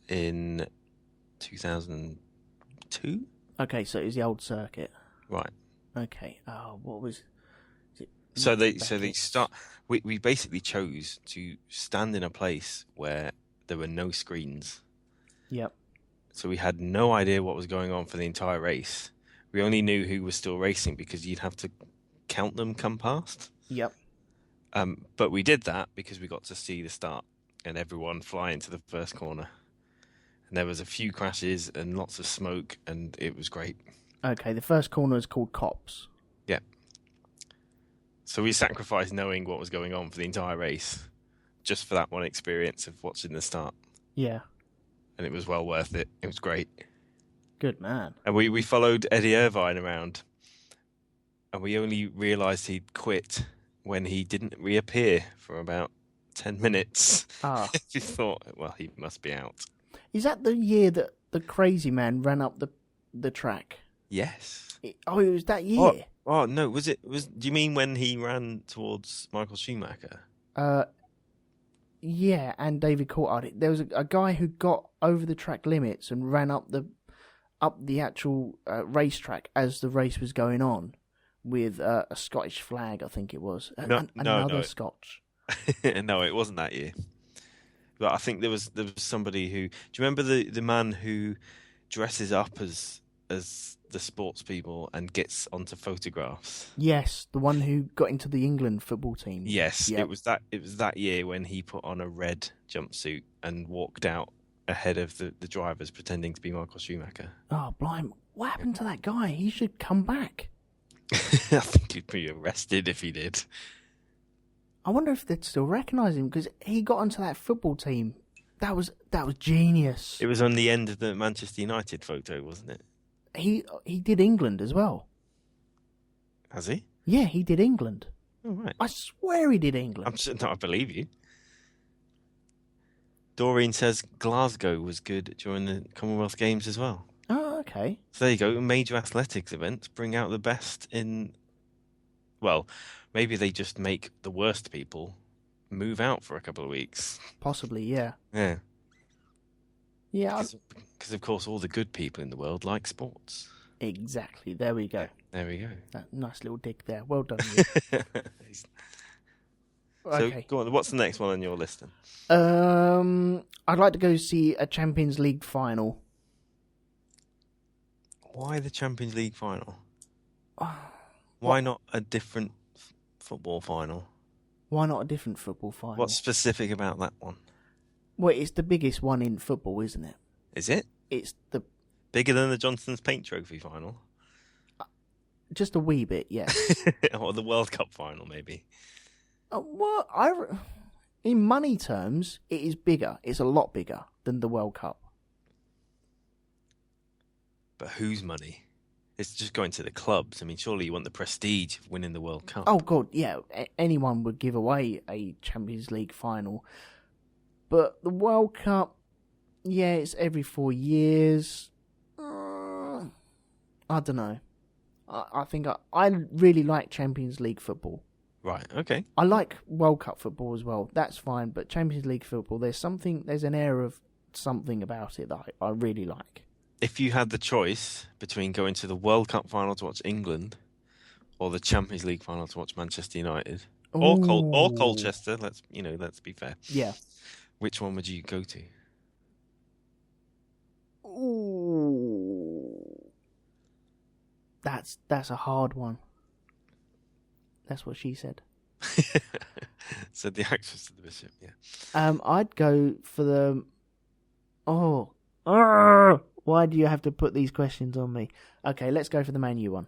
In 2002. Okay, so it was the old circuit. Right. Okay. Oh, what was? So they start. We basically chose to stand in a place where there were no screens. Yep. So we had no idea what was going on for the entire race. We only knew who was still racing because you'd have to count them come past. Yep. But we did that because we got to see the start and everyone fly into the first corner. And there was a few crashes and lots of smoke, and it was great. Okay, the first corner is called Cops. Yeah. So we sacrificed knowing what was going on for the entire race just for that one experience of watching the start. Yeah. And it was well worth it. It was great. Good man. And we followed Eddie Irvine around, and we only realised he'd quit when he didn't reappear for about 10 minutes. Ah. We thought, well, he must be out. Is that the year that the crazy man ran up the track? Yes. It was that year? Oh no, do you mean when he ran towards Michael Schumacher? Yeah, and David Coulthard. There was a guy who got over the track limits and ran up the actual racetrack as the race was going on with a Scottish flag, I think it was. Another Scotch. No, it wasn't that year. But I think there was somebody who. Do you remember the man who dresses up as the sports people and gets onto photographs? Yes, the one who got into the England football team. Yes, yep. It was that year when he put on a red jumpsuit and walked out ahead of the drivers pretending to be Michael Schumacher. Oh, blimey. What happened to that guy? He should come back. I think he'd be arrested if he did. I wonder if they'd still recognise him, because he got onto that football team. That was genius. It was on the end of the Manchester United photo, wasn't it? He did England as well. Has he? Yeah, he did England. Oh, right. I swear he did England. I believe you. Doreen says Glasgow was good during the Commonwealth Games as well. Oh, okay. So there you go. Major athletics events bring out the best in... Well, maybe they just make the worst people move out for a couple of weeks. Possibly, yeah. Yeah. Yeah. Because, of course, all the good people in the world like sports. Exactly. There we go. There we go. Nice little dig there. Well done, you. Okay. So, go on. What's the next one on your list then? I'd like to go see a Champions League final. Why the Champions League final? Why not a different football final? Why not a different football final? What's specific about that one? Well, it's the biggest one in football, isn't it? Is it? It's the Bigger than the Johnson's Paint Trophy final? just a wee bit, yeah. Or the World Cup final, maybe? In money terms, it is bigger. It's a lot bigger than the World Cup. But whose money? It's just going to the clubs. I mean, surely you want the prestige of winning the World Cup. Oh, God, yeah. Anyone would give away a Champions League final. But the World Cup, yeah, it's every 4 years. I don't know. I think I really like Champions League football. Right, okay. I like World Cup football as well. That's fine. But Champions League football, there's an air of something about it that I really like. If you had the choice between going to the World Cup final to watch England or the Champions League final to watch Manchester United or Colchester, let's be fair. Yeah. Which one would you go to? Ooh. That's a hard one. That's what she said. Said the actress to the bishop, yeah. I'd go for the... why do you have to put these questions on me? Okay, let's go for the Man U one.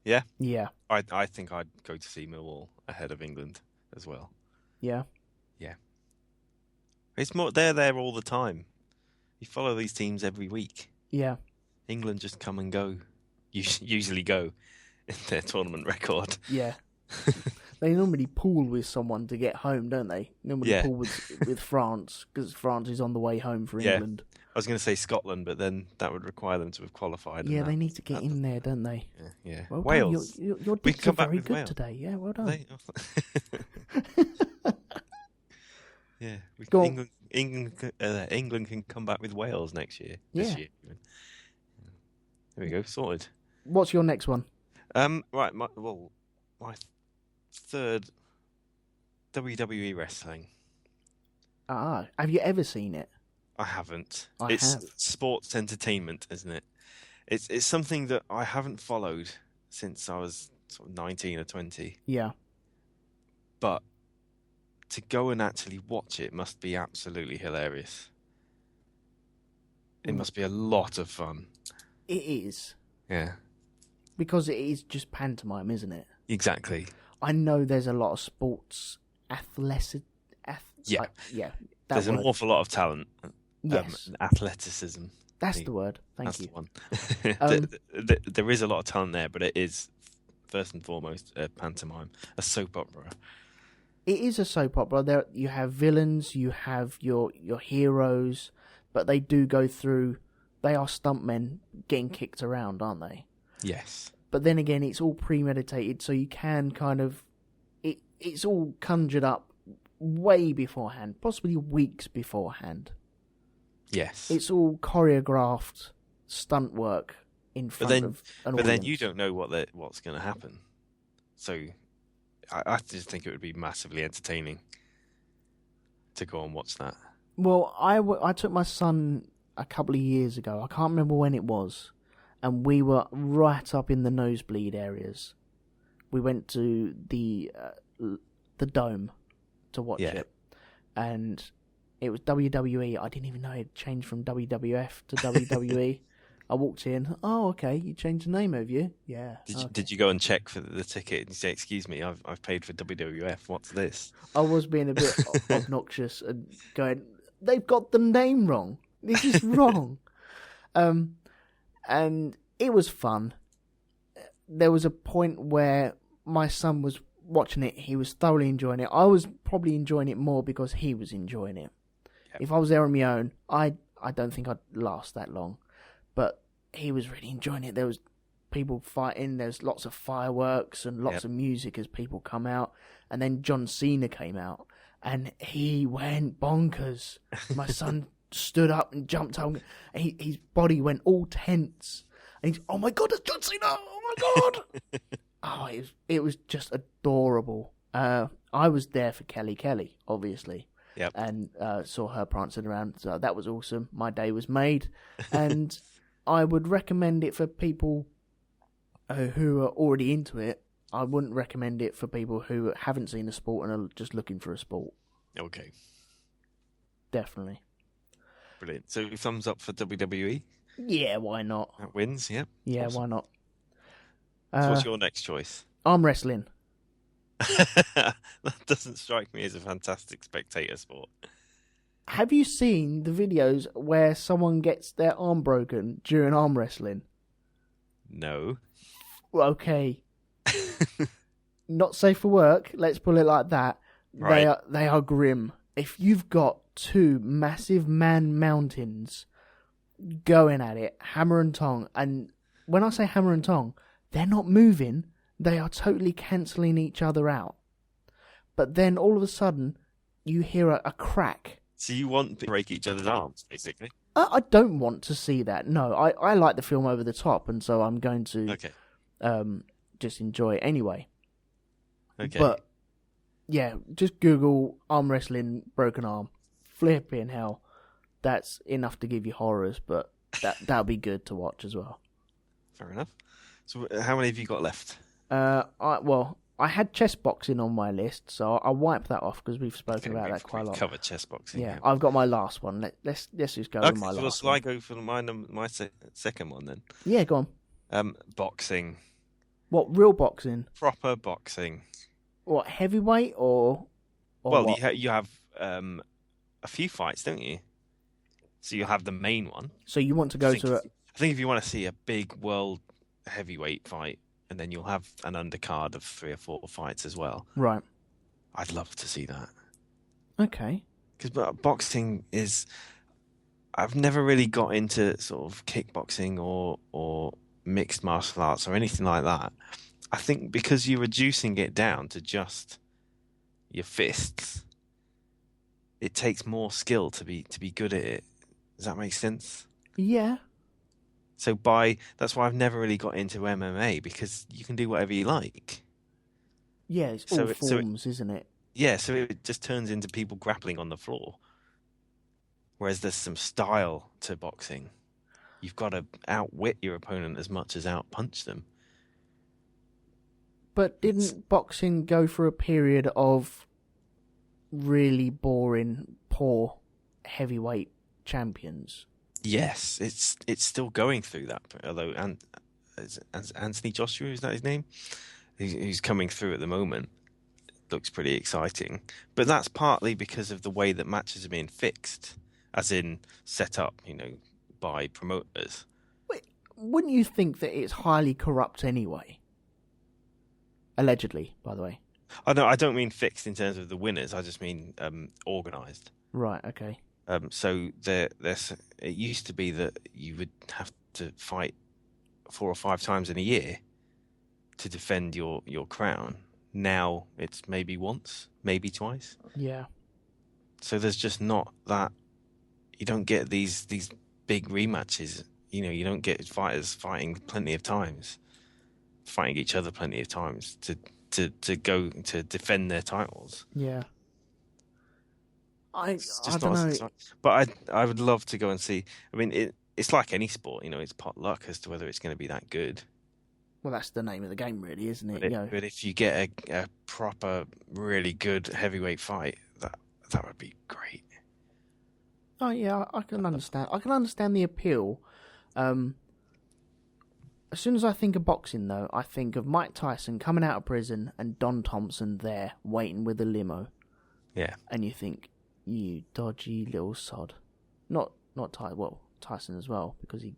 Yeah? Yeah. I think I'd go to see Millwall ahead of England as well. Yeah? Yeah. It's more, they're there all the time. You follow these teams every week. Yeah. England just come and go. Usually go in their tournament record. Yeah. They normally pool with someone to get home, don't they? Normally pool with France, because France is on the way home for England. I was going to say Scotland, but then that would require them to have qualified. Yeah, they need to get in there, don't they? Yeah. Well Wales. Done. Your dicks are very good Wales today. Yeah, well done. Yeah. England can come back with Wales next year. This year. There we go, sorted. What's your next one? Right, my third WWE wrestling. Have you ever seen it? I haven't. I have. Sports entertainment, isn't it? It's something that I haven't followed since I was sort of 19 or 20. Yeah. But to go and actually watch it must be absolutely hilarious. It must be a lot of fun. It is. Yeah. Because it is just pantomime, isn't it? Exactly. I know there's a lot of sports There's an awful lot of talent. Yes. Athleticism. That's the word. Thank you. That's the one. There is a lot of talent there, but it is first and foremost a pantomime, a soap opera. It is a soap opera. There, you have villains, you have your heroes, but they do go through. They are stuntmen getting kicked around, aren't they? Yes. But then again, it's all premeditated, so you can kind of... It's all conjured up way beforehand, possibly weeks beforehand. Yes. It's all choreographed stunt work in front of an audience. But then you don't know what's going to happen. So I just think it would be massively entertaining to go and watch that. Well, I took my son a couple of years ago. I can't remember when it was. And we were right up in the nosebleed areas. We went to the Dome to watch it. And it was WWE. I didn't even know it changed from WWF to WWE. I walked in. Oh, okay. You changed the name, have you? Yeah. Did you go and check for the ticket and say, "Excuse me, I've paid for WWF. What's this?" I was being a bit obnoxious and going, "They've got the name wrong. This is wrong." And it was fun. There was a point where my son was watching it. He was thoroughly enjoying it. I was probably enjoying it more because he was enjoying it. Yep. If I was there on my own, I don't think I'd last that long. But he was really enjoying it. There was people fighting. There's lots of fireworks and lots of music as people come out. And then John Cena came out, and he went bonkers. My son stood up and jumped up. And his body went all tense. And he's, "Oh my God, it's John Cena! Oh my God!" It was just adorable. I was there for Kelly, obviously. Yep. And saw her prancing around. So that was awesome. My day was made. And I would recommend it for people who are already into it, I wouldn't recommend it for people who haven't seen the sport and are just looking for a sport. Okay. Definitely. Brilliant. So thumbs up for WWE? Yeah, why not? That wins, yeah. Yeah, Awesome. why not? So what's your next choice? Arm wrestling. That doesn't strike me as a fantastic spectator sport. Have you seen the videos where someone gets their arm broken during arm wrestling? No. Okay. Not safe for work, let's put it like that. Right. They are grim. If you've got two massive man mountains going at it, hammer and tong, and when I say hammer and tong, they're not moving, they are totally cancelling each other out. But then all of a sudden, you hear a crack. So you want to break each other's arms, basically? I don't want to see that. No, I like the film over the top, and so I'm going to just enjoy it anyway. Okay. But, yeah, just Google arm wrestling broken arm. Flipping hell. That's enough to give you horrors, but that'll be good to watch as well. Fair enough. So how many have you got left? I had chess boxing on my list, so I'll wipe that off because we've spoken about that quite a lot. Covered chess boxing. Yeah, I've got my last one. Let's just go with my last one. Shall I go for my second one then? Yeah, go on. Boxing. What, real boxing? Proper boxing. What, heavyweight or well, what? you have a few fights, don't you? So you have the main one. So you want to go to I think if you want to see a big world heavyweight fight, and then you'll have an undercard of 3 or 4 fights as well. Right. I'd love to see that. Okay. Because boxing is... I've never really got into sort of kickboxing or mixed martial arts or anything like that. I think because you're reducing it down to just your fists, it takes more skill to be good at it. Does that make sense? Yeah. So that's why I've never really got into MMA, because you can do whatever you like. Yeah, it's all forms, isn't it? Yeah, so it just turns into people grappling on the floor. Whereas there's some style to boxing. You've got to outwit your opponent as much as outpunch them. But didn't boxing go for a period of really boring, poor heavyweight champions? Yes, it's still going through that. Although Anthony Joshua, is that his name? Who's coming through at the moment. Looks pretty exciting. But that's partly because of the way that matches are being fixed, as in set up, by promoters. Wait, wouldn't you think that it's highly corrupt anyway? Allegedly, by the way. Oh, no, I don't mean fixed in terms of the winners. I just mean organised. Right, okay. So it used to be that you would have to fight 4 or 5 times in a year to defend your crown. Now it's maybe once, maybe twice. Yeah. So there's just not that. You don't get these big rematches. You don't get fighters fighting plenty of times, fighting each other plenty of times to go to defend their titles. Yeah. I don't know. But I would love to go and see. I mean, it's like any sport, it's pot luck as to whether it's going to be that good. Well, that's the name of the game, really, isn't it? But if you get a proper, really good heavyweight fight, that would be great. Oh yeah, I can understand. I can understand the appeal. As soon as I think of boxing, though, I think of Mike Tyson coming out of prison and Don Thompson there waiting with a limo. Yeah. And you think, you dodgy little sod. Not Tyson as well, because he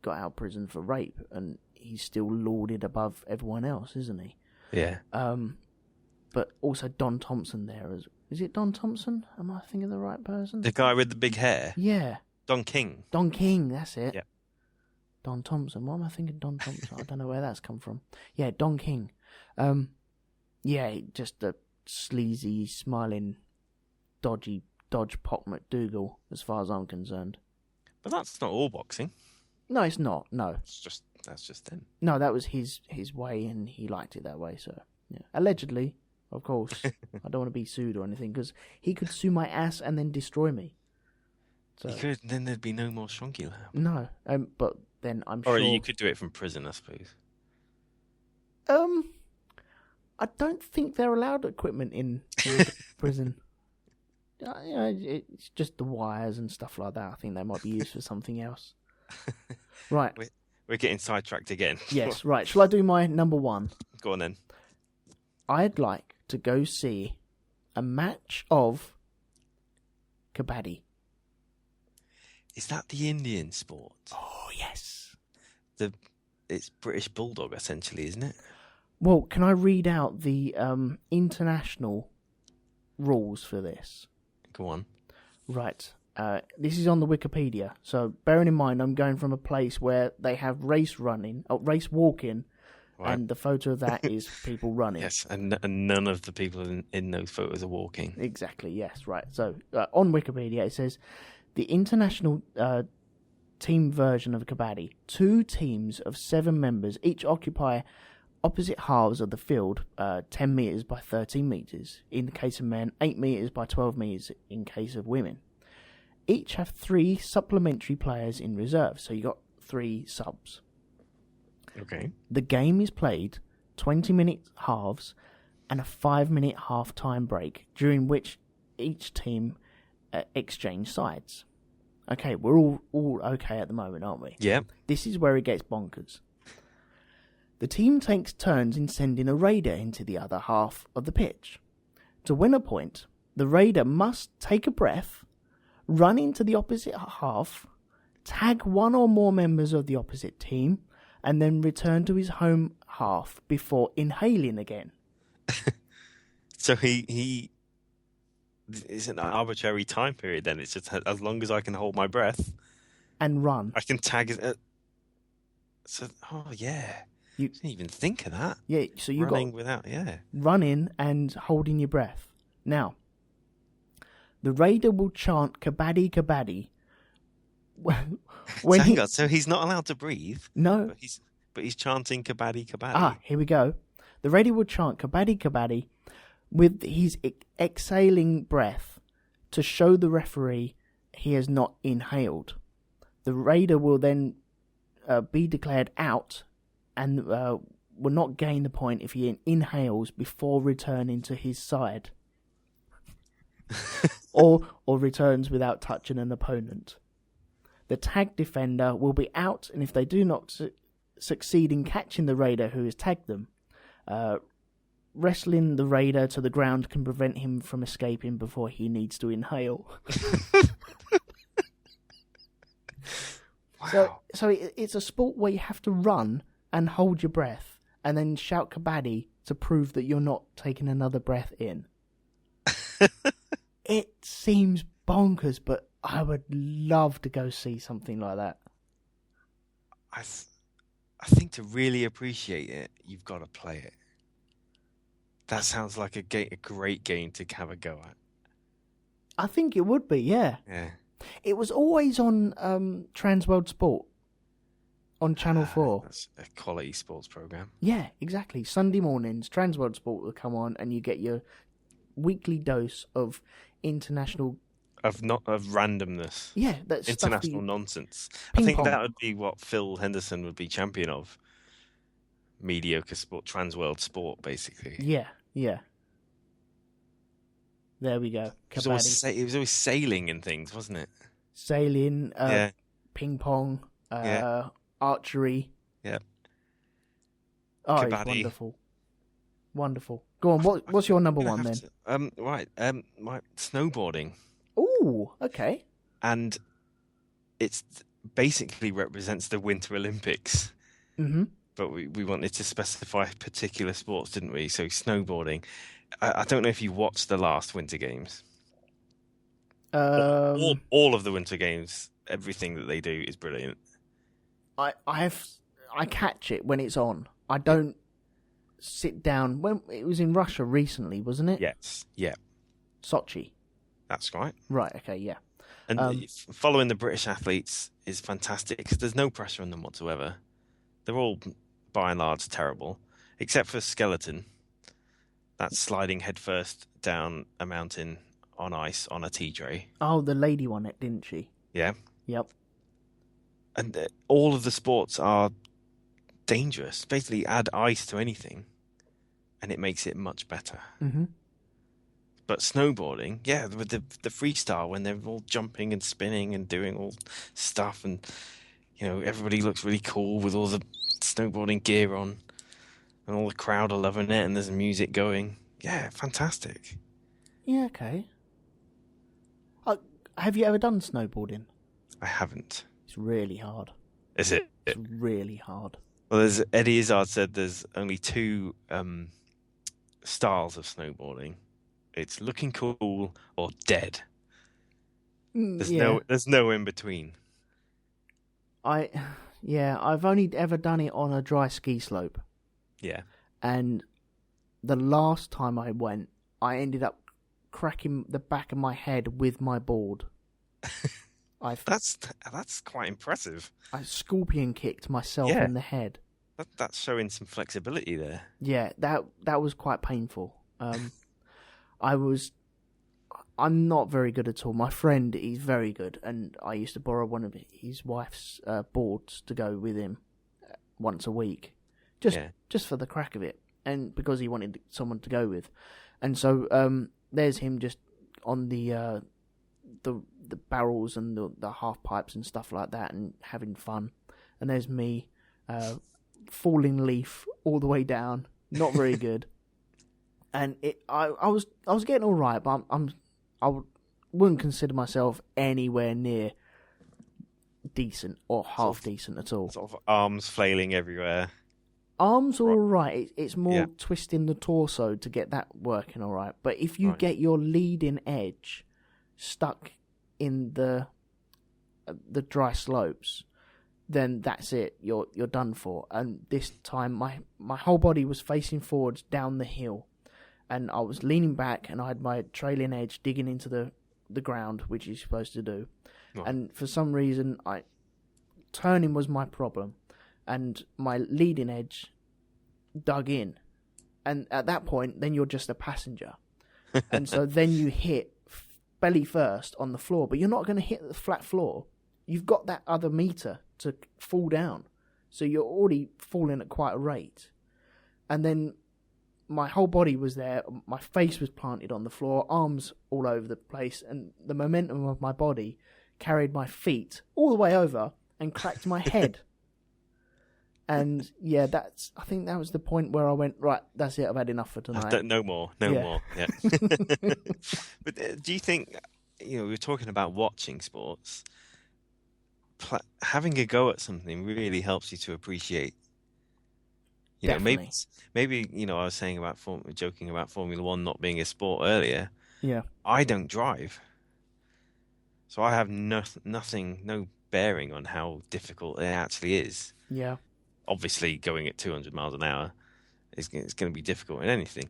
got out of prison for rape and he's still lauded above everyone else, isn't he? Yeah. But also Don Thompson there. Is it Don Thompson? Am I thinking of the right person? The guy with the big hair? Yeah. Don King. Don King, that's it. Yeah. Don Thompson. Why am I thinking Don Thompson? I don't know where that's come from. Yeah, Don King. Yeah, just a sleazy, smiling, dodge Pop McDougal, as far as I'm concerned. But that's not all boxing. No, it's not. No. That's just him. No, that was his way, and he liked it that way. So, yeah. Allegedly, of course. I don't want to be sued or anything, because he could sue my ass and then destroy me. So, He could, then there'd be no more Shonky Lab. No, but then I'm sure... Or you could do it from prison, I suppose. I don't think they're allowed equipment in the prison. It's just the wires and stuff like that. I think they might be used for something else. Right. We're getting sidetracked again. Yes, right. Shall I do my number one? Go on then. I'd like to go see a match of Kabadi. Is that the Indian sport? Oh, yes. It's British Bulldog, essentially, isn't it? Well, can I read out the international rules for this? Go on. Right. This is on the Wikipedia. So bearing in mind, I'm going from a place where they have race walking, right. And the photo of that is people running. Yes, and none of the people in those photos are walking. Exactly, yes, right. So on Wikipedia, it says, the international team version of Kabadi, 2 teams of 7 members each occupy opposite halves of the field, 10 metres by 13 metres. In the case of men, 8 metres by 12 metres in case of women. Each have 3 supplementary players in reserve, so you got 3 subs. Okay. The game is played 20-minute halves and a 5-minute half-time break, during which each team exchange sides. Okay, we're all okay at the moment, aren't we? Yeah. This is where it gets bonkers. The team takes turns in sending a raider into the other half of the pitch. To win a point, the raider must take a breath, run into the opposite half, tag one or more members of the opposite team, and then return to his home half before inhaling again. So he it's an arbitrary time period then. It's just as long as I can hold my breath. And run. I can tag it. Yeah. You didn't even think of that. Yeah, so you got running and holding your breath. Now, the raider will chant Kabadi, Kabadi. So he's not allowed to breathe. No. But he's chanting Kabadi, Kabadi. Ah, here we go. The raider will chant Kabadi, Kabadi with his exhaling breath to show the referee he has not inhaled. The raider will then be declared out and will not gain the point if he inhales before returning to his side. or returns without touching an opponent. The tag defender will be out, and if they do not succeed in catching the raider who has tagged them, wrestling the raider to the ground can prevent him from escaping before he needs to inhale. Wow. So it's a sport where you have to run and hold your breath and then shout Kabadi to prove that you're not taking another breath in. It seems bonkers, but I would love to go see something like that. I think to really appreciate it, you've got to play it. That sounds like a great game to have a go at. I think it would be, yeah. Yeah. It was always on Transworld Sport on Channel 4. That's a quality sports program. Yeah, exactly. Sunday mornings, Transworld Sport will come on and you get your weekly dose of international... Of randomness. Yeah, that's international nonsense. Ping I think pong. that would be what Phil Henderson would be champion of. Mediocre sport, Transworld Sport, basically. Yeah. There we go. It was always sailing and things, wasn't it? Sailing, ping pong, archery. Yeah. Oh, Kabadi. it's wonderful. Wonderful. Go on, what's your number one then? My snowboarding. Ooh, okay. And it's basically represents the Winter Olympics. Mm-hmm. But we wanted to specify particular sports, didn't we? So snowboarding. I don't know if you watched the last Winter Games. All of the Winter Games, everything that they do is brilliant. I catch it when it's on. I don't sit down. When it was in Russia recently, wasn't it? Yes. Yeah. Sochi. That's right. Right. Okay. Yeah. And following the British athletes is fantastic because there's no pressure on them whatsoever. They're all, by and large, terrible, except for Skeleton. That's sliding headfirst down a mountain on ice on a tea tray. Oh, the lady won it, didn't she? Yeah. Yep. And all of the sports are dangerous. Basically, add ice to anything, and it makes it much better. Mm-hmm. But snowboarding, yeah, with the freestyle when they're all jumping and spinning and doing all stuff, and everybody looks really cool with all the snowboarding gear on, and all the crowd are loving it, and there's music going. Yeah, fantastic. Yeah, okay. Have you ever done snowboarding? I haven't. It's really hard. Is it? It's really hard. Well, as Eddie Izzard said, there's only two styles of snowboarding. It's looking cool or dead. There's no in between. I've only ever done it on a dry ski slope. Yeah. And the last time I went, I ended up cracking the back of my head with my board. That's quite impressive. I scorpion kicked myself in the head. That's showing some flexibility there. Yeah, that was quite painful. I'm not very good at all. My friend, he's very good, and I used to borrow one of his wife's boards to go with him once a week, just for the crack of it, and because he wanted someone to go with. And so there's him just on the barrels and the half pipes and stuff like that, and having fun. And there's me, falling leaf all the way down, not very good. And I was getting all right, but I wouldn't consider myself anywhere near decent or half decent at all. Sort of arms flailing everywhere. Arms are all right. It's more twisting the torso to get that working all right. But if you get your leading edge stuck in the dry slopes, then that's it. You're done for. And this time, my whole body was facing forwards down the hill, and I was leaning back, and I had my trailing edge digging into the ground, which you're supposed to do. Right. And for some reason, turning was my problem, and my leading edge dug in. And at that point, then you're just a passenger. And so then you hit belly first on the floor, but you're not going to hit the flat floor. You've got that other meter to fall down. So you're already falling at quite a rate. And then my whole body was there, my face was planted on the floor, arms all over the place, and the momentum of my body carried my feet all the way over and cracked my head. And yeah, I think that was the point where I went, right, that's it, I've had enough for tonight. No more. Yeah. But do you think, we're talking about watching sports, having a go at something really helps you to appreciate. Maybe I was saying about joking about Formula One not being a sport earlier. Yeah, I don't drive, so I have no bearing on how difficult it actually is. Yeah, obviously going at 200 miles an hour is going to be difficult in anything.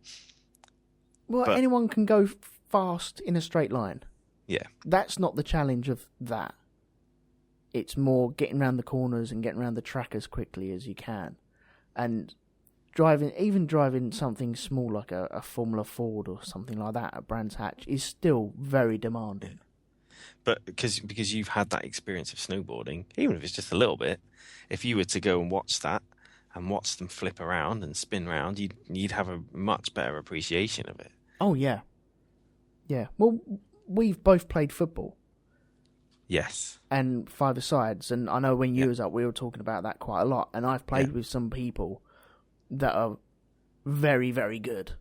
Well, anyone can go fast in a straight line. Yeah, that's not the challenge of that. It's more getting around the corners and getting around the track as quickly as you can. And driving something small like a Formula Ford or something like that at Brands Hatch is still very demanding. But because you've had that experience of snowboarding, even if it's just a little bit, if you were to go and watch that and watch them flip around and spin around, you'd have a much better appreciation of it. Oh, yeah. Yeah. Well, we've both played football. Yes. And five-a-sides, and I know when you was up, we were talking about that quite a lot. And I've played with some people that are very, very good,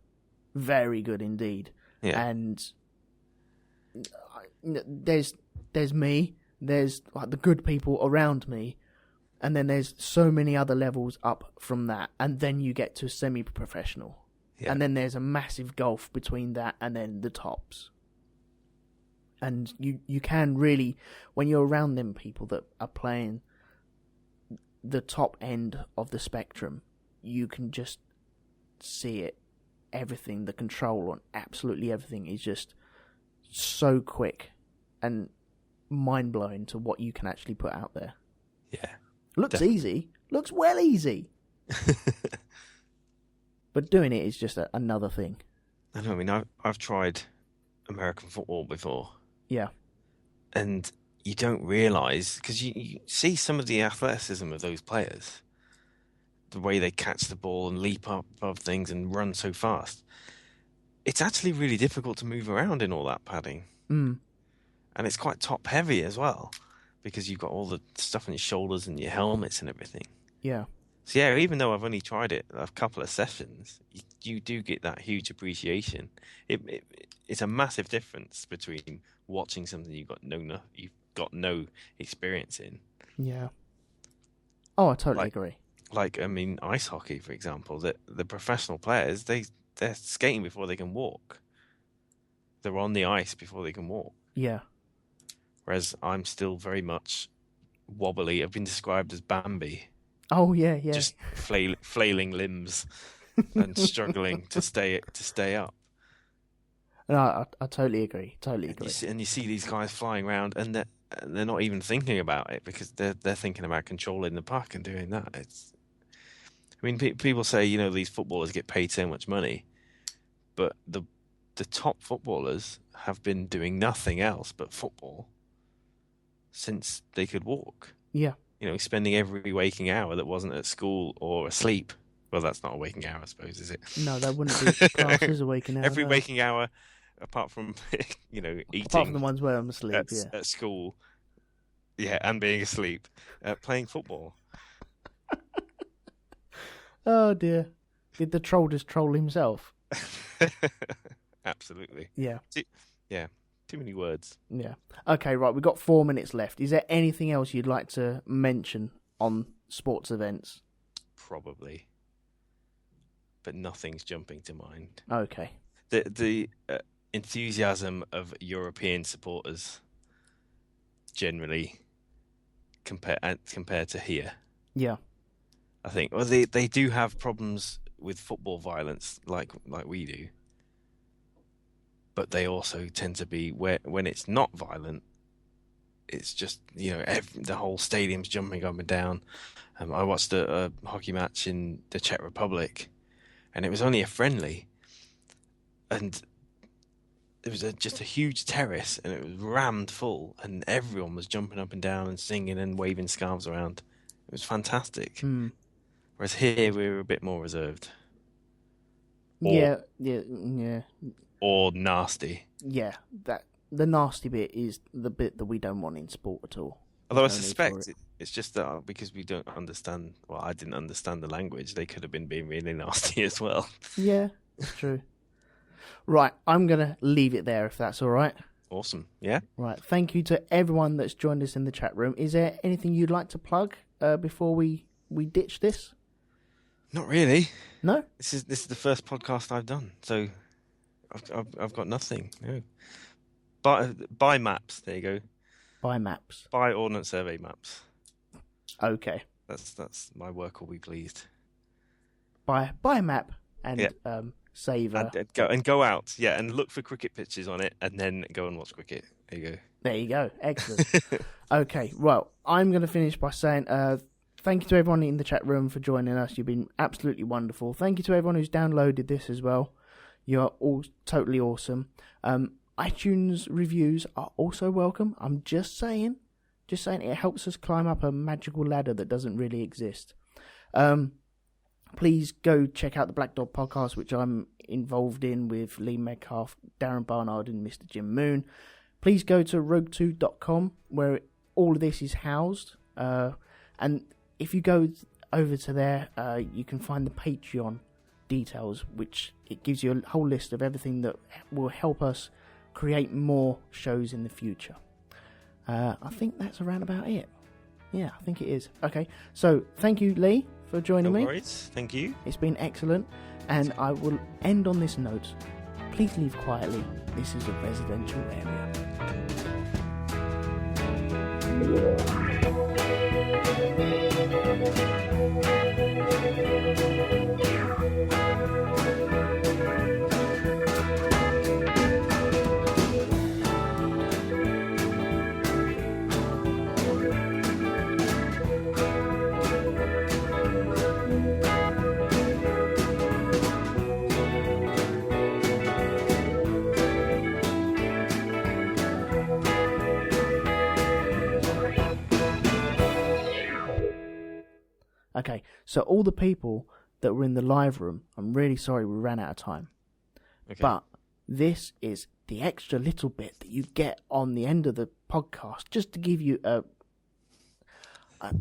indeed. Yeah. And there's me, there's like the good people around me, and then there's so many other levels up from that, and then you get to semi-professional, and then there's a massive gulf between that and then the tops. And you can really, when you're around them people that are playing the top end of the spectrum, you can just see it. Everything, the control on absolutely everything is just so quick and mind-blowing to what you can actually put out there. Yeah. Looks easy. Looks well easy. But doing it is just another thing. I know, I mean, I've tried American football before. Yeah. And you don't realise, because you see some of the athleticism of those players. the way they catch the ball and leap up above things and run so fast. It's actually really difficult to move around in all that padding. Mm. And it's quite top heavy as well, because you've got all the stuff on your shoulders and your helmets and everything. Yeah. So yeah, even though I've only tried it a couple of sessions, you do get that huge appreciation. It's a massive difference between watching something you've got no experience in. Yeah. Oh, I totally agree. Like, I mean, ice hockey, for example, the professional players, they're skating before they can walk. They're on the ice before they can walk. Yeah. Whereas I'm still very much wobbly. I've been described as Bambi. Oh, yeah, yeah. Just flailing limbs and struggling to stay up. No, I totally agree. Totally agree. And you see these guys flying around, and they're not even thinking about it, because they're thinking about controlling the puck and doing that. I mean, people say, you know, these footballers get paid so much money, but the top footballers have been doing nothing else but football since they could walk. Yeah. You know, spending every waking hour that wasn't at school or asleep. Well, that's not a waking hour, I suppose, is it? No, that wouldn't be classed as a waking hour. Every waking hour, apart from, you know, eating. Apart from the ones where I'm asleep, at school. Yeah, and being asleep. Playing football. Oh, dear. Did the troll just troll himself? Absolutely. Yeah. Yeah. Too many words. Yeah. Okay, right. We've got 4 minutes left. Is there anything else you'd like to mention on sports events? Probably. But nothing's jumping to mind. Okay. The enthusiasm of European supporters generally compared to here. Yeah. I think, well, they do have problems with football violence like we do. But they also tend to be, when it's not violent, it's just, you know, the whole stadium's jumping up and down. I watched a hockey match in the Czech Republic, and it was only a friendly, and there was just a huge terrace, and it was rammed full, and everyone was jumping up and down and singing and waving scarves around. It was fantastic. Mm. Whereas here we were a bit more reserved. Yeah. Or nasty. Yeah, the nasty bit is the bit that we don't want in sport at all. Although I suspect it's just that because we don't understand, well, I didn't understand the language, they could have been being really nasty as well. Yeah, it's true. Right, I'm going to leave it there if that's all right. Awesome, yeah. Right, thank you to everyone that's joined us in the chat room. Is there anything you'd like to plug before we ditch this? Not really. No? This is the first podcast I've done, so I've got nothing. No. Buy maps. There you go. Buy maps. Buy Ordnance Survey maps. Okay. That's my work will be pleased. Buy a map and save go out. Yeah, and look for cricket pitches on it, and then go and watch cricket. There you go. There you go. Excellent. Okay. Well, I'm going to finish by saying thank you to everyone in the chat room for joining us. You've been absolutely wonderful. Thank you to everyone who's downloaded this as well. You're all totally awesome. iTunes reviews are also welcome. I'm just saying it helps us climb up a magical ladder that doesn't really exist. Please go check out the Black Dog podcast, which I'm involved in with Lee Metcalf, Darren Barnard and Mr. Jim Moon. Please go to rogue2.com where all of this is housed. And if you go over to there, you can find the Patreon details, which it gives you a whole list of everything that will help us create more shows in the future. I think that's around about it. Yeah, I think it is. Okay, so thank you, Lee, for joining me. No worries. Thank you. It's been excellent, and I will end on this note. Please leave quietly. This is a residential area. Okay, so all the people that were in the live room, I'm really sorry we ran out of time. Okay. But this is the extra little bit that you get on the end of the podcast, just to give you a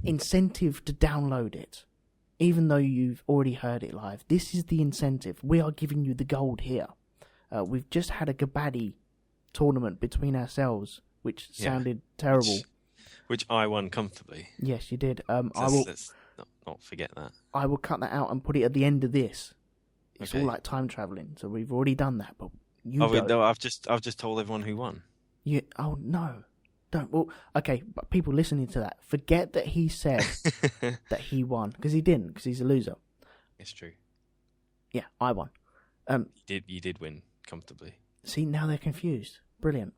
incentive to download it, even though you've already heard it live. This is the incentive. We are giving you the gold here. We've just had a Kabadi tournament between ourselves, which sounded terrible. Which I won comfortably. Yes, you did. Let's not forget that. I will cut that out and put it at the end of this. It's Okay. all like time traveling, so we've already done that. But I've just told everyone who won. Oh no, don't. Well, okay, but people listening to that, forget that he said that he won, because he didn't, because he's a loser. It's true. Yeah, I won. You did win comfortably. See, now they're confused. Brilliant.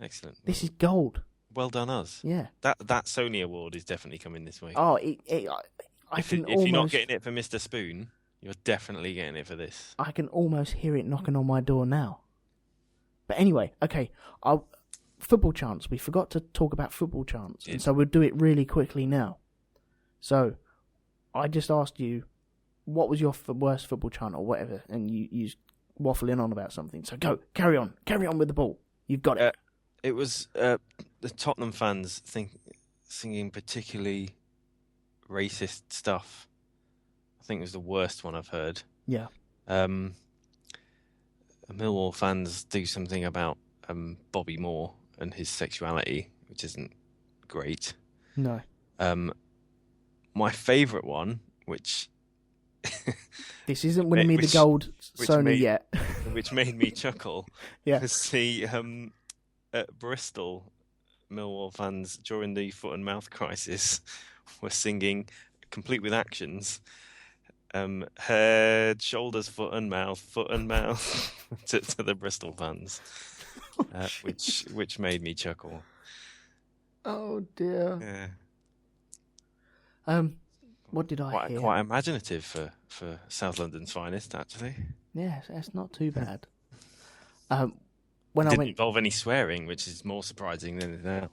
Excellent. This is gold. Well done, us. Yeah. That Sony award is definitely coming this week. Oh, If you're not getting it for Mr. Spoon, you're definitely getting it for this. I can almost hear it knocking on my door now. But anyway, okay, football chants. We forgot to talk about football chants, and so we'll do it really quickly now. So, I just asked you, what was your worst football chant or whatever, and you waffling on about something. So go, carry on with the ball. You've got it. It was the Tottenham fans singing particularly racist stuff. I think it was the worst one I've heard. Yeah. Millwall fans do something about Bobby Moore and his sexuality, which isn't great. No. My favourite one, which this isn't winning me the gold Sony yet, which made me chuckle. Yeah. Was the at Bristol, Millwall fans during the foot and mouth crisis were singing, complete with actions, head, shoulders, foot and mouth to the Bristol fans, which made me chuckle. Oh dear. Yeah. What did I hear? Quite imaginative for South London's finest, actually. Yeah, that's not too bad. Didn't involve any swearing, which is more surprising than anything else.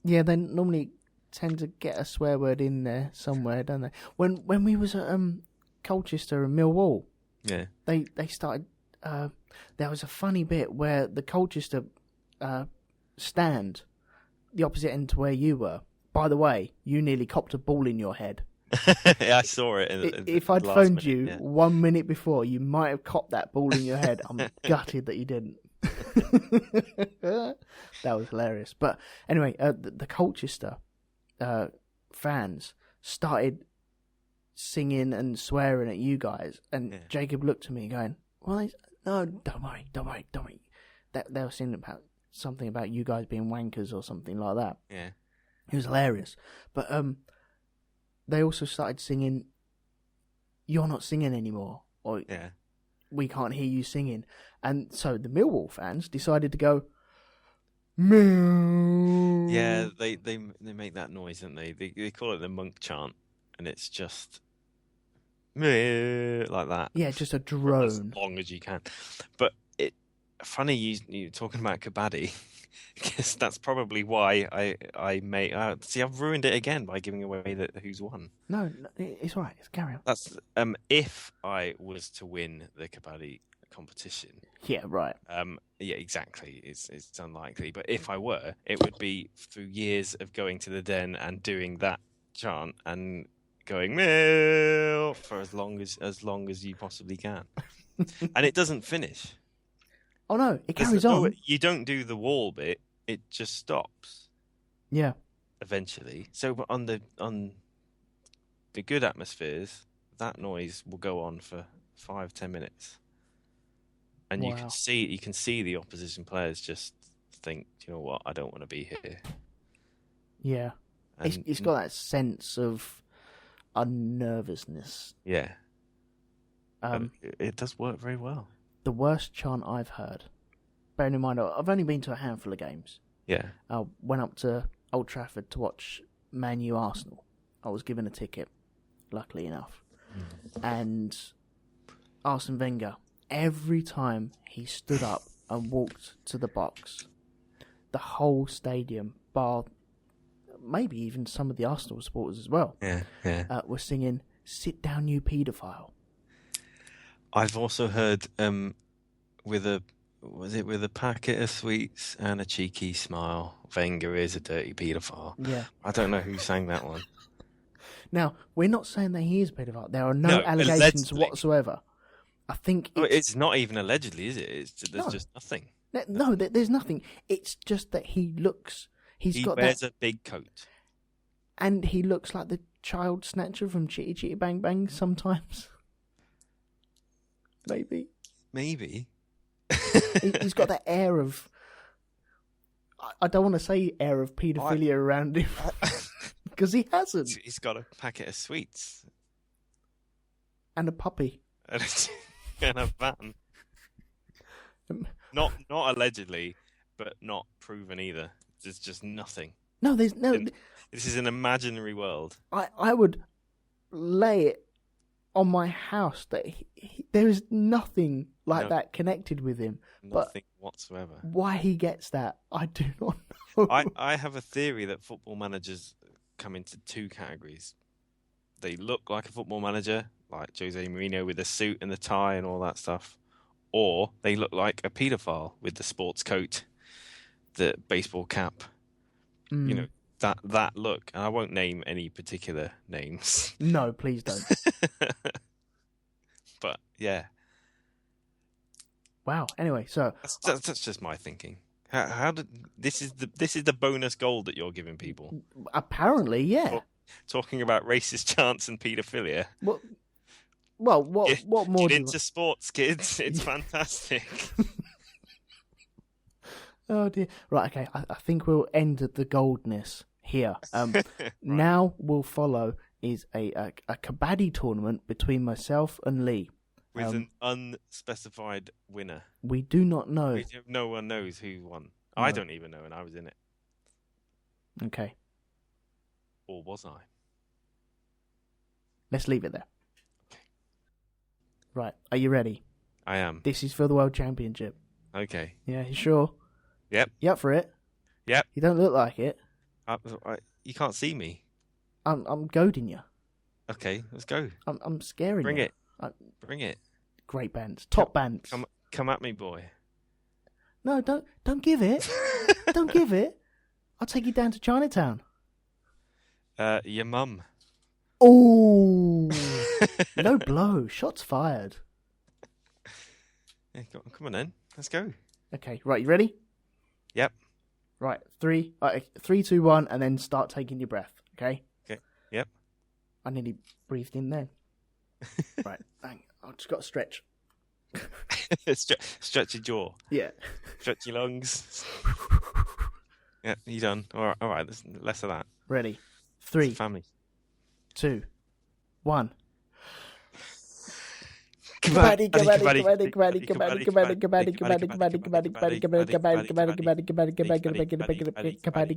Yeah, they normally tend to get a swear word in there somewhere, don't they? When we was at Colchester and Millwall, yeah, they started. There was a funny bit where the Colchester stand, the opposite end to where you were. By the way, you nearly copped a ball in your head. Yeah, I saw it. If I'd phoned you 1 minute before, you might have copped that ball in your head. I'm gutted that you didn't. That was hilarious. But anyway, the Colchester fans started singing and swearing at you guys, and Jacob looked at me going, "Well, no, don't worry. They were singing about something about you guys being wankers or something like that." Yeah. It was hilarious. But they also started singing, "You're not singing anymore," or "We can't hear you singing." And so the Millwall fans decided to go, "Mill." Yeah, they make that noise, don't they? They call it the monk chant, and it's just like that. Yeah, just a drone. As long as you can. But funny you talking about Kabadi, because that's probably why I may see I've ruined it again by giving away who's won. No, it's all right. It's carry on. That's if I was to win the Kabadi competition. Yeah, right. Yeah, exactly. It's unlikely, but if I were, it would be through years of going to the den and doing that chant and going Mill for as long as you possibly can, and it doesn't finish. Oh no, it carries on. You don't do the wall bit; it just stops. Yeah. Eventually, so on the good atmospheres, that noise will go on for 5-10 minutes, and wow. you can see the opposition players just think, you know what, I don't want to be here. Yeah, and it's got that sense of unnervousness. Yeah. It does work very well. The worst chant I've heard, bearing in mind I've only been to a handful of games. Yeah. I went up to Old Trafford to watch Man U Arsenal. I was given a ticket, luckily enough. And Arsene Wenger, every time he stood up and walked to the box, the whole stadium, bar maybe even some of the Arsenal supporters as well, were singing "Sit Down, You Paedophile." I've also heard with a packet of sweets and a cheeky smile, Wenger is a dirty paedophile. Yeah. I don't know who sang that one. Now, we're not saying that he is a paedophile. There are no allegations allegedly. whatsoever. I think it's not even allegedly, is it? There's just nothing. No, there's nothing. It's just that he looks... He wears a big coat. And he looks like the child snatcher from Chitty Chitty Bang Bang sometimes. Maybe. He's got that air of... I don't want to say air of paedophilia around him. Because he hasn't. He's got a packet of sweets. And a puppy. And a van. Not allegedly, but not proven either. There's just nothing. No, there's no... This is an imaginary world. I would lay it on my house that there is nothing like that connected with him. Nothing whatsoever. Why he gets that, I do not know. I have a theory that football managers come into two categories. They look like a football manager, like Jose Mourinho with the suit and the tie and all that stuff. Or they look like a paedophile with the sports coat, the baseball cap. You know, that look. And I won't name any particular names. No, please don't. But yeah. Wow. Anyway, so that's just my thinking. How did this is the bonus gold that you're giving people? Apparently, yeah. Talking about racist chants and paedophilia. What more? Get into sports, kids. It's fantastic. Oh dear. Right. Okay. I think we'll end the goldness here. Right. Now we'll follow is a Kabadi tournament between myself and Lee. With an unspecified winner. We do not know. No one knows who won. No. I don't even know, and I was in it. Okay. Or was I? Let's leave it there. Okay. Right. Are you ready? I am. This is for the World Championship. Okay. Yeah, you sure? Yep. You up for it? Yep. You don't look like it. You can't see me. I'm goading you. Okay, let's go. I'm scaring Bring you. It. Bring it. Great bands. Top bands. Come at me, boy. No, don't give it. Don't give it. I'll take you down to Chinatown. Your mum. Oh, no blow. Shots fired. Yeah, come on then. Let's go. Okay, right. You ready? Yep. Right. 3, 2, 1, and then start taking your breath. Okay. Okay. Yep. I nearly breathed in then. Right. Hang. I've just got to stretch. Stretch your jaw. Yeah. Stretch your lungs. Yeah, you done. All right. There's less of that. Ready. 3, family. 2, 1. Kabadi, Kabadi, Kabadi, Kabadi, Kabadi, Kabadi, Kabadi, Kabadi, Kabadi, Kabadi, Kabadi, Kabadi,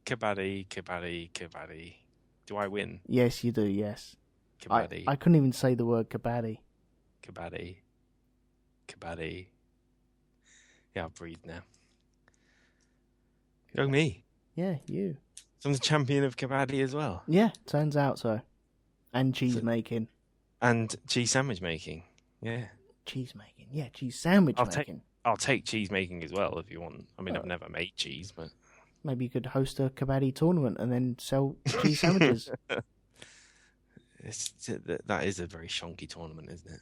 Kabadi, Kabadi, Kabadi. Do I win? Yes, you do. Yes. Kabadi. I couldn't even say the word Kabadi. Kabadi. Yeah, I'll breathe now. Go me. Yeah, you. So I'm the champion of Kabadi as well. Yeah, turns out so. And cheese making. And cheese sandwich making. Yeah. Cheese making. Yeah, cheese sandwich making. I'll take cheese making as well if you want. I mean, I've never made cheese, but... Maybe you could host a Kabadi tournament and then sell cheese sandwiches. That is a very shonky tournament, isn't it?